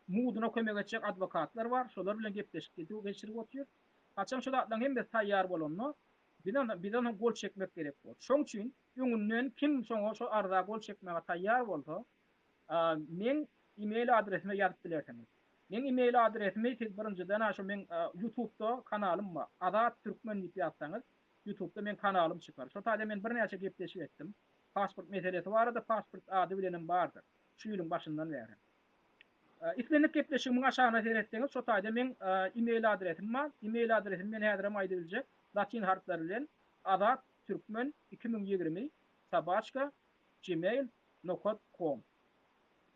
muduna kömek edecek advokatlar var. Şolar bilen gepleşip geçirip otýar. Haçan şolardan hem de taýýar bolanlar bilen gol çekmek gerek bol. Şoň üçin öňünden kim şoňa şo arda gol çekmege taýýar bolsa, men e-mail adresime ýazyp bilersiňiz. Men e-mail adresimi siz birinciden aşo men YouTube'da kanalym var. Azat Türkmen diýip ýazsaňyz YouTube'da men kanalym çıkar. Şo taýda men bir näçe gepleşip etdim. Pasport meselesi barada pasport ady bilenim bardy. Şu ýylyň başyndan bäri. İslenip gepleşigimiň aşagyna seretdiňiz, şo taýda men e-mail adresim var. E-mail adresim men häzir aýdyp biljek. Latin harfleri bilen Azat Türkmen 2020 @gmail.com.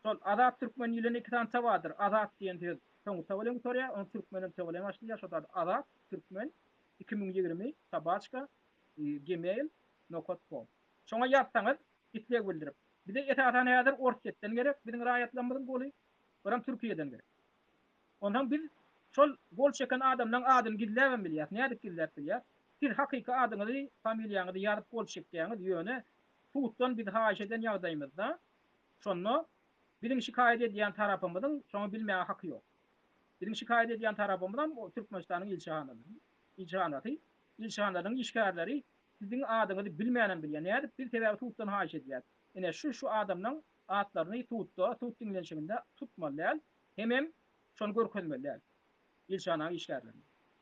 Sol Azat Türkmen ýylyny iki tane tawadyr. Azat diýen soňy tawalym torya, on Türkmenin tawalym başlýar. Şo taýda Azat Türkmen 2020 @gmail.com. Şoňa ýazsaňyz isleg bildirip. Bize etaatan häzir orsetden gerek, biziň raýatlanmadyň goly, biram Türkiýeden gerek. Ondan biz şol gol çeken adamdan adyny gizläp bilýär. Näde gizläp bilýär? Bir hakyky adyňyzy, familiýaňyzy ýazyp gol çekýäňiz ýöne tuğutdan biz haýyş eden ýagdaýymyzda şonu biziň şikaýet edýän tarapymyzyň şonu bilmäge haky ýok. Biziň şikaýet edýän tarapymyzdan o Türkmenistanyň ilçihanatyň işgärleri siziň adyňyzy bilmänen bilýär. Näde bir sebäbi tuğutdan haýyş edýär. Ene şu adamnyň atlaryny tuğutda, tuğut diňlenşiginde tutmalyar. Hemem şonu görkezmelär. İlçihanatyň işgärleri.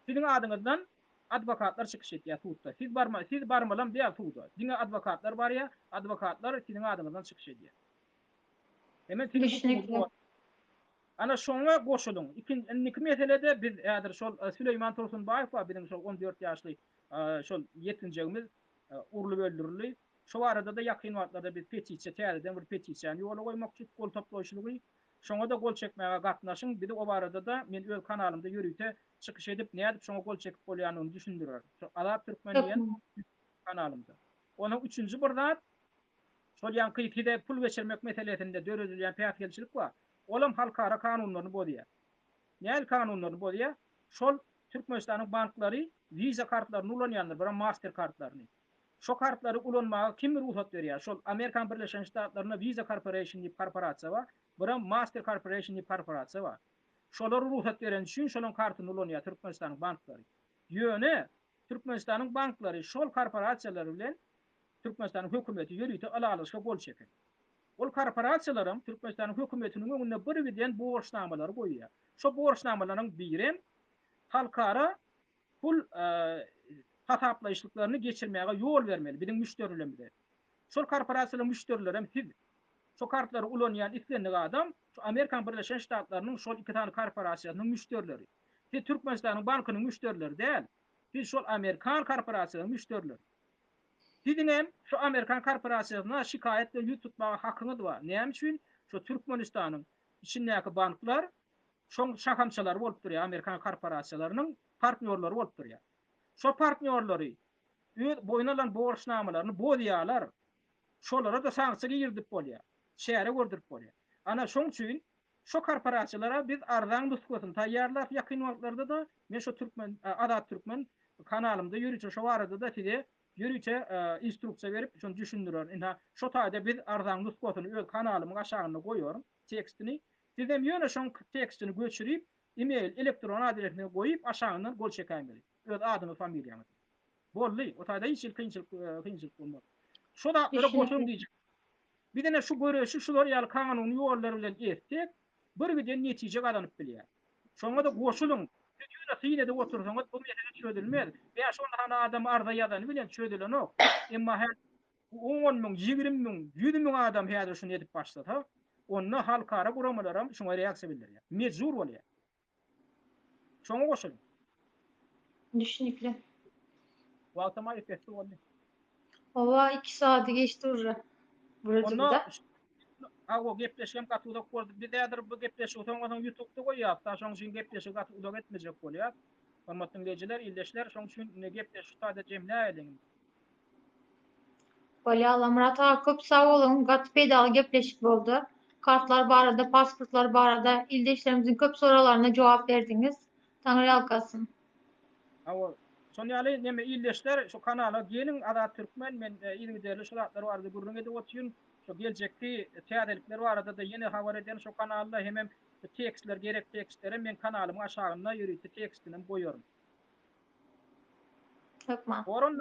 Siziň adyňyzdan advokatlar çıkış etýär tuğutda. Siz barmalam diýär tuğutda. Diňe advokatlar bar ýa, advokatlar siziň adyňyzdan çıkış etýär. Hemen siziň ana şoňa goşulyň. İkinki meselede biz häzir şol Süleyman Tursunbaýew wa biziň şol 14 ýaşly şol ýetinjegimiz urulup öldürildi. Şu arada da ýakyn wagtlarda biz petisiýa täzeden bir petisiýany ýola goýmakçy gol toplaýşylygy. Şoňa da gol çekmäge gatnaşyň. Bir de o barada da men öz kanalymda ýörüýte çıkış edip nädip şoňa gol çekip bolýanyny düşündirer. Şu Azat Türkmen diýen kanalymda. Onuň üçüncü bir zat şol ýanky pul geçirmek meselesinde dörözülýän päýtgelçilik bar. Olam halkara kanunlaryny bolýar. Näil kanunlaryny bolýar? Şol Türkmenistanyň banklary Visa kartlaryny ulanýanlar, bir Master kartlaryny. Şo kartlary ulanmaga kim ruhsat berýär? Şol Amerikan Birleşen Ştatlaryna Visa Corporation diýip korporasiýa bar, bir Master Corporation diýip korporasiýa bar. Şolar ruhsat beren üçin şolaryň kartyny ulanýar Türkmenistanyň banklary. Ýöne Türkmenistanyň banklary şol korporasiýalar bilen Türkmenistanyň hökümeti ýörüýte alalyşga gol çeker. Ol korporasiýalaryň Türkmenistanyň hökümetiniň öňünde bir birden borçnamalar goýýar. Şo borçnamalaryň biri halkara pul hasaplaýyşlyklaryny geçirmäge ýol bermeli biziň müşterilerimize. Şol korporasiýalaryň müşterileri hem siz. Şo kartlary ulanýan islendik adam şu Amerikan Birleşen Ştatlarynyň şol iki tane korporasiýasynyň müşterileri. Siz Türkmenistanyň bankynyň müşterileri däl. Siz şol Amerikan korporasiýasynyň müşterileri. Sizin hem şu Amerikan korporasiýasyna şikayetle ýüz tutmaga hakyňyz bar. Näme üçin? Şu Türkmenistanyň içindäki banklar şoň şakamçylar bolup durýar, Amerikan korporasiýalarynyň partnyorlary bolup durýar. Şo partnyorlary öz boýnalan borçnamalaryny bolýarlar. Şolara da sanksiýa girdip bolýar. Şäherä gördürip bolýar. Ana şoň üçin şo korporasiýalara biz ardan nusgatyny taýýarlap ýakyn wagtlarda da men şo Türkmen Azat Türkmen kanalymda ýörüýçi şo barada da size Yürüyce instruksiya verip şunu düşündürüyor. Inha şu taýda biz arzanlyk botunu öz kanalymyň aşagyna goýuyorum tekstini. Sizem ýöne şoň tekstini göçürip e-mail elektron adresine goýup aşagyndan gol çekäňdir. Öz adymy familiýamy. Bolly, o taýda hiç kynçylyk bolmaz. Şu da öyle goşuň Kesinlikle. diýjek. Bir dene şu görüşü şular ýaly kanyny ýollary bilen etdik. Bir giden netije galanyp bilýär. Şoňa da goşulyň. Ýöne syňa da otursaňyz bu mesele çözülmez. Veya şonda hana adam arda ýazany bilen çözülenok. Emma her 10 min, 20 min, 100 min adam häzir şunu edip başlasa, onda halkara guramalar şoňa reaksiýa bildirýär. Mejbur bolýar. Şoňa goşulyň. Kesinlikle. Wagtama ýetdi boldy. Ova 2 saati geçti urra. Buracı Onda da. o gepleşen gatyda gördük. Bir dädir bu gepleşik soňadan YouTube'da goýýar. Ta şoň üçin gepleşik gatyda etmejek bolýar. Hormatly dinleýijiler, ildeşler, şoň üçin gepleşik taýda jemläýäliň. Balya Murat ağa köp sağ olun. Gat pedal gepleşik boldu. Kartlar barada, pasportlar barada, ildeşlerimizin köp soralarına cevap verdiniz. Tanrı alkasın. Awa şoň ýaly neme ildeşler şu kanala gelin Ada Türkmen men ýyňy derli şuratlar barada gurrun edip oturýan. Şu geljekdi täzelikler barada da ýene habar eden şu kanalda hemem tekstler gerek tekstlere men kanalymyň aşagyna ýürüýti tekstini goýuyorum. Bakma. Oron